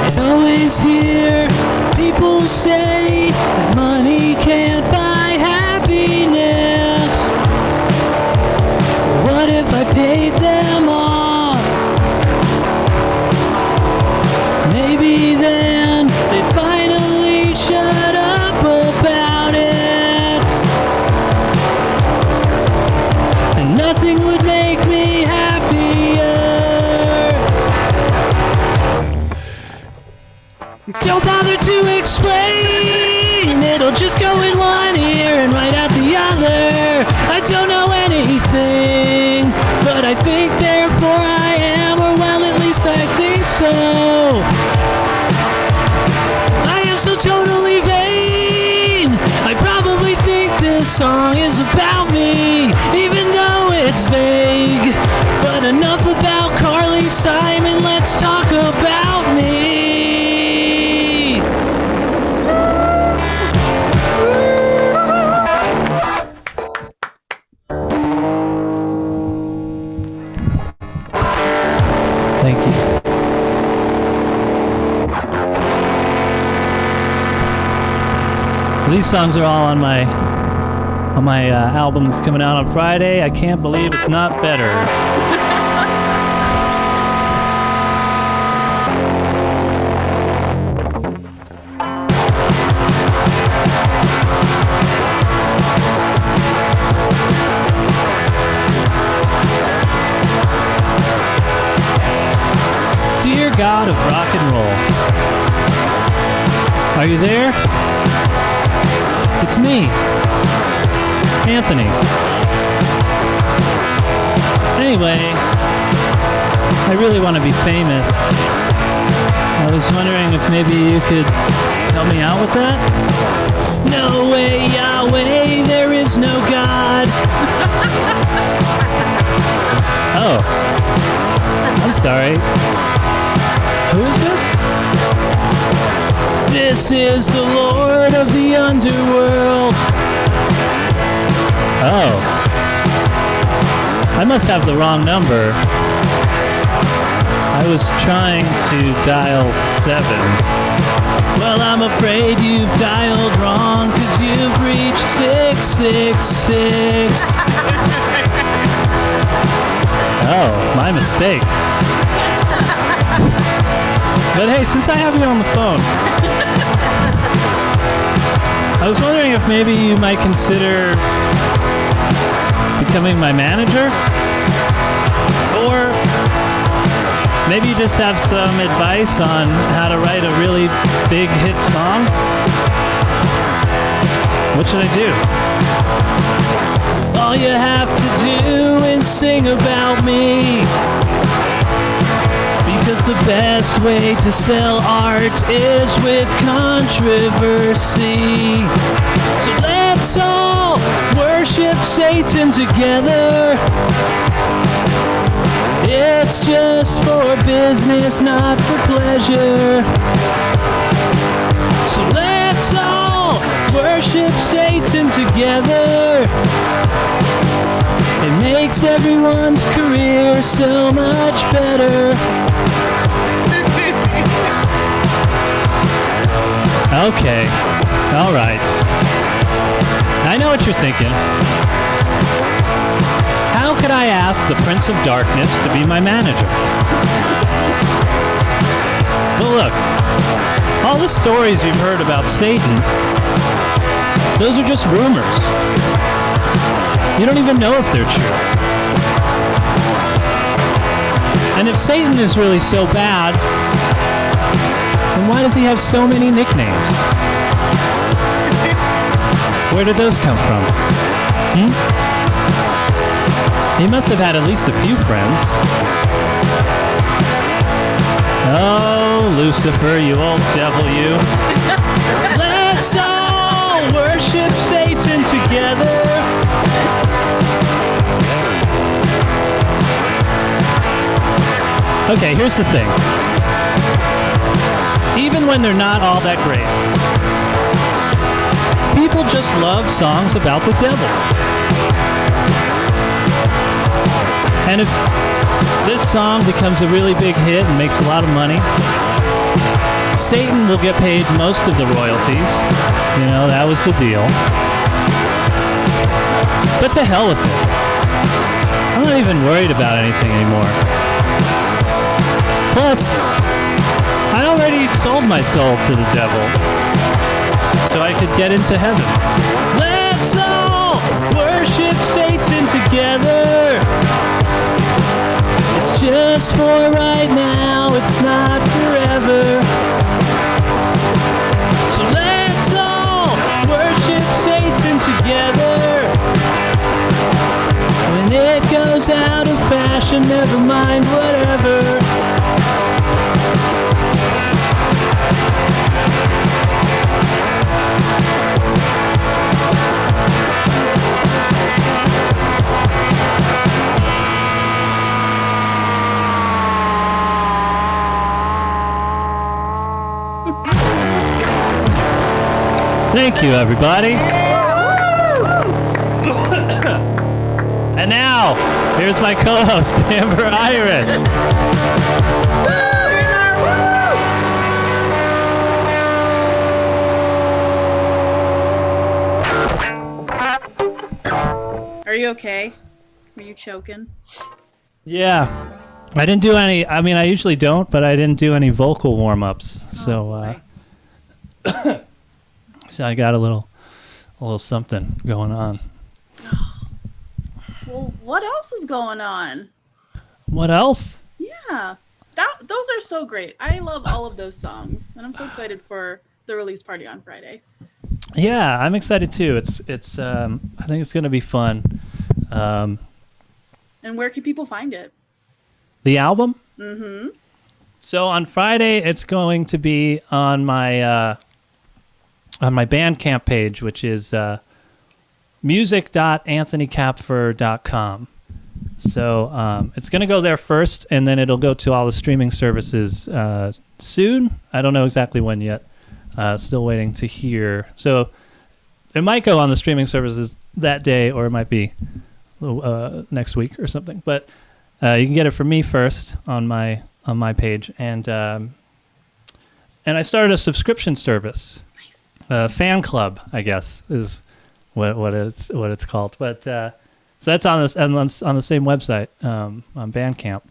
I always hear people say that money can't buy happiness. What if I paid them off? Maybe then they'd finally shut up about it, and nothing would make me happier. Don't bother to explain, it'll just go in one ear and right out the other. I don't know anything, but I think therefore I am, or well, at least I think so. I am so totally vain. I probably think this song is about me, even though it's vague. But enough about Carly Simon, let's talk about me. Thank you. These songs are all on my album that's coming out on Friday. I can't believe it's not better. Dear God of rock and roll, are you there? It's me, Anthony. Anyway, I really want to be famous. I was wondering if maybe you could help me out with that? No way, Yahweh, there is no God. Oh, I'm sorry. Who is this? This is the Lord of the Underworld. Oh. I must have the wrong number. I I was trying to dial 7. Well, I'm afraid you've dialed wrong, 'cause you've reached 666. Oh, my mistake. But hey, since I have you on the phone, I was wondering if maybe you might consider becoming my manager? Or maybe you just have some advice on how to write a really big hit song? What should I do? All you have to do is sing about me. Because the best way to sell art is with controversy. So let's all worship Satan together. It's just for business, not for pleasure. So let's all worship Satan together. It makes everyone's career so much better. Okay, all right. I know what you're thinking. How could I ask the Prince of Darkness to be my manager? Well, look, all the stories you've heard about Satan, those are just rumors. You don't even know if they're true. And if Satan is really so bad, then why does he have so many nicknames? Where did those come from? He must have had at least a few friends. Oh, Lucifer, you old devil, you. Let's all worship Satan together. Okay, here's the thing. Even when they're not all that great, people just love songs about the devil. And if this song becomes a really big hit and makes a lot of money, Satan will get paid most of the royalties. You know, that was the deal. But to hell with it. I'm not even worried about anything anymore. Plus, I already sold my soul to the devil, so I could get into heaven. Let's all worship Satan together. It's just for right now, it's not forever. So let's all worship Satan together. When it goes out of fashion, never mind, whatever. Thank you, everybody. And now, here's my co-host, Amber Irish.
Are you okay? Were you choking?
Yeah, I didn't do any. I mean, I usually don't, but I didn't do any vocal warm-ups. So, so I got a little something going on.
Well, what else is going on?
What else?
Yeah, those are so great. I love all of those songs, and I'm so excited for the release party on Friday.
Yeah, I'm excited too. It's I think it's going to be fun.
And where can people find it?
The album?
Mm-hmm.
So on Friday, it's going to be on my Bandcamp page, which is music.anthonykapfer.com. So it's going to go there first, and then it'll go to all the streaming services soon. I don't know exactly when yet. Still waiting to hear. So it might go on the streaming services that day, or it might be next week or something. But you can get it from me first on my my page, and I started a subscription service. Nice. Fan club, I guess, is what it's called. But so that's on the same website, on Bandcamp.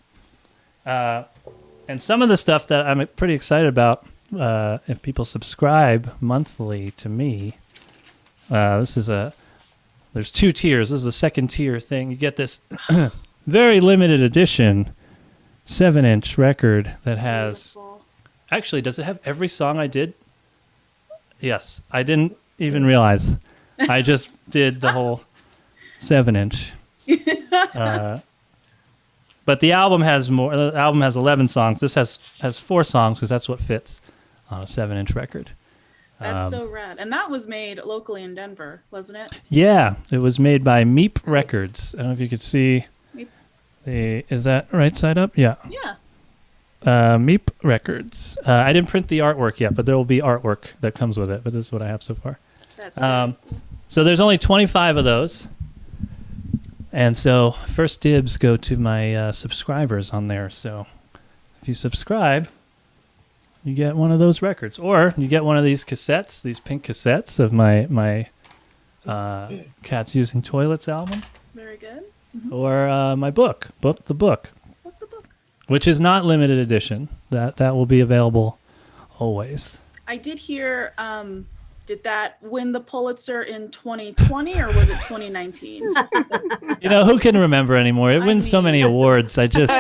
And some of the stuff that I'm pretty excited about, if people subscribe monthly to me, there's 2 tiers. This is a second tier thing. You get this very limited edition 7-inch record that has... Actually, does it have every song I did? Yes. I didn't even realize. I just did the whole 7-inch. But the album has more. The album has 11 songs. This has 4 songs because that's what fits on a 7-inch record.
That's so rad. And that was made locally in Denver, wasn't it?
Yeah, it was made by Meep Records. I don't know if you could see. Is that right side up? Yeah.
Yeah.
Meep Records. I didn't print the artwork yet, but there will be artwork that comes with it. But this is what I have so far.
That's great.
So there's only 25 of those. And so first dibs go to my subscribers on there. So if you subscribe, you get one of those records. Or you get one of these cassettes, these pink cassettes of my Cats Using Toilets album.
Very good.
Or my book, the book, which is not limited edition. That will be available always.
I did hear, did that win the Pulitzer in 2020 or was it 2019?
Who can remember anymore? It wins so many awards. I just,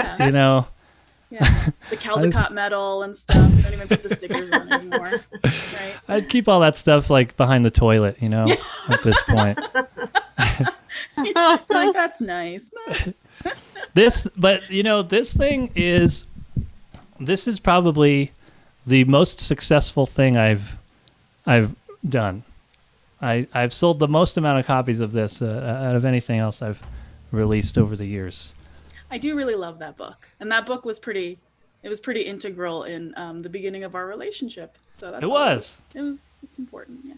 Yeah, the Caldecott medal and stuff. They don't even put the stickers on anymore. Right?
I'd keep all that stuff like behind the toilet, at this point.
Like, that's nice.
This thing is probably the most successful thing I've done. I've sold the most amount of copies of this out of anything else I've released over the years.
I do really love that book, and that book was pretty integral in the beginning of our relationship. So that's it's important, yeah.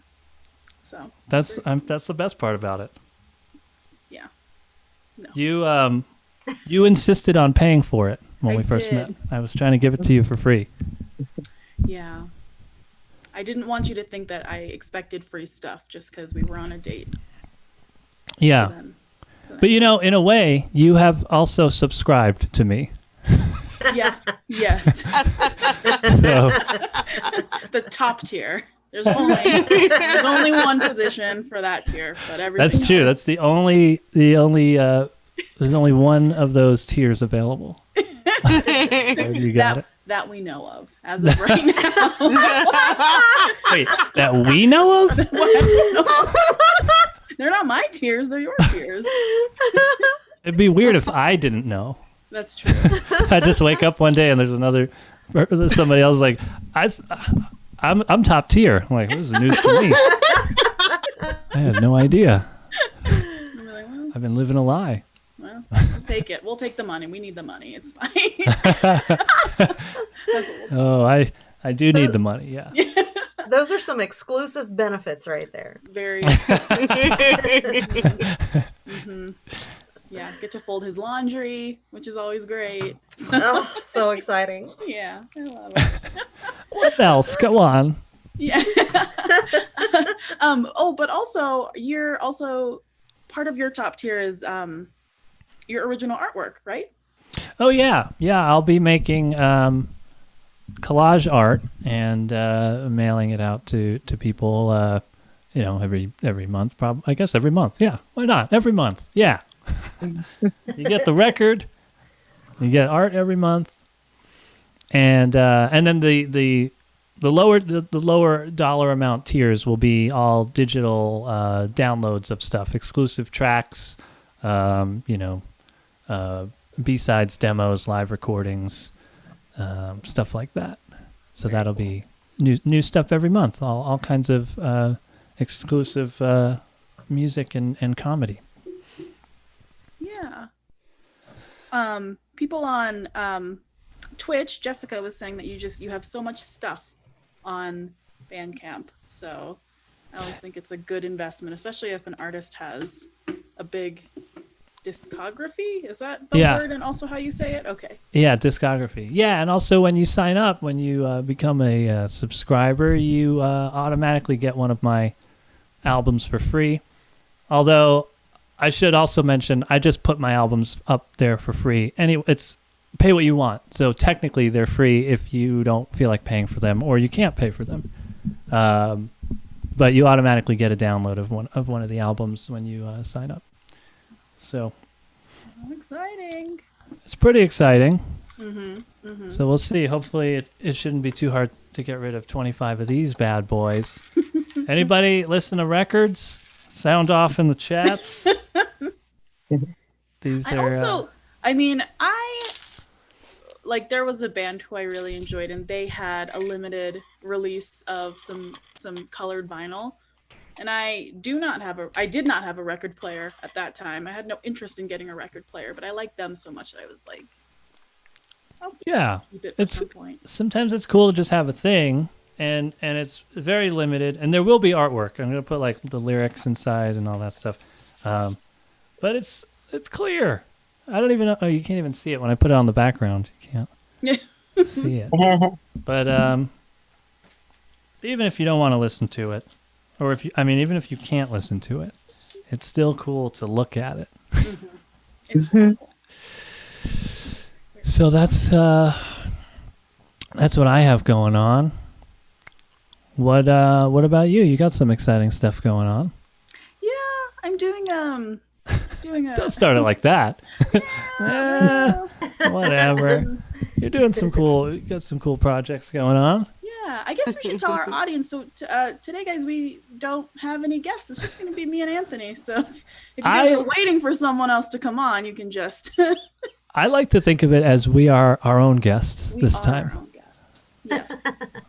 So
that's the best part about it.
Yeah. No.
You insisted on paying for it when we first met. I was trying to give it to you for free.
Yeah. I didn't want you to think that I expected free stuff just because we were on a date.
Yeah. But in a way, you have also subscribed to me.
Yeah. Yes.
So.
The top tier. There's only one position for that tier, but everything.
That's true. That's the only. There's only one of those tiers available. You got it.
That we know of as of right now.
Wait, that we know of?
They're not my tiers. They're your tiers.
It'd be weird if I didn't know.
That's true.
I just wake up one day and there's somebody else like, I'm top tier. I'm like, this is news to me. I have no idea. I've been living a lie.
Well, we'll take it. We'll take the money. We need the money. It's fine.
Oh, I do need the money. Yeah.
Those are some exclusive benefits right there.
Very. Yeah, get to fold his laundry, which is always great.
Oh, so exciting.
Yeah, I love it.
What else? Go on.
Yeah. But also, you're also part of your top tier is your original artwork, right?
Oh yeah, I'll be making collage art and mailing it out to people. Every month, probably. I guess every month. Yeah, why not? Every month. Yeah. You get the record. You get art every month, and then the lower dollar amount tiers will be all digital downloads of stuff, exclusive tracks, B-sides, demos, live recordings, stuff like that. So that'll be new stuff every month. All kinds of exclusive music and comedy.
Yeah. People on Twitch, Jessica was saying that you have so much stuff on Bandcamp. So I always think it's a good investment, especially if an artist has a big discography. Is that the
Yeah.
word and also how you say it? Okay.
Yeah, discography. Yeah, and also when you sign up, when you become a subscriber, you automatically get one of my albums for free. Although I should also mention, I just put my albums up there for free. It's pay what you want. So technically, they're free if you don't feel like paying for them, or you can't pay for them. But you automatically get a download of one of the albums when you sign up. So
Exciting.
it's pretty exciting.
Mm-hmm. Mm-hmm.
So we'll see. Hopefully, it shouldn't be too hard to get rid of 25 of these bad boys. Anybody listen to records? Sound off in the chats. These
I
are.
also, there was a band who I really enjoyed, and they had a limited release of some colored vinyl. And I did not have a record player at that time. I had no interest in getting a record player, but I liked them so much that I was like,
Yeah,
keep it at some point.
sometimes it's cool to just have a thing, and it's very limited. And there will be artwork. I'm gonna put like the lyrics inside and all that stuff, but it's clear. I don't even know. Oh, you can't even see it when I put it on the background. You can't see it. But even if you don't want to listen to it, or even if you can't listen to it, it's still cool to look at it. So that's what I have going on. What about you? You got some exciting stuff going on.
Yeah, I'm doing a.
Don't start it like that. Whatever. You're doing you got some cool projects going on.
Yeah, I guess we should tell our audience. So today, guys, we don't have any guests. It's just going to be me and Anthony. So if you guys are waiting for someone else to come on, you can just.
I like to think of it as we are our own guests this time.
Our own guests. Yes.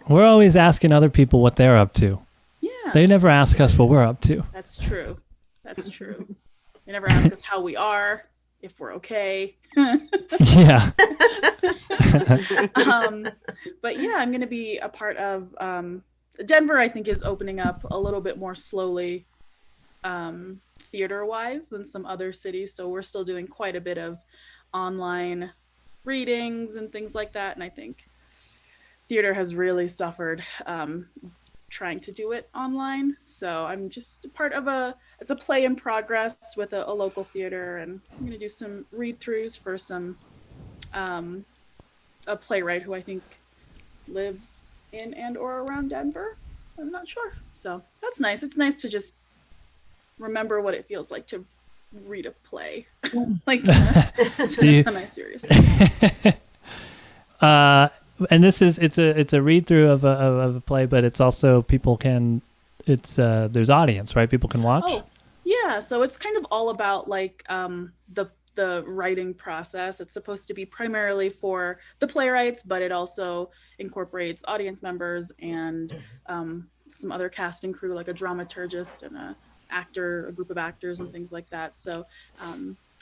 We're always asking other people what they're up to.
Yeah.
They never ask us what we're up to.
That's true. That's true. They never ask us how we are, if we're okay.
Yeah.
But yeah, I'm going to be a part of Denver. I think is opening up a little bit more slowly, theater-wise than some other cities. So we're still doing quite a bit of online readings and things like that. And I think theater has really suffered trying to do it online. So I'm just part of it's a play in progress with a local theater, and I'm going to do some read-throughs for some a playwright who I think lives in and or around Denver. I'm not sure. So that's nice. It's nice to just remember what it feels like to read a play, like semi-serious.
And it's a read through of a play, but it's also there's audience, right? People can watch.
Oh, yeah. So it's kind of all about like the writing process. It's supposed to be primarily for the playwrights, but it also incorporates audience members and some other cast and crew, like a dramaturgist and a group of actors and things like that. So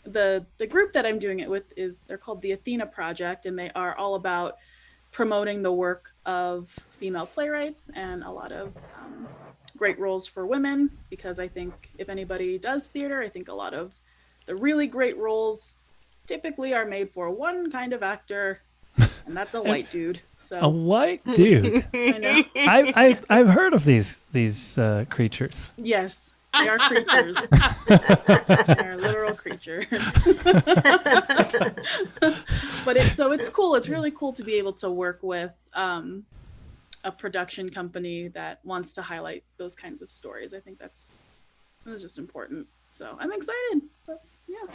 the group that I'm doing it with they're called the Athena Project, and they are all about promoting the work of female playwrights and a lot of great roles for women, because I think if anybody does theater, I think a lot of the really great roles typically are made for one kind of actor, and that's a white dude. So
a white dude.
I know.
I've heard of these creatures.
Yes, they are creatures. They're literal creatures. But it's cool. It's really cool to be able to work with a production company that wants to highlight those kinds of stories. I think that's just important. So I'm excited. But, yeah.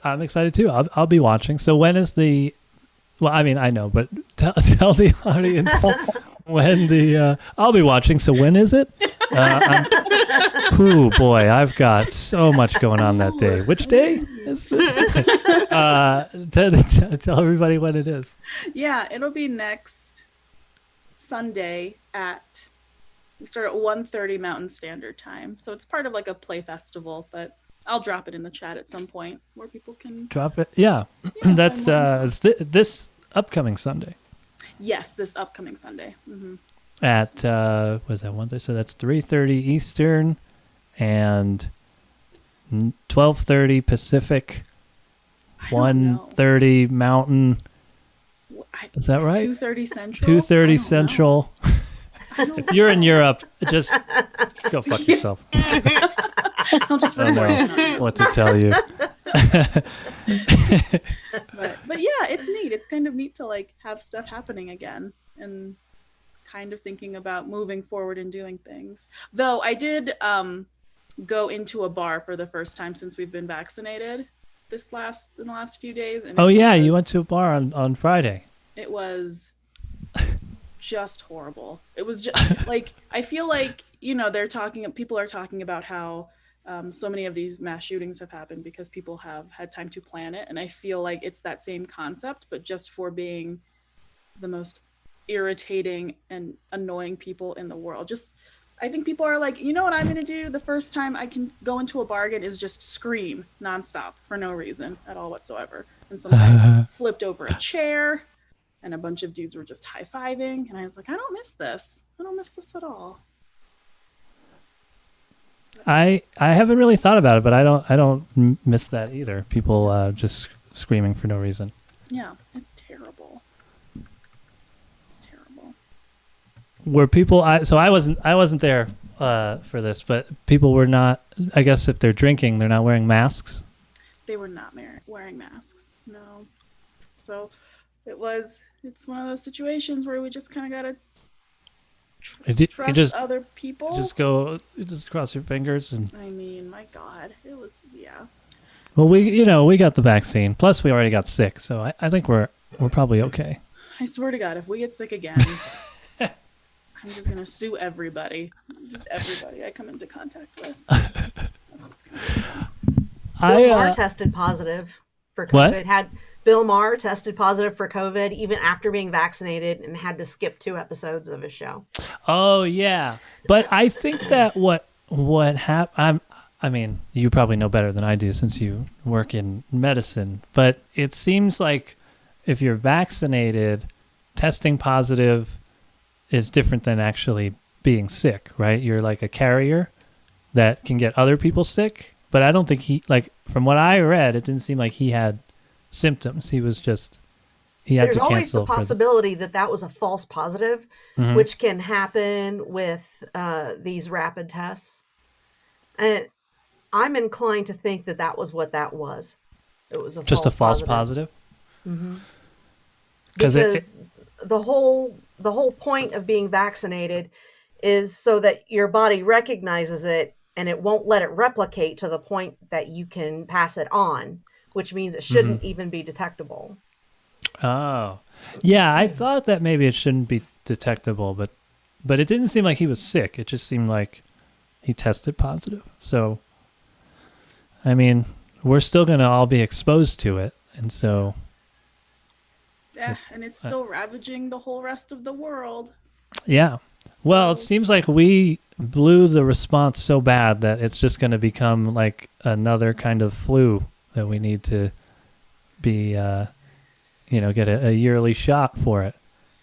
I'm excited too. I'll be watching. So when is the? Well, I mean, I know, but tell the audience when I'll be watching. So when is it? Oh boy, I've got so much going on that day. Which day is this? Tell everybody when it is.
Yeah, it'll be next Sunday we start at 1:30 Mountain Standard Time. So it's part of like a play festival, but I'll drop it in the chat at some point where people can
drop it. Yeah, that's this upcoming Sunday.
Yes, this upcoming Sunday. Mm-hmm.
At was that 1:30? So that's 3:30 Eastern and 12:30 Pacific, 1:30 Mountain. Is that right?
2:30 Central.
2:30 Central. If you're in Europe, just go fuck yourself.
I'll just
I don't know what to tell you.
But yeah, it's neat. It's kind of neat to like have stuff happening again and kind of thinking about moving forward and doing things. Though I did go into a bar for the first time since we've been vaccinated in the last few days. And
Oh yeah, you went to a bar on Friday.
it was just horrible. It was just like, I feel like, people are talking about how so many of these mass shootings have happened because people have had time to plan it. And I feel like it's that same concept, but just for being the most irritating and annoying people in the world. I think people are like, you know what I'm going to do the first time I can go into a bar again is just scream nonstop for no reason at all whatsoever. And somebody flipped over a chair and a bunch of dudes were just high-fiving. And I was like, I don't miss this. I don't miss this at all.
I haven't really thought about it, but I don't miss that either. People just screaming for no reason.
Yeah, it's terrible. It's terrible.
Were people? I wasn't there for this, but people were not. I guess if they're drinking, they're not wearing masks.
They were not wearing masks. No. So it's one of those situations where we just kind of gotta trust other people.
Just cross your fingers and.
I mean, my God, it was
Well, we got the vaccine. Plus, we already got sick, so I think we're probably okay.
I swear to God, if we get sick again, I'm just gonna sue everybody. Just everybody I come into contact with. That's what's gonna happen.
Bill Maher tested positive for COVID.
What?
Bill Maher tested positive for COVID even after being vaccinated and had to skip 2 episodes of his show.
Oh yeah, but I think that what happened. I mean, you probably know better than I do since you work in medicine. But it seems like if you're vaccinated, testing positive is different than actually being sick, right? You're like a carrier that can get other people sick. But I don't think from what I read, it didn't seem like he had symptoms. He was just, he had
There's
to cancel.
always the possibility that was a false positive,
Mhm.
which can happen with these rapid tests. And I'm inclined to think that was what that was. It was
just a false positive.
Mm-hmm.
'Cause
Because the whole point of being vaccinated is so that your body recognizes it and it won't let it replicate to the point that you can pass it on, which means it shouldn't even be detectable.
Oh, yeah. I thought that maybe it shouldn't be detectable, but it didn't seem like he was sick. It just seemed like he tested positive. So, I mean, we're still going to all be exposed to it. And so.
Yeah, and it's still ravaging the whole rest of the world.
Yeah. Well, it seems like we blew the response so bad that it's just going to become like another kind of flu that we need to be, get a yearly shot for it.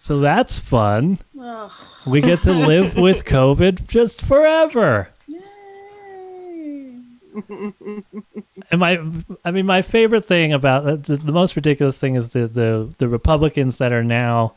So that's fun.
Ugh.
We get to live with COVID just forever. And my favorite thing about the most ridiculous thing is the Republicans that are now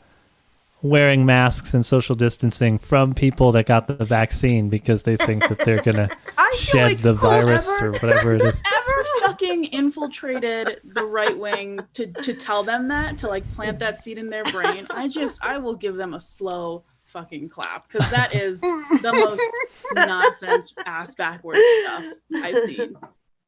wearing masks and social distancing from people that got the vaccine because they think that they're gonna shed
like
the virus or whatever it is.
Ever fucking infiltrated the right wing to tell them that, to like plant that seed in their brain, I will give them a slow fucking clap, because that is the most nonsense ass backwards stuff I've seen.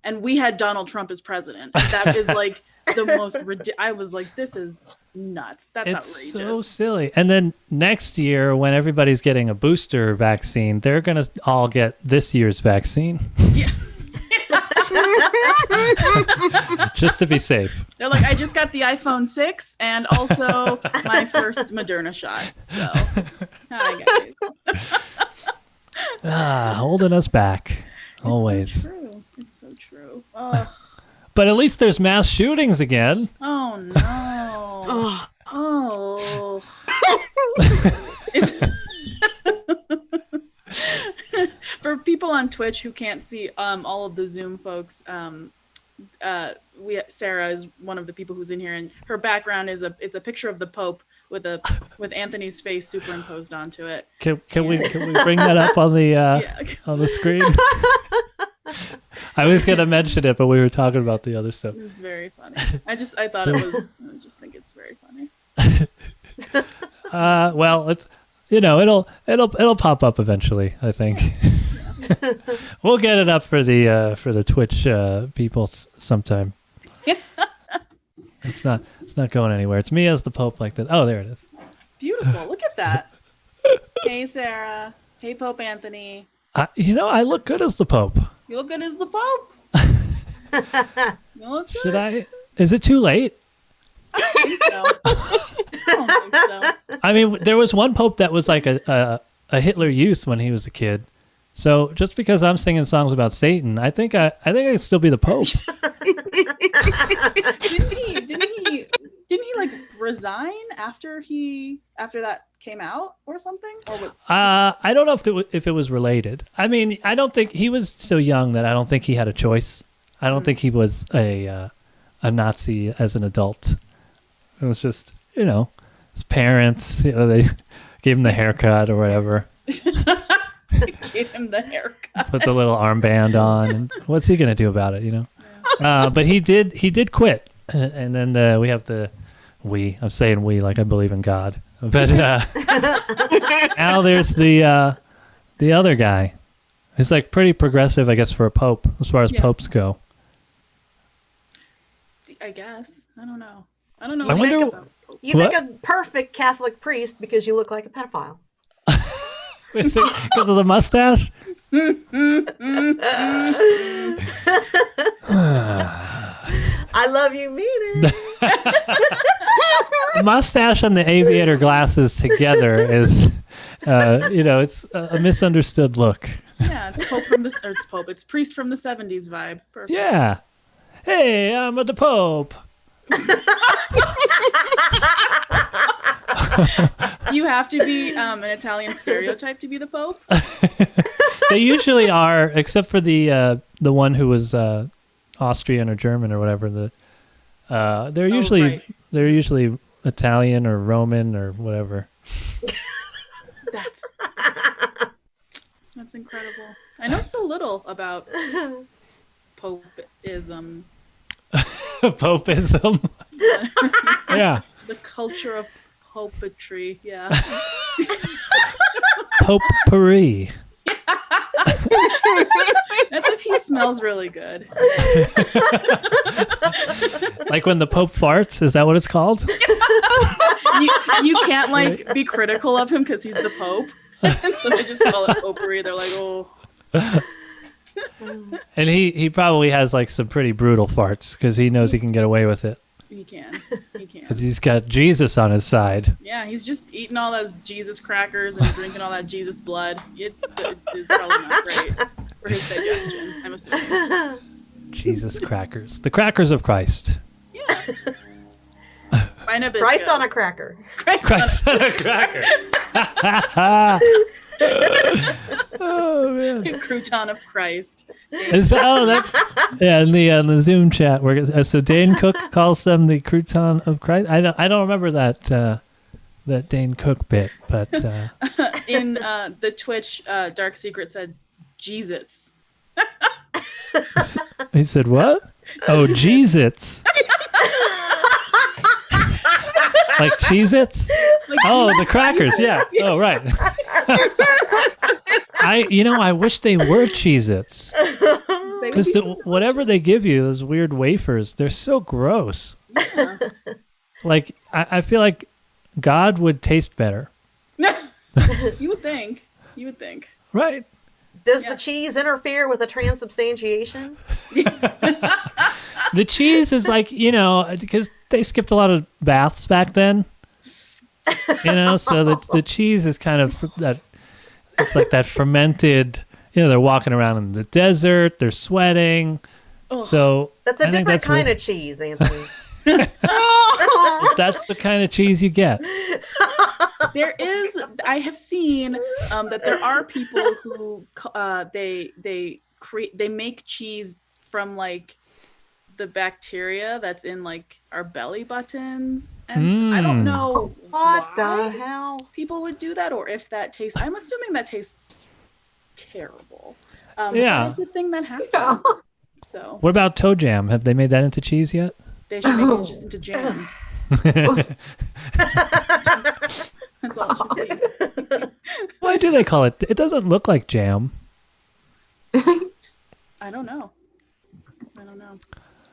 And we had Donald Trump as president. That is like the most I was like, this is nuts. That's outrageous.
So silly. And then next year, when everybody's getting a booster vaccine, they're gonna all get this year's vaccine.
Yeah.
Just to be safe.
They're like, I just got the iPhone 6 and also my first Moderna shot. So, hi guys.
Holding us back. Always.
It's so true. It's so true. Ugh.
But at least there's mass shootings again.
Oh no. Oh. For people people on Twitch who can't see all of the Zoom folks, Sarah is one of the people who's in here, and her background is a picture of the Pope with Anthony's face superimposed onto it.
Can we bring that up on the on the screen? I was gonna mention it, but we were talking about the other stuff.
It's very funny. I just think it's very funny.
Well, it's it'll pop up eventually, I think. We'll get it up for the Twitch people sometime. It's not going anywhere. It's me as the Pope like that. Oh, there it is.
Beautiful. Look at that. Hey, Sarah. Hey, Pope Anthony.
I look good as the Pope.
You look good as the Pope. You look good.
Should I? Is it too late?
I don't think so.
I mean, there was one Pope that was like a Hitler Youth when he was a kid. So just because I'm singing songs about Satan, I think I can still be the Pope.
Didn't he like resign after that came out or something? Or what?
I don't know if it was related. I mean, I don't think he was so young that I don't think he had a choice. I don't think he was a Nazi as an adult. It was just his parents. They gave him the haircut or whatever.
Gave him the haircut.
Put the little armband on. And what's he gonna do about it? But he did quit, and then we have I'm saying we like I believe in God, but now there's the other guy. He's like pretty progressive, I guess, for a pope as far as popes go.
I guess I don't know. I don't know.
You make a perfect Catholic priest because you look like a pedophile.
Is it because of the mustache?
I love you, mean it.
The mustache and the aviator glasses together is, it's a misunderstood look.
Yeah, it's it's priest from the 70s vibe. Perfect.
Yeah. Hey, I'm the Pope.
You have to be an Italian stereotype to be the Pope.
They usually are, except for the one who was Austrian or German or whatever. They're usually Italian or Roman or whatever.
That's incredible. I know so little about Popeism.
Popeism. Yeah.
The culture of popetry. Yeah.
Potpourri.
That's if he smells really good.
Like when the Pope farts? Is that what it's called?
You can't be critical of him because he's the Pope. So they just call it potpourri. They're like, oh.
And he probably has like some pretty brutal farts because he knows he can get away with it.
He can.
Because he's got Jesus on his side.
Yeah, he's just eating all those Jesus crackers and drinking all that Jesus blood. It is probably not great for his digestion, I'm assuming.
Jesus crackers. The crackers of Christ.
Yeah.
Christ on a cracker.
Christ on a cracker. Oh man!
Crouton of Christ.
That's in the Zoom chat. So Dane Cook calls them the Crouton of Christ. I don't remember that Dane Cook bit, but
in the Twitch, Dark Secret said Jesus.
He said what? Oh, Jesus. Like Cheez-Its? Oh, the crackers. Yeah. Oh, right. I wish they were Cheez-Its. Because whatever they give you, those weird wafers, they're so gross.
Yeah.
Like, I feel like God would taste better.
You would think.
Right.
Does the cheese interfere with the transubstantiation?
The cheese is like, because they skipped a lot of baths back then. So the cheese is kind of that. It's like that fermented. They're walking around in the desert. They're sweating.
Ugh.
So
that's a different kind of cheese, Anthony.
That's the kind of cheese you get.
There is. I have seen that there are people who they make cheese from like the bacteria that's in like our belly buttons, and I don't know
What
why
the hell?
people would do that, or if that tastes. I'm assuming that tastes terrible.
Yeah.
But it's the thing that happens. So
What about toe jam? Have they made that into cheese yet?
they should make it just into jam. That's all it should be.
Why do they call it? It doesn't look like jam.
I don't know.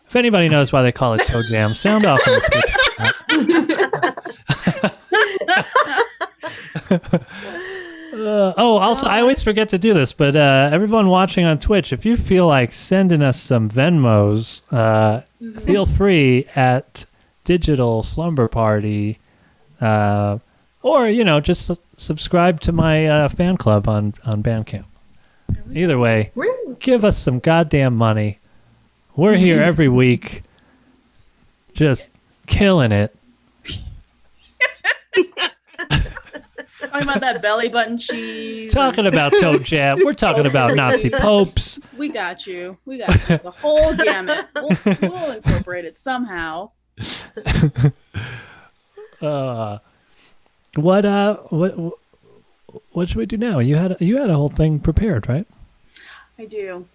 If anybody knows why they call it toe jam, sound off in the Twitch. Also, I always forget to do this, but everyone watching on Twitch, if you feel like sending us some Venmos, feel free at Digital Slumber Party, or just subscribe to my fan club on Bandcamp. Either way, give us some goddamn money. We're here every week, just killing it.
Talking about that belly button cheese.
Talking about toe jam. We're talking about Nazi popes.
We got you. We got you. The whole gamut. We'll incorporate it somehow.
What should we do now? You had a whole thing prepared, right?
I do.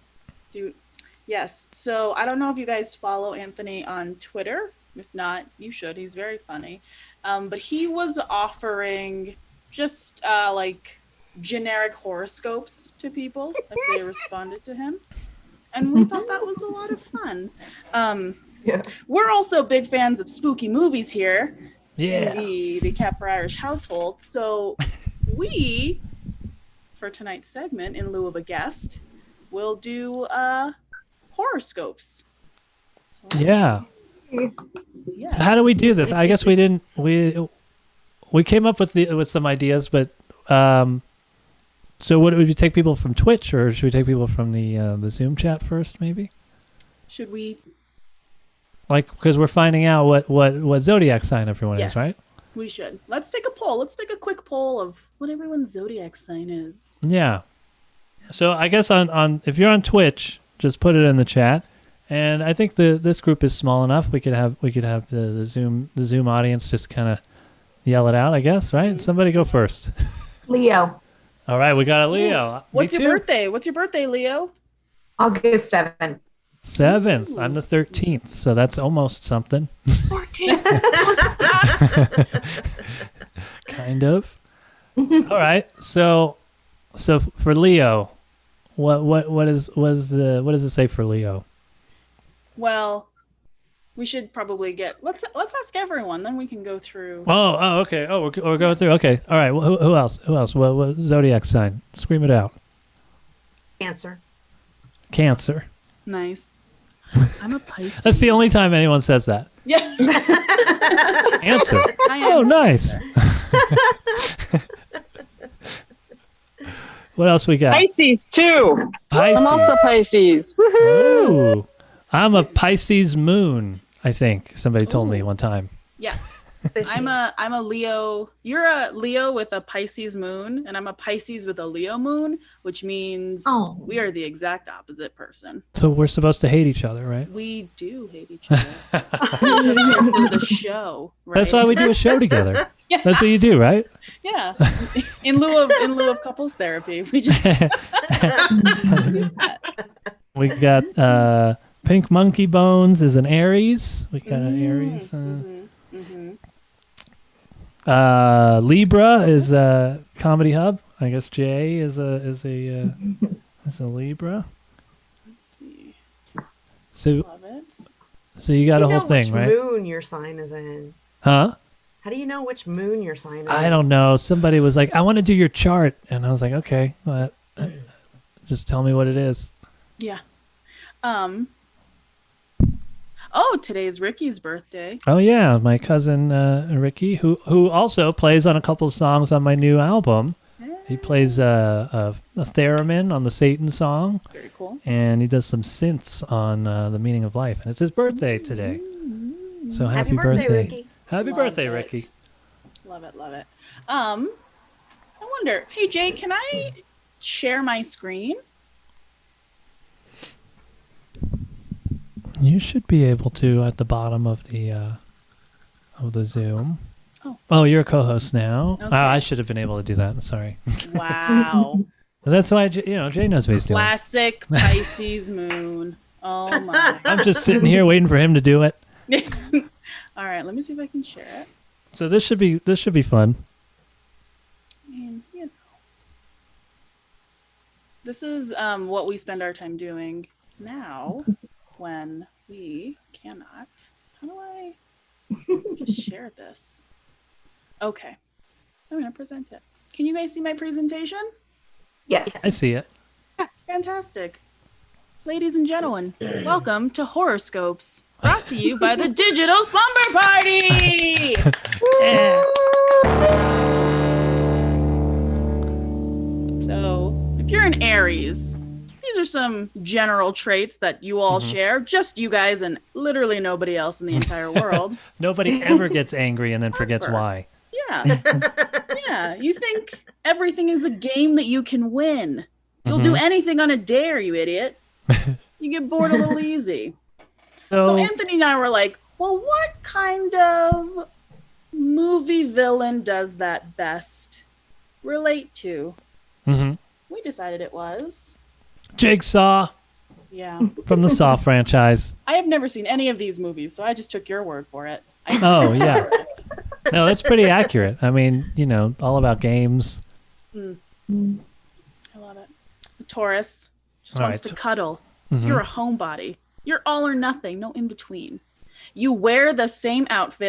Yes. So I don't know if you guys follow Anthony on Twitter. If not, you should. He's very funny. But he was offering just like generic horoscopes to people if they responded to him. And we thought that was a lot of fun. We're also big fans of spooky movies here in the Cat for Irish household. So we, for tonight's segment, in lieu of a guest, will do horoscopes.
Yeah.
Yes.
So how do we do this? I guess we didn't. We came up with some ideas, but so would we take people from Twitch, or should we take people from the Zoom chat first? Maybe.
Should we?
Like, because we're finding out what zodiac sign everyone
Yes,
is, right?
we should. Let's take a poll. Let's take a quick poll of what everyone's zodiac sign is.
Yeah. So I guess on if you're on Twitch, just put it in the chat. And I think this group is small enough. We could have the Zoom audience just kind of yell it out, I guess, right? Somebody go first.
Leo.
All right, we got a Leo.
What's
Me
your
too.
birthday? What's your birthday, Leo?
August 7th.
7th. I'm the 13th, so that's almost something.
14.
Kind of. All right. So for Leo, what does it say for Leo?
Well, we should probably let's ask everyone, then we can go through.
Oh, okay. Oh, we're going through. Okay. All right. Well, who else? What zodiac sign? Scream it out.
Cancer.
Cancer.
Nice. I'm a Pisces.
That's the only time anyone says that.
Yeah.
Cancer.
I am.
Oh, nice. What else we got?
Pisces too.
Pisces.
I'm also Pisces. Woohoo!
Ooh. I'm a Pisces moon, I think somebody told me one time.
Yeah. I'm a Leo. You're a Leo with a Pisces moon, and I'm a Pisces with a Leo moon, which means we are the exact opposite person.
So we're supposed to hate each other, right?
We do hate each other. We're here for the show, right?
That's why we do a show together.
Yeah.
That's what you do, right?
Yeah. In lieu of couples therapy, we just do that.
We got Pink Monkey Bones is an Aries. We got an Aries. Libra is a Comedy Hub. I guess Jay is a Libra.
Let's see.
So,
Love it.
so you got a whole thing,
which
right?
moon your sign is in?
Huh?
How do you know which moon your sign is
I
in?
don't know. Somebody was like, "I want to do your chart," and I was like, "Okay, but just tell me what it is."
Yeah. Oh, today's Ricky's birthday.
Oh yeah, my cousin Ricky, who also plays on a couple of songs on my new album. He plays a theremin on the Satan song.
Very cool.
And he does some synths on The Meaning of Life. And it's his birthday today. So happy birthday.
Ricky.
Happy
Love
birthday,
it.
Ricky.
Love it, love it. I wonder. Hey Jay, can I share my screen?
You should be able to at the bottom of the Zoom. Oh, you're a co-host now.
Okay.
I should have been able to do that. Sorry.
Wow.
That's why Jay knows what he's doing.
Classic Pisces moon. Oh my.
I'm just sitting here waiting for him to do it.
All right, let me see if I can share it.
So this should be fun.
I mean, you know. This is what we spend our time doing now when we cannot. How do I just share this? Okay. I'm going to present it. Can you guys see my presentation?
Yes.
I see it.
Fantastic. Ladies and gentlemen, welcome to Horoscopes, brought to you by the Digital Slumber Party! So, if you're an Aries, these are some general traits that you all share, just you guys and literally nobody else in the entire world.
Nobody ever gets angry and then forgets why.
Yeah. Yeah, you think everything is a game that you can win. You'll do anything on a dare, you idiot. You get bored a little easy. So Anthony and I were like, well, what kind of movie villain does that best relate to? We decided it was
Jigsaw.
Yeah.
From the Saw franchise.
I have never seen any of these movies, so I just took your word for it.
Oh, yeah. No, that's pretty accurate. I mean, all about games.
I love it. The Taurus just
All
wants
right.
to cuddle. You're a homebody. You're all or nothing, no in between. You wear the same outfit